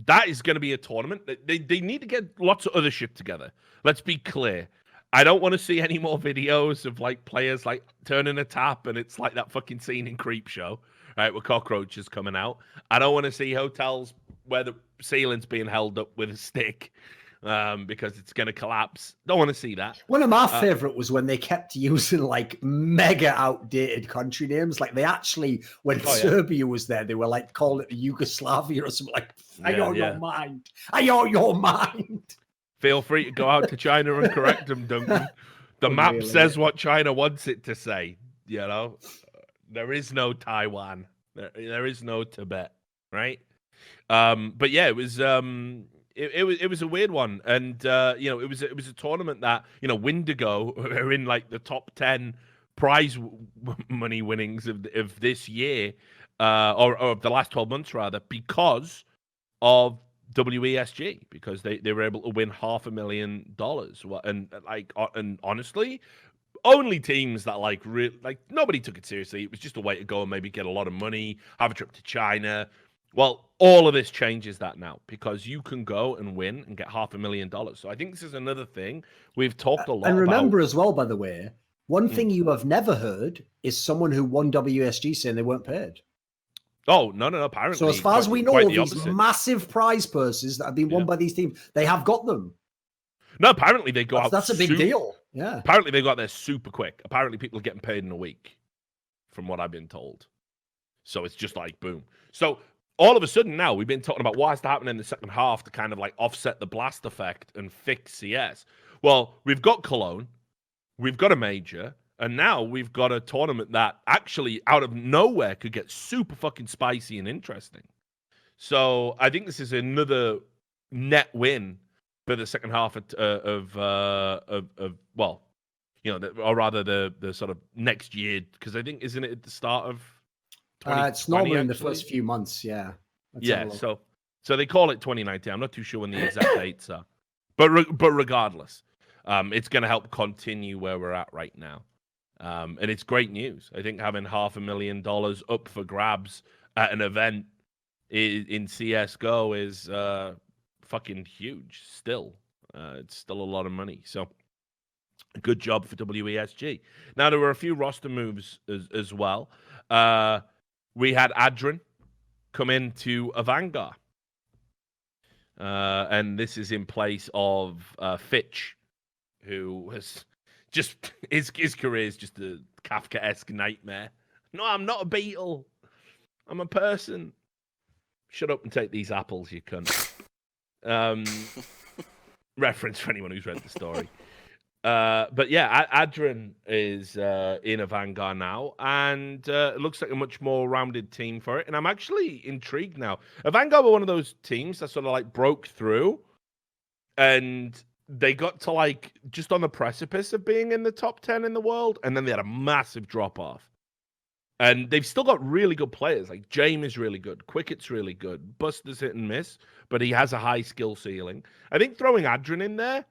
that is going to be a tournament. They need to get lots of other shit together. Let's be clear. I don't want to see any more videos of like players like turning a tap and it's like that fucking scene in Creepshow, right, with cockroaches coming out. I don't want to see hotels where the ceiling's being held up with a stick. Because it's going to collapse. Don't want to see that. One of my favorite was when they kept using like mega outdated country names. Like they actually, when Serbia was there, they were like calling it Yugoslavia or something like, your mind. Are your mind? Feel free to go out to China and correct them, Duncan. The map says what China wants it to say. You know, there is no Taiwan. There is no Tibet, right? But yeah, it was... It was a weird one, and you know, it was a tournament that, you know, Windigo are in like the top 10 prize money winnings of this year, or of the last 12 months rather, because of WESG, because they were able to win $500,000, and honestly, only teams that like nobody took it seriously. It was just a way to go and maybe get a lot of money, have a trip to China. Well, all of this changes that now because you can go and win and get $500,000. So I think this is another thing we've talked a lot And remember about. as well, by the way, one thing you have never heard is someone who won WSG saying they weren't paid. Oh, no. Apparently. So as far as we know, quite the these opposite. massive prize purses that have been won by these teams, they have got them. No, apparently they go out. That's a big deal. Yeah. Apparently they got there super quick. Apparently people are getting paid in a week, from what I've been told. So it's just like boom. So all of a sudden now we've been talking about what's happening in the second half to kind of like offset the blast effect and fix CS. Well, we've got Cologne, we've got a major, and now we've got a tournament that actually out of nowhere could get super fucking spicy and interesting. So I think this is another net win for the second half of well, you know, or rather the sort of next year, because I think isn't it at the start of 2020, it's normally in the actually? first few months. Yeah. Yeah. So they call it 2019. I'm not too sure when the exact dates are, but regardless, it's going to help continue where we're at right now. And it's great news. I think having $500,000 up for grabs at an event in CS:GO is fucking huge. Still, it's still a lot of money. So, good job for WESG. Now there were a few roster moves as well. We had Adren come into a Vanguard, and this is in place of Fitch, who has just his career is just a Kafka-esque nightmare. No, I'm not a beetle. I'm a person. Shut up and take these apples, you cunt. Reference for anyone who's read the story. But yeah, Adren is in a Vanguard now, and it looks like a much more rounded team for it. And I'm actually intrigued now. A Vanguard were one of those teams that sort of like broke through, and they got to like just on the precipice of being in the top 10 in the world, and then they had a massive drop off. And they've still got really good players. Like James is really good, Quicket's really good, Buster's hit and miss, but he has a high skill ceiling. I think throwing Adren in there,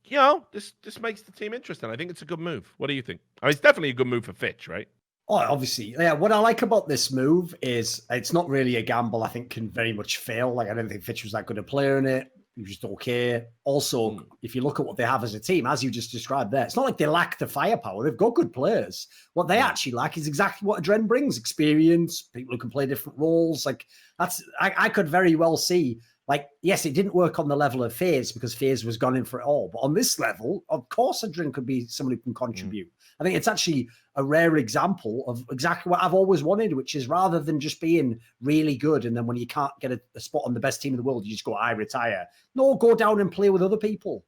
you know, this makes the team interesting. I think it's a good move. What do you think? I mean, it's definitely a good move for Fitch, right? Oh, obviously. Yeah, what I like about this move is it's not really a gamble. I think can very much fail. Like, I don't think Fitch was that good a player in it. He was just okay. Also, if you look at what they have as a team, as you just described there, it's not like they lack the firepower. They've got good players. What they actually lack is exactly what Adren brings: experience, people who can play different roles. Like, that's I could very well see. Like, yes, it didn't work on the level of FaZe because FaZe was gone in for it all. But on this level, of course, Adren could be someone who can contribute. I think it's actually a rare example of exactly what I've always wanted, which is rather than just being really good and then when you can't get a spot on the best team in the world, you just go, I retire. No, go down and play with other people.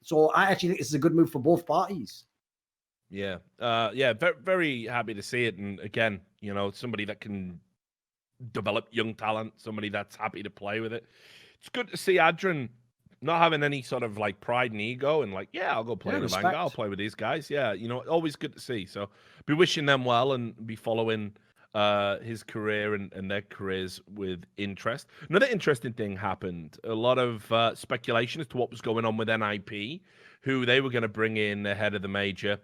So I actually think this is a good move for both parties. Yeah. Very, very happy to see it. And again, you know, somebody that can develop young talent, somebody that's happy to play with it. It's good to see Adren not having any sort of like pride and ego and like, yeah, I'll go play in the Vanguard. I'll play with these guys. Yeah, you know, always good to see. So be wishing them well and be following his career and their careers with interest. Another interesting thing happened. A lot of speculation as to what was going on with NIP, who they were going to bring in ahead of the major.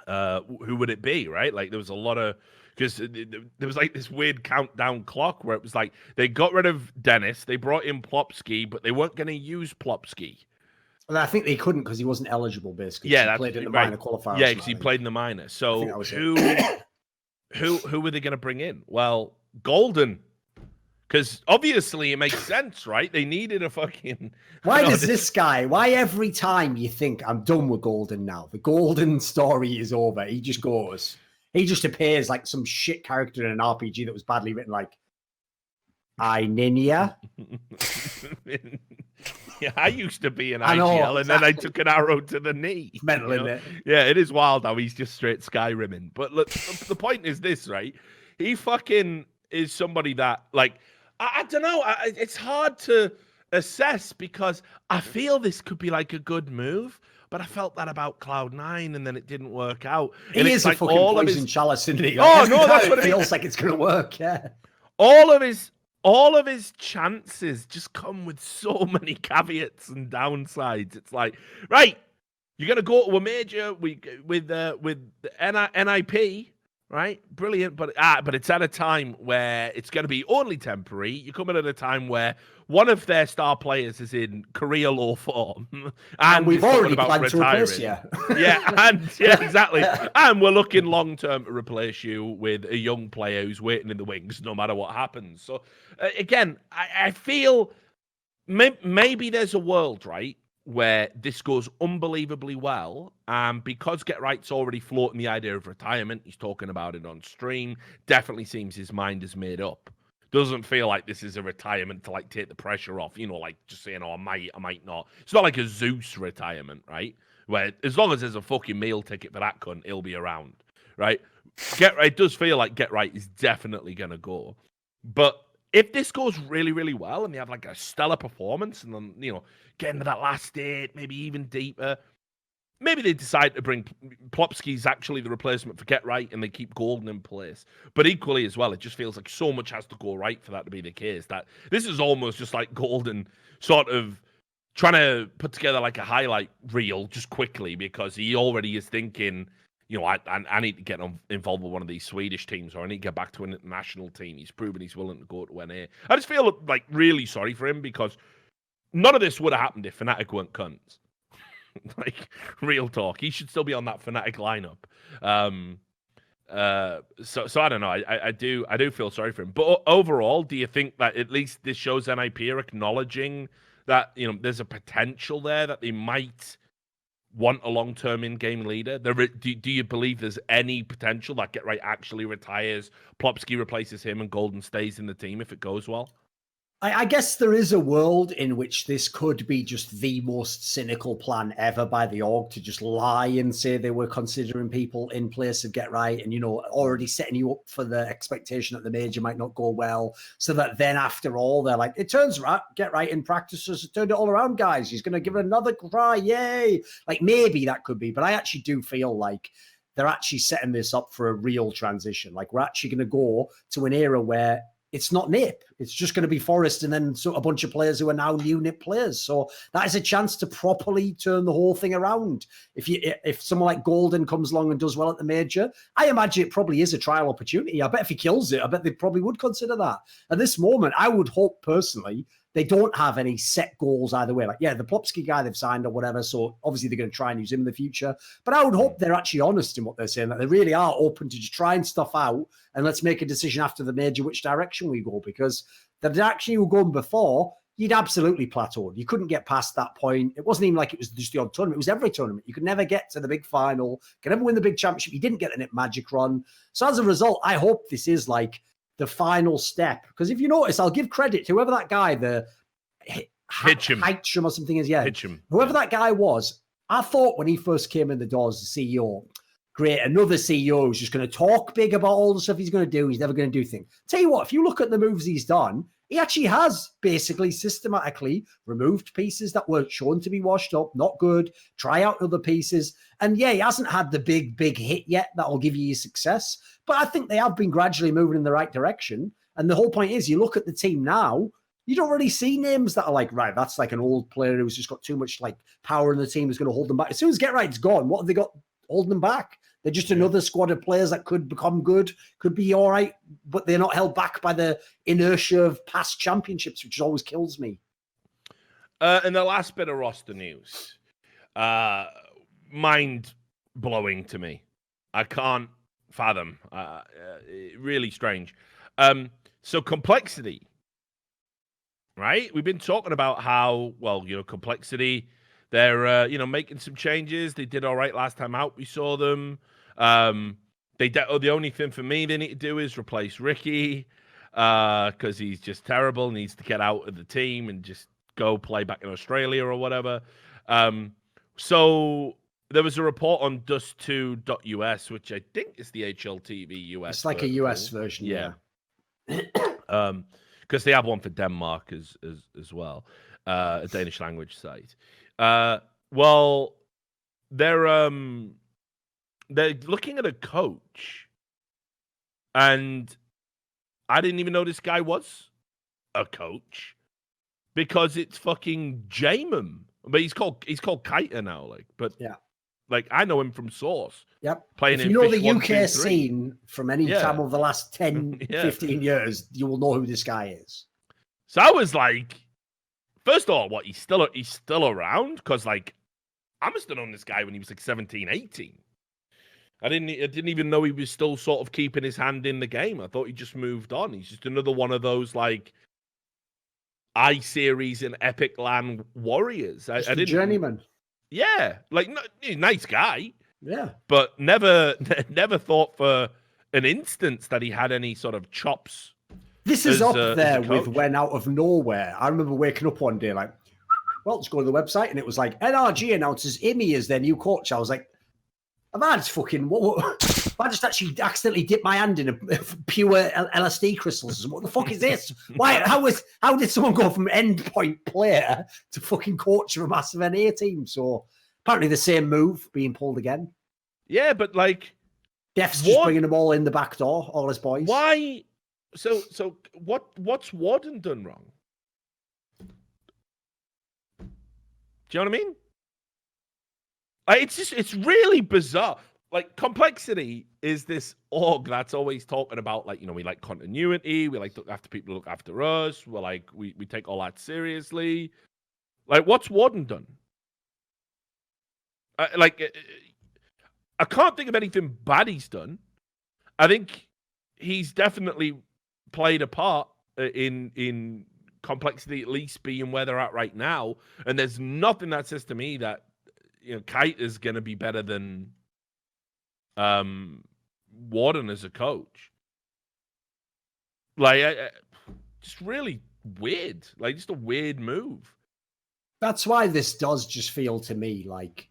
Who would it be, right? Like there was a lot of, because there was like this weird countdown clock where it was like they got rid of Dennis, they brought in Plopsky, but they weren't going to use Plopsky. Well, I think they couldn't because he wasn't eligible, basically. Yeah, he played in the minor qualifiers. Yeah, because he played in the minor. So who were they going to bring in? Well, Golden. Because obviously it makes sense, right? They needed a fucking... Why does this guy... Why every time you think, I'm done with Golden now, the Golden story is over, he just goes... He just appears like some shit character in an RPG that was badly written, like, I Ninja. Yeah, I used to be an IGL, and then I took an arrow to the knee. It's mental, isn't it? Yeah, it is wild how he's just straight Skyrimming. But look, the point is this, right? He fucking is somebody that, like, I don't know. It's hard to assess because I feel this could be like a good move, but I felt that about Cloud9 and then it didn't work out. He and is like a fucking poison chalice, isn't he? Like, no, that's what it feels like it's going to work, yeah. All of his chances just come with so many caveats and downsides. It's like, right, you're going to go to a major with the NIP, right? Brilliant, but it's at a time where it's going to be only temporary. You're coming at a time where one of their star players is in career low form, and we've is talking already about planned to replace retiring. you. Yeah, exactly. And we're looking long term to replace you with a young player who's waiting in the wings, no matter what happens. So again, I feel maybe there's a world, right, where this goes unbelievably well, because Get Right's already floating the idea of retirement. He's talking about it on stream. Definitely seems his mind is made up. Doesn't feel like this is a retirement to like take the pressure off, like just saying, "Oh, I might not." It's not like a Zeus retirement, right? Where as long as there's a fucking meal ticket for that cunt, he'll be around, right? It does feel like Get Right is definitely gonna go, but if this goes really, really well and they have like a stellar performance and then, get into that last eight, maybe even deeper, maybe they decide to bring Plopsky's actually the replacement for Get Right and they keep Golden in place. But equally as well, it just feels like so much has to go right for that to be the case. That this is almost just like Golden sort of trying to put together like a highlight reel just quickly because he already is thinking, I need to get involved with one of these Swedish teams, or I need to get back to an international team. He's proven he's willing to go to NA. I just feel like really sorry for him because none of this would have happened if Fnatic weren't cunts. Like, real talk. He should still be on that Fnatic lineup. So I don't know. I do feel sorry for him. But overall, do you think that at least this shows NIP are acknowledging that, there's a potential there that they might want a long-term in-game leader? Do you believe there's any potential that Get Right actually retires, Plopsky replaces him, and Golden stays in the team if it goes well? I guess there is a world in which this could be just the most cynical plan ever by the org to just lie and say they were considering people in place of Get Right and, already setting you up for the expectation that the major might not go well. So that then after all, they're like, it turns out Get Right in practices turned it all around, guys. He's going to give it another try. Yay. Like maybe that could be, but I actually do feel like they're actually setting this up for a real transition. Like we're actually going to go to an era where it's not NIP. It's just going to be Forest and then a bunch of players who are now new NIP players. So that is a chance to properly turn the whole thing around. If someone like Golden comes along and does well at the major, I imagine it probably is a trial opportunity. I bet if he kills it, I bet they probably would consider that. At this moment, I would hope personally they don't have any set goals either way. Like, yeah, the Plopsky guy they've signed or whatever, so obviously they're going to try and use him in the future. But I would hope they're actually honest in what they're saying, that they really are open to just trying stuff out and let's make a decision after the major which direction we go. Because the direction you were going before, you'd absolutely plateaued. You couldn't get past that point. It wasn't even like it was just the odd tournament. It was every tournament. You could never get to the big final, could never win the big championship. You didn't get the NIP Magic run. So as a result, I hope this is like the final step. Because if you notice, I'll give credit to whoever that guy, the Hitchum or something is, Hitchum. Whoever that guy was, I thought when he first came in the doors as CEO, great, another CEO who's just going to talk big about all the stuff he's going to do. He's never going to do things. Tell you what, if you look at the moves he's done, he actually has basically systematically removed pieces that were shown to be washed up, not good, try out other pieces. And yeah, he hasn't had the big hit yet that'll give you success. But I think they have been gradually moving in the right direction. And the whole point is, you look at the team now, you don't really see names that are like, right, that's like an old player who's just got too much like power in the team who's going to hold them back. As soon as Get Right's gone, what have they got holding them back? They're just another squad of players that could become good, could be all right, but they're not held back by the inertia of past championships, which always kills me. And the last bit of roster news, mind-blowing to me. I can't fathom. Really strange. So Complexity, right? We've been talking about how, Complexity, they're, making some changes. They did all right last time out. We saw them. The only thing for me they need to do is replace Ricky because he's just terrible. Needs to get out of the team and just go play back in Australia or whatever. So there was a report on Dust2.us, which I think is the HLTV US. It's like a US version, yeah. Because they have one for Denmark as well, a Danish language site. Well, they're looking at a coach, and I didn't even know this guy was a coach because it's fucking Jamum. But he's called Kaita now, but yeah. Like, I know him from Source. Yep. Playing if in you know Fish the 1, UK 2, 3. scene from any Yeah. time over the last 10, Yeah. 15 years, you will know who this guy is. So I was like, first of all, what, he's still around? Because, like, I must have known this guy when he was like 17, 18. I didn't even know he was still sort of keeping his hand in the game. I thought he just moved on. He's just another one of those, like, I-Series and Epic Land warriors. I didn't. Journeyman. Yeah, like, nice guy. Yeah. But never thought for an instance that he had any sort of chops. This is up there with coach. when out of nowhere. I remember waking up one day like, well, let's go to the website, and it was like NRG announces Imi as their new coach. I was like, have I just fucking have I just actually accidentally dipped my hand in a pure LSD crystals? What the fuck is this? Why? How did someone go from endpoint player to fucking coach of a massive NA team? So apparently the same move being pulled again. Yeah, but like, Def's just bringing them all in the back door, all his boys. Why? So what's Warden done wrong? Do you know what I mean? It's really bizarre. Like, Complexity is this org that's always talking about, like, you know, we like continuity, we like to look after people who look after us, we're like, we take all that seriously. Like, what's Warden done? I can't think of anything bad he's done. I think he's definitely played a part in Complexity at least being where they're at right now. And there's nothing that says to me that, you know, Kite is going to be better than Warden as a coach. Like, just really weird. Like, just a weird move. That's why this does just feel to me like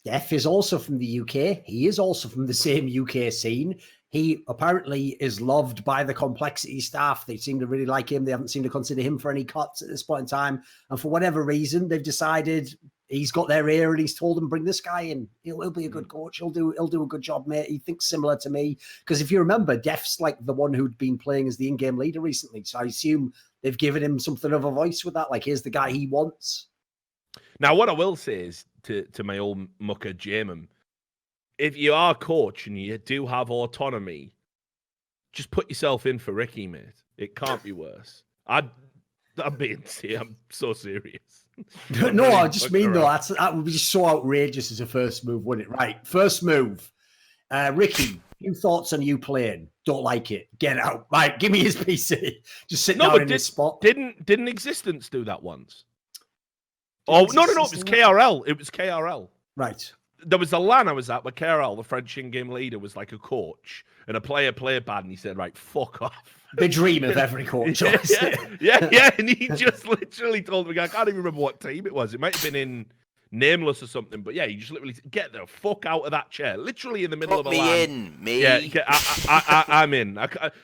Def is also from the UK. He is also from the same UK scene. He apparently is loved by the Complexity staff. They seem to really like him. They haven't seemed to consider him for any cuts at this point in time. And for whatever reason, they've decided he's got their ear and he's told them, bring this guy in. He'll be a good coach. He'll do a good job, mate. He thinks similar to me. Because if you remember, Def's like the one who'd been playing as the in-game leader recently. So I assume they've given him something of a voice with that. Like, here's the guy he wants. Now, what I will say is to my old mucker, Jamin, if you are a coach and you do have autonomy, just put yourself in for Ricky, mate. It can't be worse. I'm so serious. No, I just mean, though, that would be so outrageous as a first move, wouldn't it? Right, first move. Ricky, few thoughts on you playing. Don't like it. Get out. Right, give me his PC. Just sit down in his spot. Didn't Existence do that once? Oh, no, it was KRL. It was KRL. Right. There was a LAN I was at where KRL, the French in-game leader, was like a coach, and a player played bad, and he said, right, fuck off. The dream of every coach. Yeah, and he just literally told me, I can't even remember what team it was. It might have been in Nameless or something, but yeah, he just literally said, get the fuck out of that chair, literally in the middle of a LAN. Yeah, I'm in.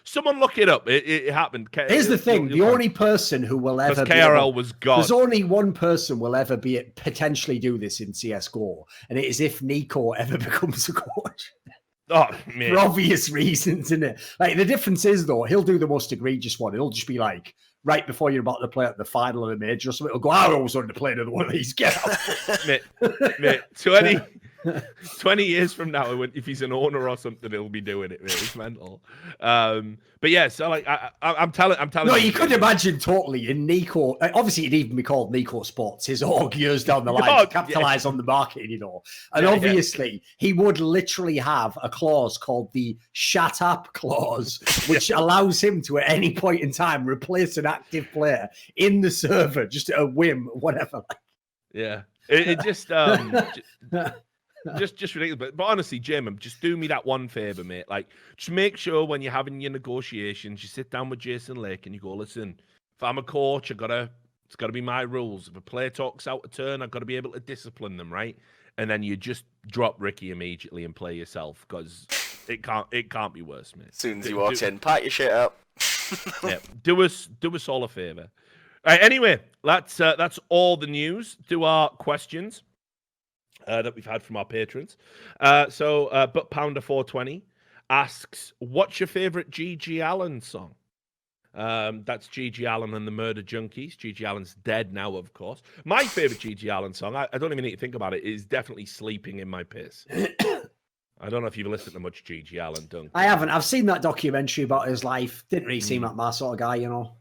Someone look it up. It happened. Here's the thing: the only person who will ever KRL was God. There's only one person will ever potentially do this in CS:GO, and it is if Nico ever becomes a coach. Oh, man. For obvious reasons, isn't it? Like, the difference is, though, he'll do the most egregious one. It'll just be like, right before you're about to play at the final of the major or something, it'll go, I always wanted to play another one of these. Get out. mate, 20 years from now, if he's an owner or something, he'll be doing it. Really, it's mental. But yeah, so like I'm telling. No, you could imagine totally in Nico. Obviously, it'd even be called Nico Sports. His org years down the line to capitalize on the market, you know. And obviously, he would literally have a clause called the "shut up" clause, which allows him to at any point in time replace an active player in the server just at a whim, whatever. Yeah, it just just ridiculous. But honestly, Jamin, just do me that one favor, mate. Like, just make sure when you're having your negotiations, you sit down with Jason Lake and you go, listen, if I'm a coach, it's gotta be my rules. If a player talks out of turn, I've got to be able to discipline them, right? And then you just drop Ricky immediately and play yourself, because it can't be worse, mate. As soon as you walk in, pack your shit up. Yeah, do us all a favor. All right, anyway, that's all the news. Do our questions that we've had from our patrons. So Butt Pounder 420 asks, what's your favorite GG Allen song? That's Gigi Allen and the Murder Junkies. Gigi Allen's dead now, of course. My favorite Gigi Allen song, I don't even need to think about it, is definitely Sleeping in My Piss. I don't know if you've listened to much Gigi Allen, Duncan. I haven't. I've seen that documentary about his life. Didn't really seem like my sort of guy, you know.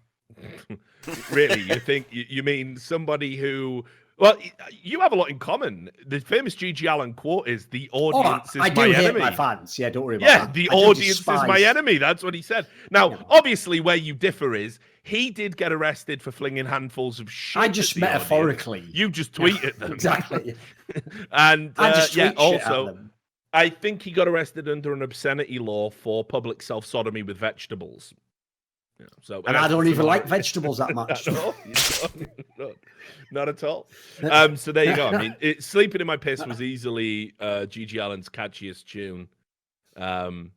Really? You think, you mean somebody who... Well, you have a lot in common. The famous Gigi Allen quote is, "The audience is my enemy." I do hate my fans. Yeah, don't worry about that. The audience is my enemy. That's what he said. Now, obviously, where you differ is he did get arrested for flinging handfuls of shit. I just metaphorically. You just tweeted them. Exactly. And I just tweet shit at also, them. I think he got arrested under an obscenity law for public self-sodomy with vegetables. Yeah, so, and I don't even like vegetables that much. Not at all. So there you go. I mean, "Sleeping in My Piss" was easily Gigi Allen's catchiest tune. The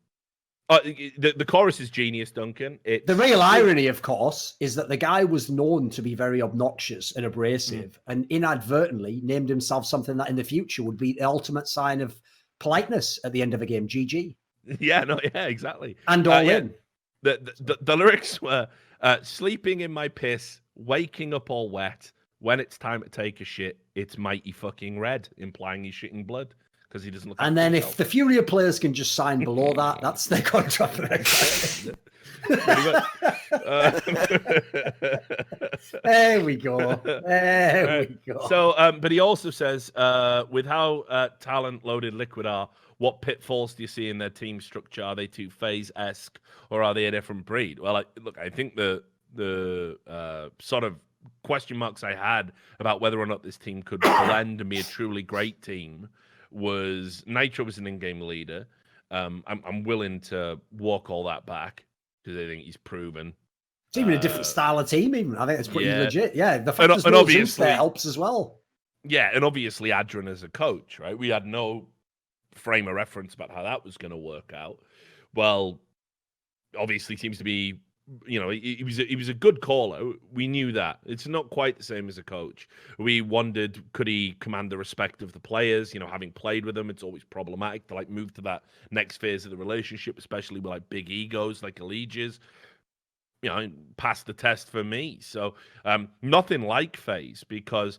chorus is genius, Duncan. The real irony, of course, is that the guy was known to be very obnoxious and abrasive, and inadvertently named himself something that in the future would be the ultimate sign of politeness at the end of a game. GG. Yeah, exactly. And all in. The lyrics were "Sleeping in my piss, waking up all wet. When it's time to take a shit, it's mighty fucking red," implying he's shitting blood because he doesn't look. And then if the Furia players can just sign below that, that's their contract for next year. There we go. There we go. So, but he also says, with how talent-loaded Liquid are, what pitfalls do you see in their team structure? Are they too FaZe-esque, or are they a different breed? Well, I think the sort of question marks I had about whether or not this team could blend and be a truly great team was Nitro was an in-game leader. I'm willing to walk all that back because I think he's proven. It's even a different style of team. Even I think it's pretty legit. Yeah, the fact there's no Zeus there helps as well. Yeah, and obviously Adrian as a coach, right? We had no frame of reference about how that was going to work out. Well, obviously seems to be, he was a good caller. We knew that. It's not quite the same as a coach. We wondered, could he command the respect of the players? Having played with them, it's always problematic to move to that next phase of the relationship, especially with big egos like Allegia's. Passed the test for me. So nothing like FaZe, because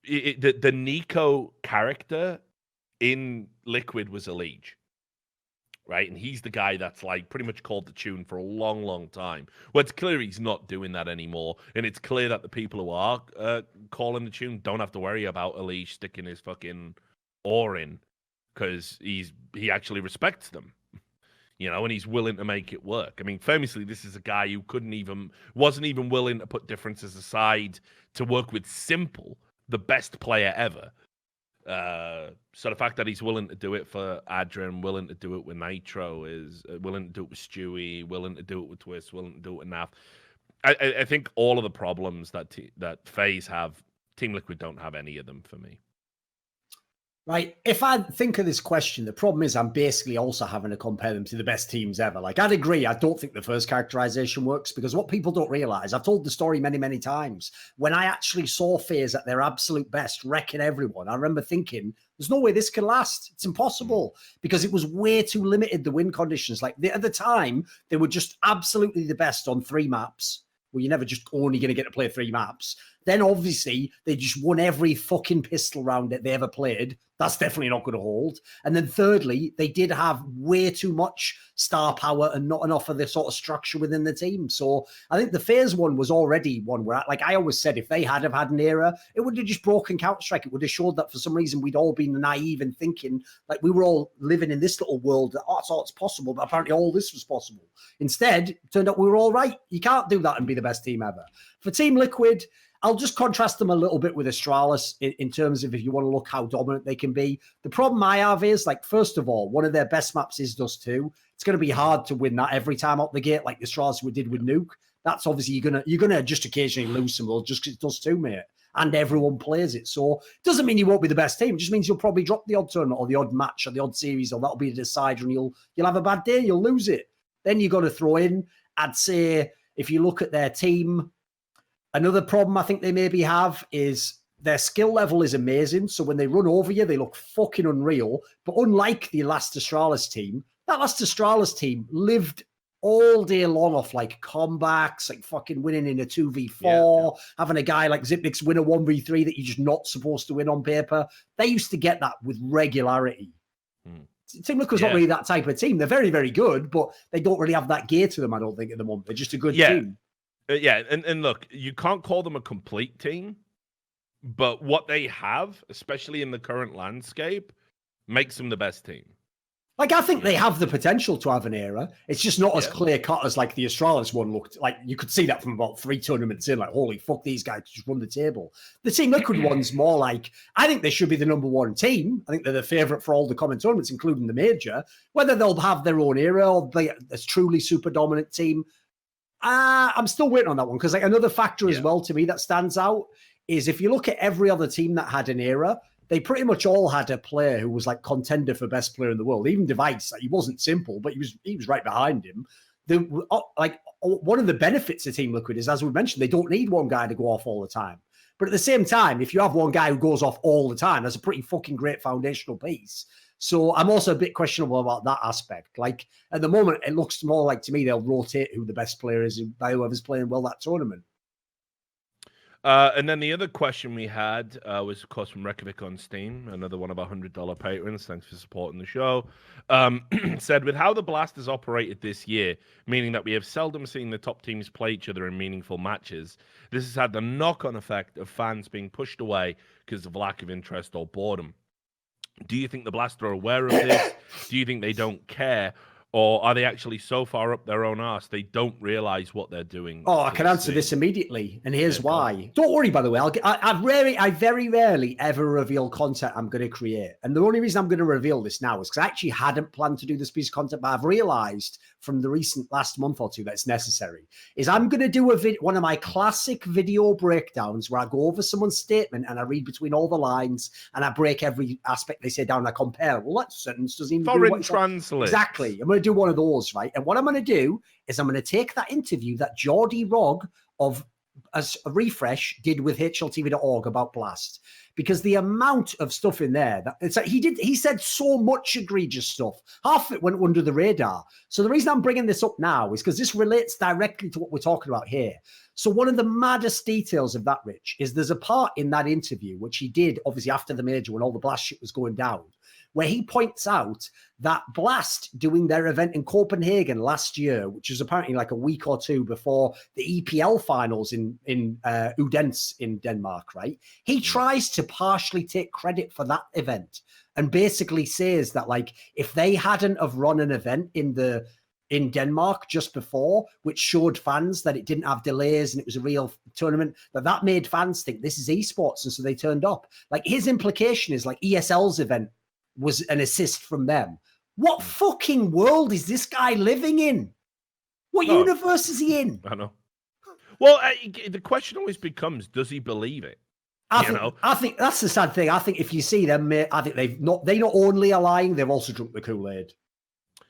the Nico character in Liquid was Allege, right? And he's the guy that's pretty much called the tune for a long, long time. Well, it's clear he's not doing that anymore. And it's clear that the people who are calling the tune don't have to worry about Allege sticking his fucking oar in, because he actually respects them, and he's willing to make it work. I mean, famously, this is a guy who wasn't even willing to put differences aside to work with Simple, the best player ever. So the fact that he's willing to do it for Adrian, willing to do it with Nitro, is willing to do it with Stewie, willing to do it with Twist, willing to do it with Naf. I think all of the problems that FaZe have, Team Liquid don't have any of them for me. Right. If I think of this question, the problem is I'm basically also having to compare them to the best teams ever. I'd agree. I don't think the first characterization works, because what people don't realize, I've told the story many, many times. When I actually saw FaZe at their absolute best, wrecking everyone, I remember thinking, there's no way this can last. It's impossible, because it was way too limited, the win conditions. At the time, they were just absolutely the best on 3 maps. Well, you're never just only going to get to play 3 maps. Then obviously they just won every fucking pistol round that they ever played. That's definitely not going to hold. And then thirdly, they did have way too much star power and not enough of the sort of structure within the team. So I think the FaZe one was already one where, I always said, if they had have had an era, it would have just broken Counter-Strike. It would have showed that for some reason we'd all been naive and thinking we were all living in this little world that, that's all it's possible, but apparently all this was possible. Instead, it turned out we were all right. You can't do that and be the best team ever. For Team Liquid, I'll just contrast them a little bit with Astralis in terms of if you want to look how dominant they can be. The problem I have is, first of all, one of their best maps is Dust 2. It's going to be hard to win that every time out the gate, like the Astralis we did with Nuke. That's obviously you're gonna just occasionally lose some of those just because it's Dust 2, mate. And everyone plays it. So it doesn't mean you won't be the best team. It just means you'll probably drop the odd tournament or the odd match or the odd series, or that'll be a decider, and you'll have a bad day, you'll lose it. Then you got to throw in, I'd say, if you look at their team, another problem I think they maybe have is their skill level is amazing. So when they run over you, they look fucking unreal. But unlike the last Astralis team, that last Astralis team lived all day long off like comebacks, like fucking winning in a 2v4, having a guy like Zipniks win a 1v3 that you're just not supposed to win on paper. They used to get that with regularity. Team Liquid's not really that type of team. They're very, very good, but they don't really have that gear to them, I don't think, at the moment. They're just a good team. And look, you can't call them a complete team, but what they have, especially in the current landscape, makes them the best team. Like, I think they have the potential to have an era. It's just not as clear-cut as, like, the Astralis one looked. Like, you could see that from about 3 tournaments in. Like, holy fuck, these guys just run the table. The Team Liquid one's more like, I think they should be the number one team. I think they're the favourite for all the common tournaments, including the major. Whether they'll have their own era or be a truly super dominant team, I'm still waiting on that one. Because, like, another factor as well to me that stands out is if you look at every other team that had an era, they pretty much all had a player who was like contender for best player in the world. Even Device, like, he wasn't simple, but he was right behind him. One of the benefits of Team Liquid is, as we mentioned, they don't need one guy to go off all the time. But at the same time, if you have one guy who goes off all the time, that's a pretty fucking great foundational piece. So I'm also a bit questionable about that aspect. Like, at the moment, it looks more like, to me, they'll rotate who the best player is by whoever's playing well that tournament. And then the other question we had was, of course, from Reykjavik on Steam, another one of our $100 patrons. Thanks for supporting the show. Said, with how the Blast has operated this year, meaning that we have seldom seen the top teams play each other in meaningful matches, this has had the knock-on effect of fans being pushed away because of lack of interest or boredom. Do you think the Blast are aware of this? Do you think they don't care? Or are they actually so far up their own arse they don't realize what they're doing? Oh, I can answer this immediately, and here's why. Don't worry, by the way. I very rarely ever reveal content I'm going to create, and the only reason I'm going to reveal this now is because I actually hadn't planned to do this piece of content, but I've realized from the recent last month or two that it's necessary. Is I'm going to do one of my classic video breakdowns where I go over someone's statement and I read between all the lines and I break every aspect they say down and I compare. Well, that sentence doesn't even foreign translate. Exactly. I'm going to do one of those, right? And what I'm going to do is I'm going to take that interview that Geordie Rogg of as a Refresh did with HLTV.org about Blast, because the amount of stuff in there that it's like he said so much egregious stuff. Half of it went under the radar. So the reason I'm bringing this up now is because this relates directly to what we're talking about here. So one of the maddest details of that, Rich, is there's a part in that interview which he did obviously after the major when all the Blast shit was going down, where he points out that Blast doing their event in Copenhagen last year, which was apparently like a week or two before the EPL finals in Odense in Denmark, right? He tries to partially take credit for that event and basically says that, like, if they hadn't have run an event in Denmark just before, which showed fans that it didn't have delays and it was a real tournament, that made fans think this is esports, and so they turned up. Like, his implication is like ESL's event was an assist from them. What fucking world is this guy living in? What universe is he in? I know. Well, the question always becomes, does he believe it? I think that's the sad thing. I think if you see them, I think they not only are lying, they've also drunk the Kool-Aid.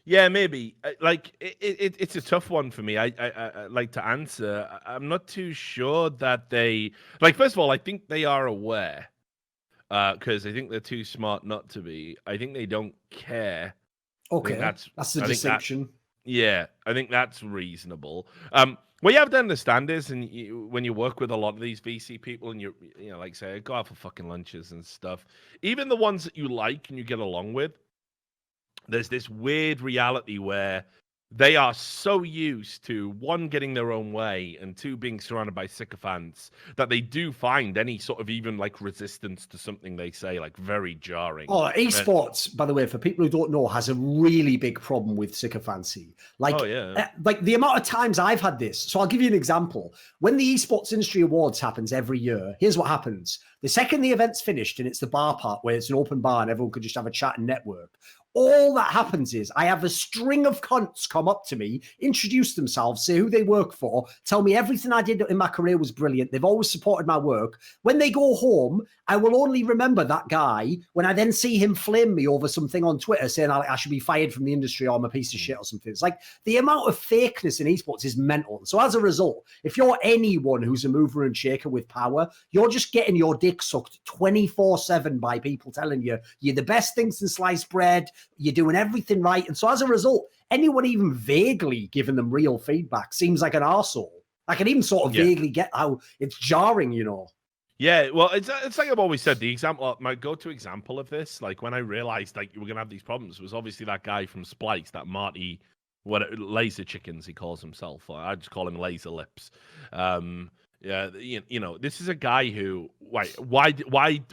Yeah, maybe. Like, it's a tough one for me. I like to answer. I'm not too sure that they, like, first of all, I think they are aware. Because I think they're too smart not to be. I think they don't care. Okay, that's the distinction. I think that's reasonable. What you have to understand is, and when you work with a lot of these VC people, and you like say, go out for fucking lunches and stuff, even the ones that you like and you get along with, there's this weird reality where they are so used to, one, getting their own way, and two, being surrounded by sycophants, that they do find any sort of even like resistance to something they say like very jarring. Oh, esports, by the way, for people who don't know, has a really big problem with sycophancy. Like, like the amount of times I've had this. So I'll give you an example. When the Esports Industry Awards happens every year, here's what happens. The second the event's finished and it's the bar part where it's an open bar and everyone could just have a chat and network, all that happens is I have a string of cunts come up to me, introduce themselves, say who they work for, tell me everything I did in my career was brilliant. They've always supported my work. When they go home, I will only remember that guy when I then see him flame me over something on Twitter saying I should be fired from the industry or I'm a piece of shit or something. It's like the amount of fakeness in esports is mental. So as a result, if you're anyone who's a mover and shaker with power, you're just getting your dick sucked 24/7 by people telling you you're the best thing since sliced bread. you're doing everything right. And so as a result, anyone even vaguely giving them real feedback seems like an arsehole. I can even sort of vaguely get how it's jarring, you know. Yeah, well, it's like I've always said. The example, my go-to example of this, like when I realized like you were gonna have these problems, was obviously that guy from Splice, that Marty, Laser Chickens he calls himself. I just call him Laser Lips. Yeah, you know, this is a guy who why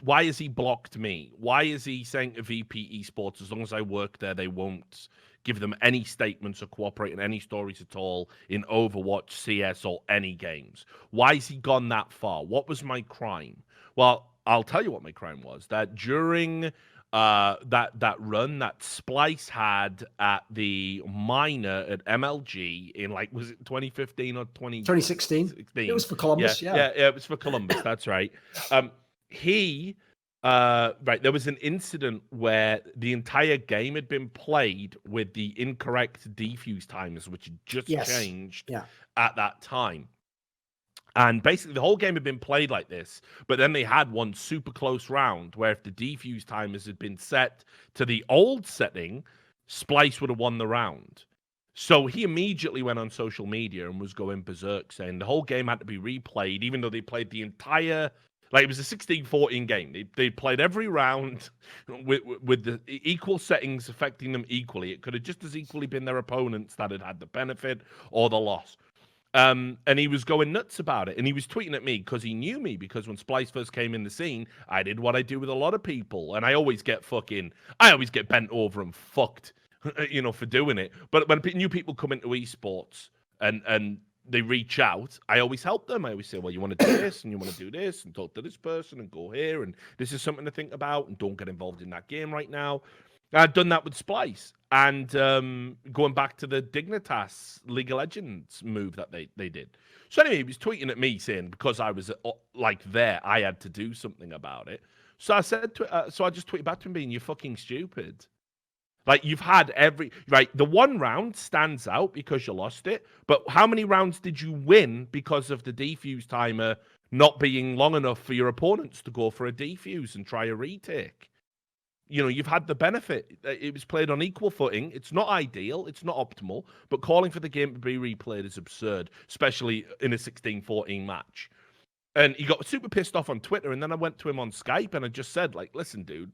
has he blocked me? Why is he saying to VP Esports, as long as I work there, they won't give them any statements or cooperate in any stories at all in Overwatch, CS, or any games? Why has he gone that far? What was my crime? Well, I'll tell you what my crime was. That during that run that Splice had at the minor at MLG in, like, was it 2015 or 2016? It was for Columbus, yeah, it was for Columbus. That's right. There was an incident where the entire game had been played with the incorrect defuse timers, which had just changed at that time. And basically, the whole game had been played like this, but then they had one super close round where if the defuse timers had been set to the old setting, Splice would have won the round. So he immediately went on social media and was going berserk, saying the whole game had to be replayed, even though they played the entire... Like, it was a 16-14 game. They played every round with the equal settings affecting them equally. It could have just as equally been their opponents that had the benefit or the loss. And he was going nuts about it. And he was tweeting at me because he knew me. Because when Splice first came in the scene, I did what I do with a lot of people. And I always get bent over and fucked, you know, for doing it. But when new people come into esports and they reach out, I always help them. I always say, well, you want to do this and you want to do this and talk to this person and go here. And this is something to think about and don't get involved in that game right now. I've done that with Splice. And going back to the Dignitas League of Legends move that they did. So anyway, he was tweeting at me saying because I was there, I had to do something about it. So I said, so I just tweeted back to him being, you're fucking stupid. Like, you've had the one round stands out because you lost it, but how many rounds did you win because of the defuse timer not being long enough for your opponents to go for a defuse and try a retake? You know, you've had the benefit. It was played on equal footing. It's not ideal. It's not optimal, but calling for the game to be replayed is absurd, especially in a 16-14 match. And he got super pissed off on Twitter, and then I went to him on Skype and I just said, like, listen, dude,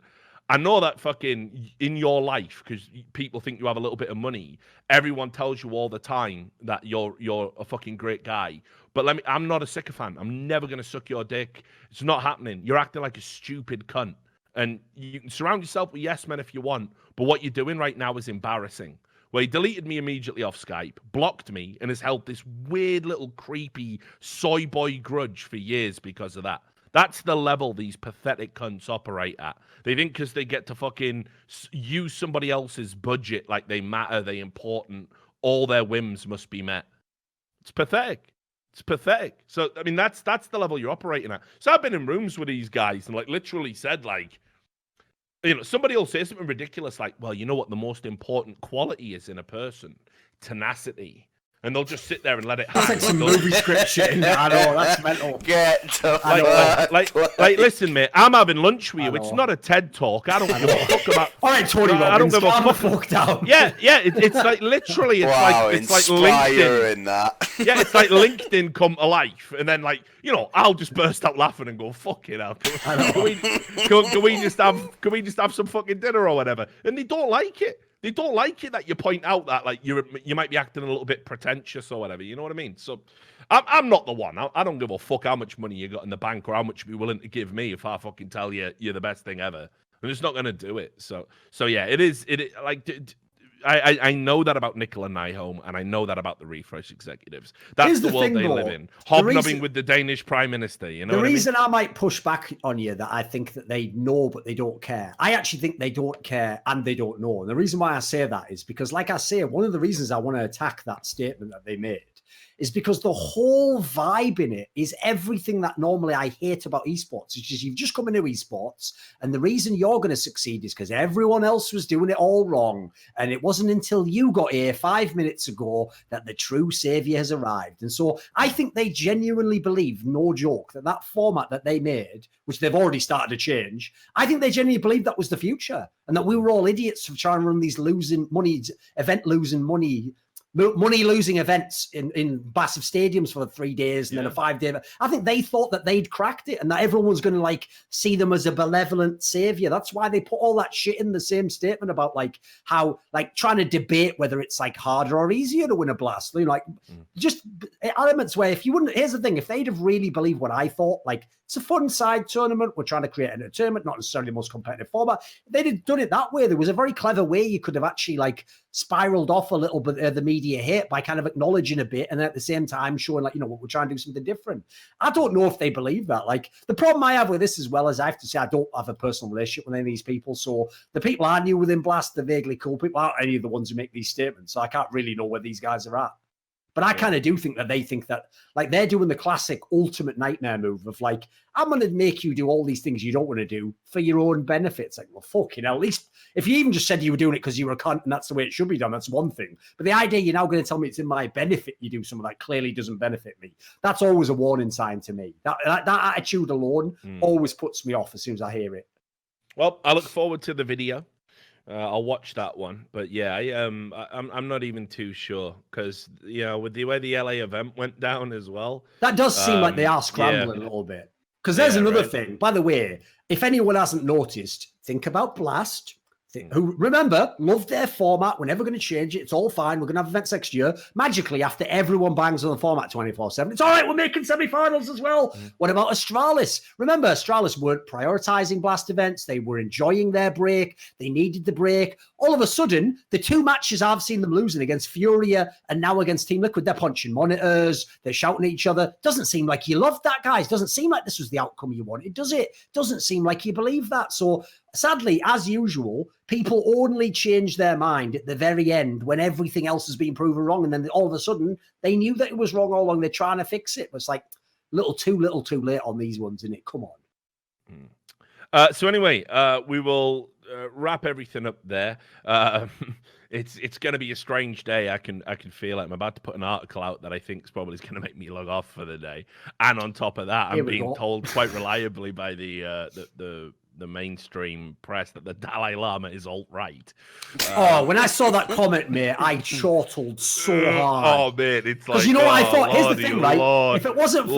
I know that fucking in your life, because people think you have a little bit of money, everyone tells you all the time that you're a fucking great guy. But I'm not a sycophant. I'm never going to suck your dick. It's not happening. You're acting like a stupid cunt. And you can surround yourself with yes men if you want, but what you're doing right now is embarrassing. Well, he deleted me immediately off Skype, blocked me, and has held this weird little creepy soy boy grudge for years because of that. That's the level these pathetic cunts operate at. They think because they get to fucking use somebody else's budget like they matter, they important, all their whims must be met. It's pathetic. It's pathetic. So, I mean, that's the level you're operating at. So I've been in rooms with these guys and, like, literally said, like, you know, somebody will say something ridiculous like, well, you know what the most important quality is in a person? Tenacity. And they'll just sit there and let it happen. That's like some movie script shit. I know, that's mental. Like, listen, mate, I'm having lunch with you. It's not a TED talk. I don't give a fuck about... All right, Tony Robbins, I don't give a fuck down. Yeah, it's like, literally, it's like LinkedIn. That. Yeah, it's like LinkedIn come to life. And then, like, you know, I'll just burst out laughing and go, fuck it out. Can we just have some fucking dinner or whatever? And they don't like it. They don't like it that you point out that, like, you might be acting a little bit pretentious or whatever. You know what I mean? So I'm not the one. I don't give a fuck how much money you got in the bank or how much you're willing to give me if I fucking tell you you're the best thing ever. I'm just not going to do it. So yeah, it is like... I know that about Nicola Nyholm, and I know that about the Refresh executives. That's the world they live in. Hobnobbing with the Danish Prime Minister, you know. The reason I might push back on you that I think that they know but they don't care. I actually think they don't care and they don't know. And the reason why I say that is because, like I say, one of the reasons I want to attack that statement that they made is because the whole vibe in it is everything that normally I hate about esports. It's just you've just come into esports, and the reason you're going to succeed is because everyone else was doing it all wrong. And it wasn't until you got here 5 minutes ago that the true savior has arrived. And so I think they genuinely believe, no joke, that format that they made, which they've already started to change, I think they genuinely believe that was the future, and that we were all idiots for trying to run these losing money losing events in massive stadiums for 3 days and then a 5-day. I think they thought that they'd cracked it and that everyone was going to like see them as a benevolent savior. That's why they put all that shit in the same statement about like how like trying to debate whether it's like harder or easier to win a blast. You know, like just elements where if you wouldn't, here's the thing, if they'd have really believed what I thought, like it's a fun side tournament, we're trying to create entertainment, not necessarily the most competitive format. If they'd have done it that way, there was a very clever way you could have actually like spiraled off a little bit of the media hit by kind of acknowledging a bit and then at the same time showing like, you know, what we're trying to do something different. I don't know if they believe that. Like the problem I have with this as well is I have to say I don't have a personal relationship with any of these people. So the people I knew within Blast, the vaguely cool people, aren't any of the ones who make these statements. So I can't really know where these guys are at. But I kind of do think that they think that, like, they're doing the classic ultimate nightmare move of, like, I'm going to make you do all these things you don't want to do for your own benefits. Like, well, fucking hell, at least if you even just said you were doing it because you were a cunt and that's the way it should be done, that's one thing. But the idea you're now going to tell me it's in my benefit you do something that clearly doesn't benefit me, that's always a warning sign to me. That attitude alone always puts me off as soon as I hear it. Well, I look forward to the video. I'll watch that one, but yeah, I'm not even too sure because with the way the LA event went down as well, that does seem like they are scrambling a little bit. Because there's another thing, by the way, if anyone hasn't noticed, think about Blast. Who, remember, love their format. We're never going to change it. It's all fine. We're going to have events next year. Magically, after everyone bangs on the format 24/7, it's all right. We're making semi-finals as well. What about Astralis? Remember, Astralis weren't prioritizing Blast events. They were enjoying their break. They needed the break. All of a sudden, the two matches I've seen them losing against Furia and now against Team Liquid, they're punching monitors. They're shouting at each other. Doesn't seem like you loved that, guys. Doesn't seem like this was the outcome you wanted, does it? Doesn't seem like you believe that. So, sadly, as usual, people only change their mind at the very end when everything else has been proven wrong. And then all of a sudden, they knew that it was wrong all along. They're trying to fix it. But it's like little too late on these ones, isn't it? Come on. So anyway, we will wrap everything up there. It's going to be a strange day. I can feel it. I'm about to put an article out that I think is probably going to make me log off for the day. And on top of that, I'm being told quite reliably by the mainstream press that the Dalai Lama is alt-right. When I saw that comment, mate, I chortled so hard. Oh, man, it's like, because you know what I thought? Here's the thing, right? If it wasn't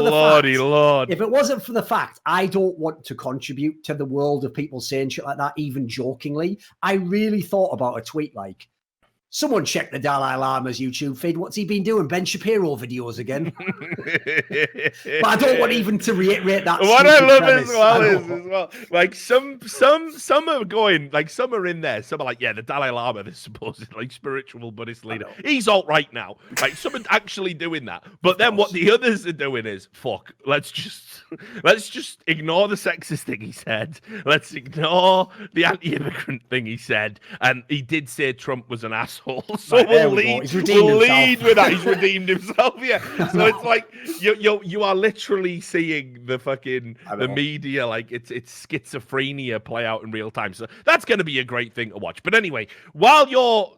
for the fact, I don't want to contribute to the world of people saying shit like that, even jokingly. I really thought about a tweet like, someone check the Dalai Lama's YouTube feed. What's he been doing? Ben Shapiro videos again. But I don't want even to reiterate that. What I love as well, like some are going, like some are in there. Some are like, yeah, the Dalai Lama, this supposed like spiritual Buddhist leader, he's alt right now. Like some are actually doing that. But then what the others are doing is, fuck, let's just ignore the sexist thing he said. Let's ignore the anti-immigrant thing he said. And he did say Trump was an asshole. So right, we'll lead with that. He's redeemed himself. Yeah. So it's like you are literally seeing the fucking the media, like it's schizophrenia play out in real time. So that's going to be a great thing to watch. But anyway, while you're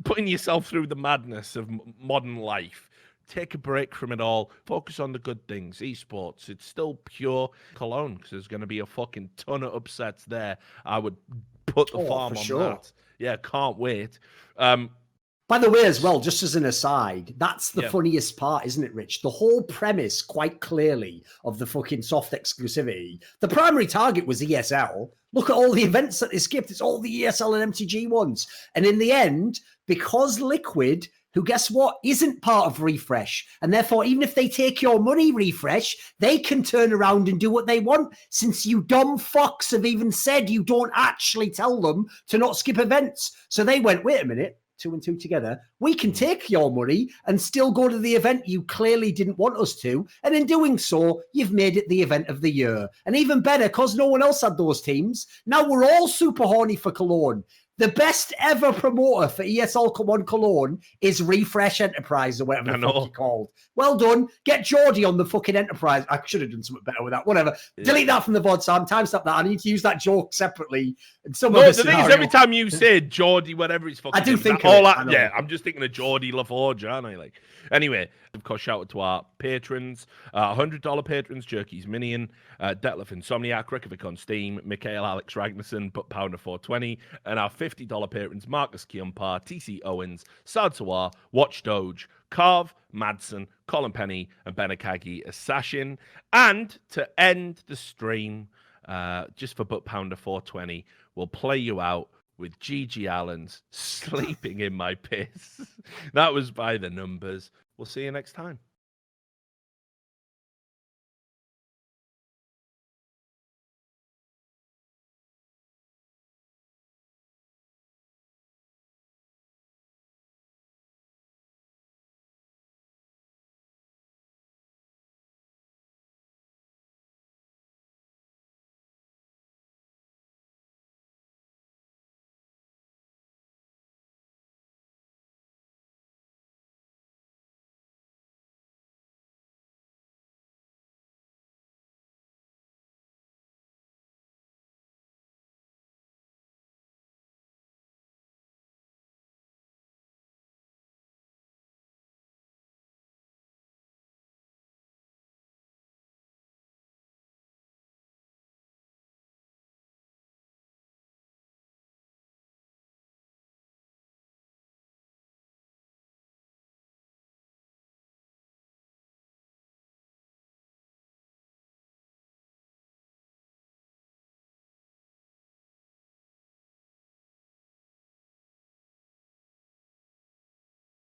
putting yourself through the madness of modern life, take a break from it all. Focus on the good things. Esports, it's still pure Cologne because there's going to be a fucking ton of upsets there. I would put the farm on that. Yeah, can't wait. By the way, as well, just as an aside, that's the funniest part, isn't it, Rich? The whole premise, quite clearly, of the fucking soft exclusivity, the primary target was ESL. Look at all the events that they skipped. It's all the ESL and MTG ones. And in the end, because Liquid, who, guess what, isn't part of Refresh, and therefore, even if they take your money, Refresh, they can turn around and do what they want, since you dumb fucks have even said you don't actually tell them to not skip events. So they went, wait a minute, 2 and 2 together, we can take your money and still go to the event you clearly didn't want us to, and in doing so, you've made it the event of the year. And even better, because no one else had those teams, now we're all super horny for Cologne. The best ever promoter for ESL One Cologne is Refresh Enterprise or whatever I the know. fuck you called. Well done. Get Geordie on the fucking Enterprise. I should have done something better with that. Whatever. Yeah. Delete that from the VOD, Sam. Timestamp that. I need to use that joke separately. In some No, other the thing is, scenario. every time you say Geordie, whatever he's fucking I do name is, think that- of all it, that, I know. yeah, I'm just thinking of Geordie LaForge, aren't I? Like, anyway, of course, shout out to our patrons, $100 patrons, Jerky's Minion, Detlef Insomniac, Rikovic on Steam, Mikhail Alex Ragnarsson, But Pounder 420, and our $50 patrons, Marcus Kiumpar, TC Owens, Sad Sawar, Watch Doge, Carve, Madsen, Colin Penny, and Benakagi Assassin. And to end the stream, just for But Pounder 420, we'll play you out with Gigi Allen's Sleeping in My Piss. That was by the numbers. We'll see you next time.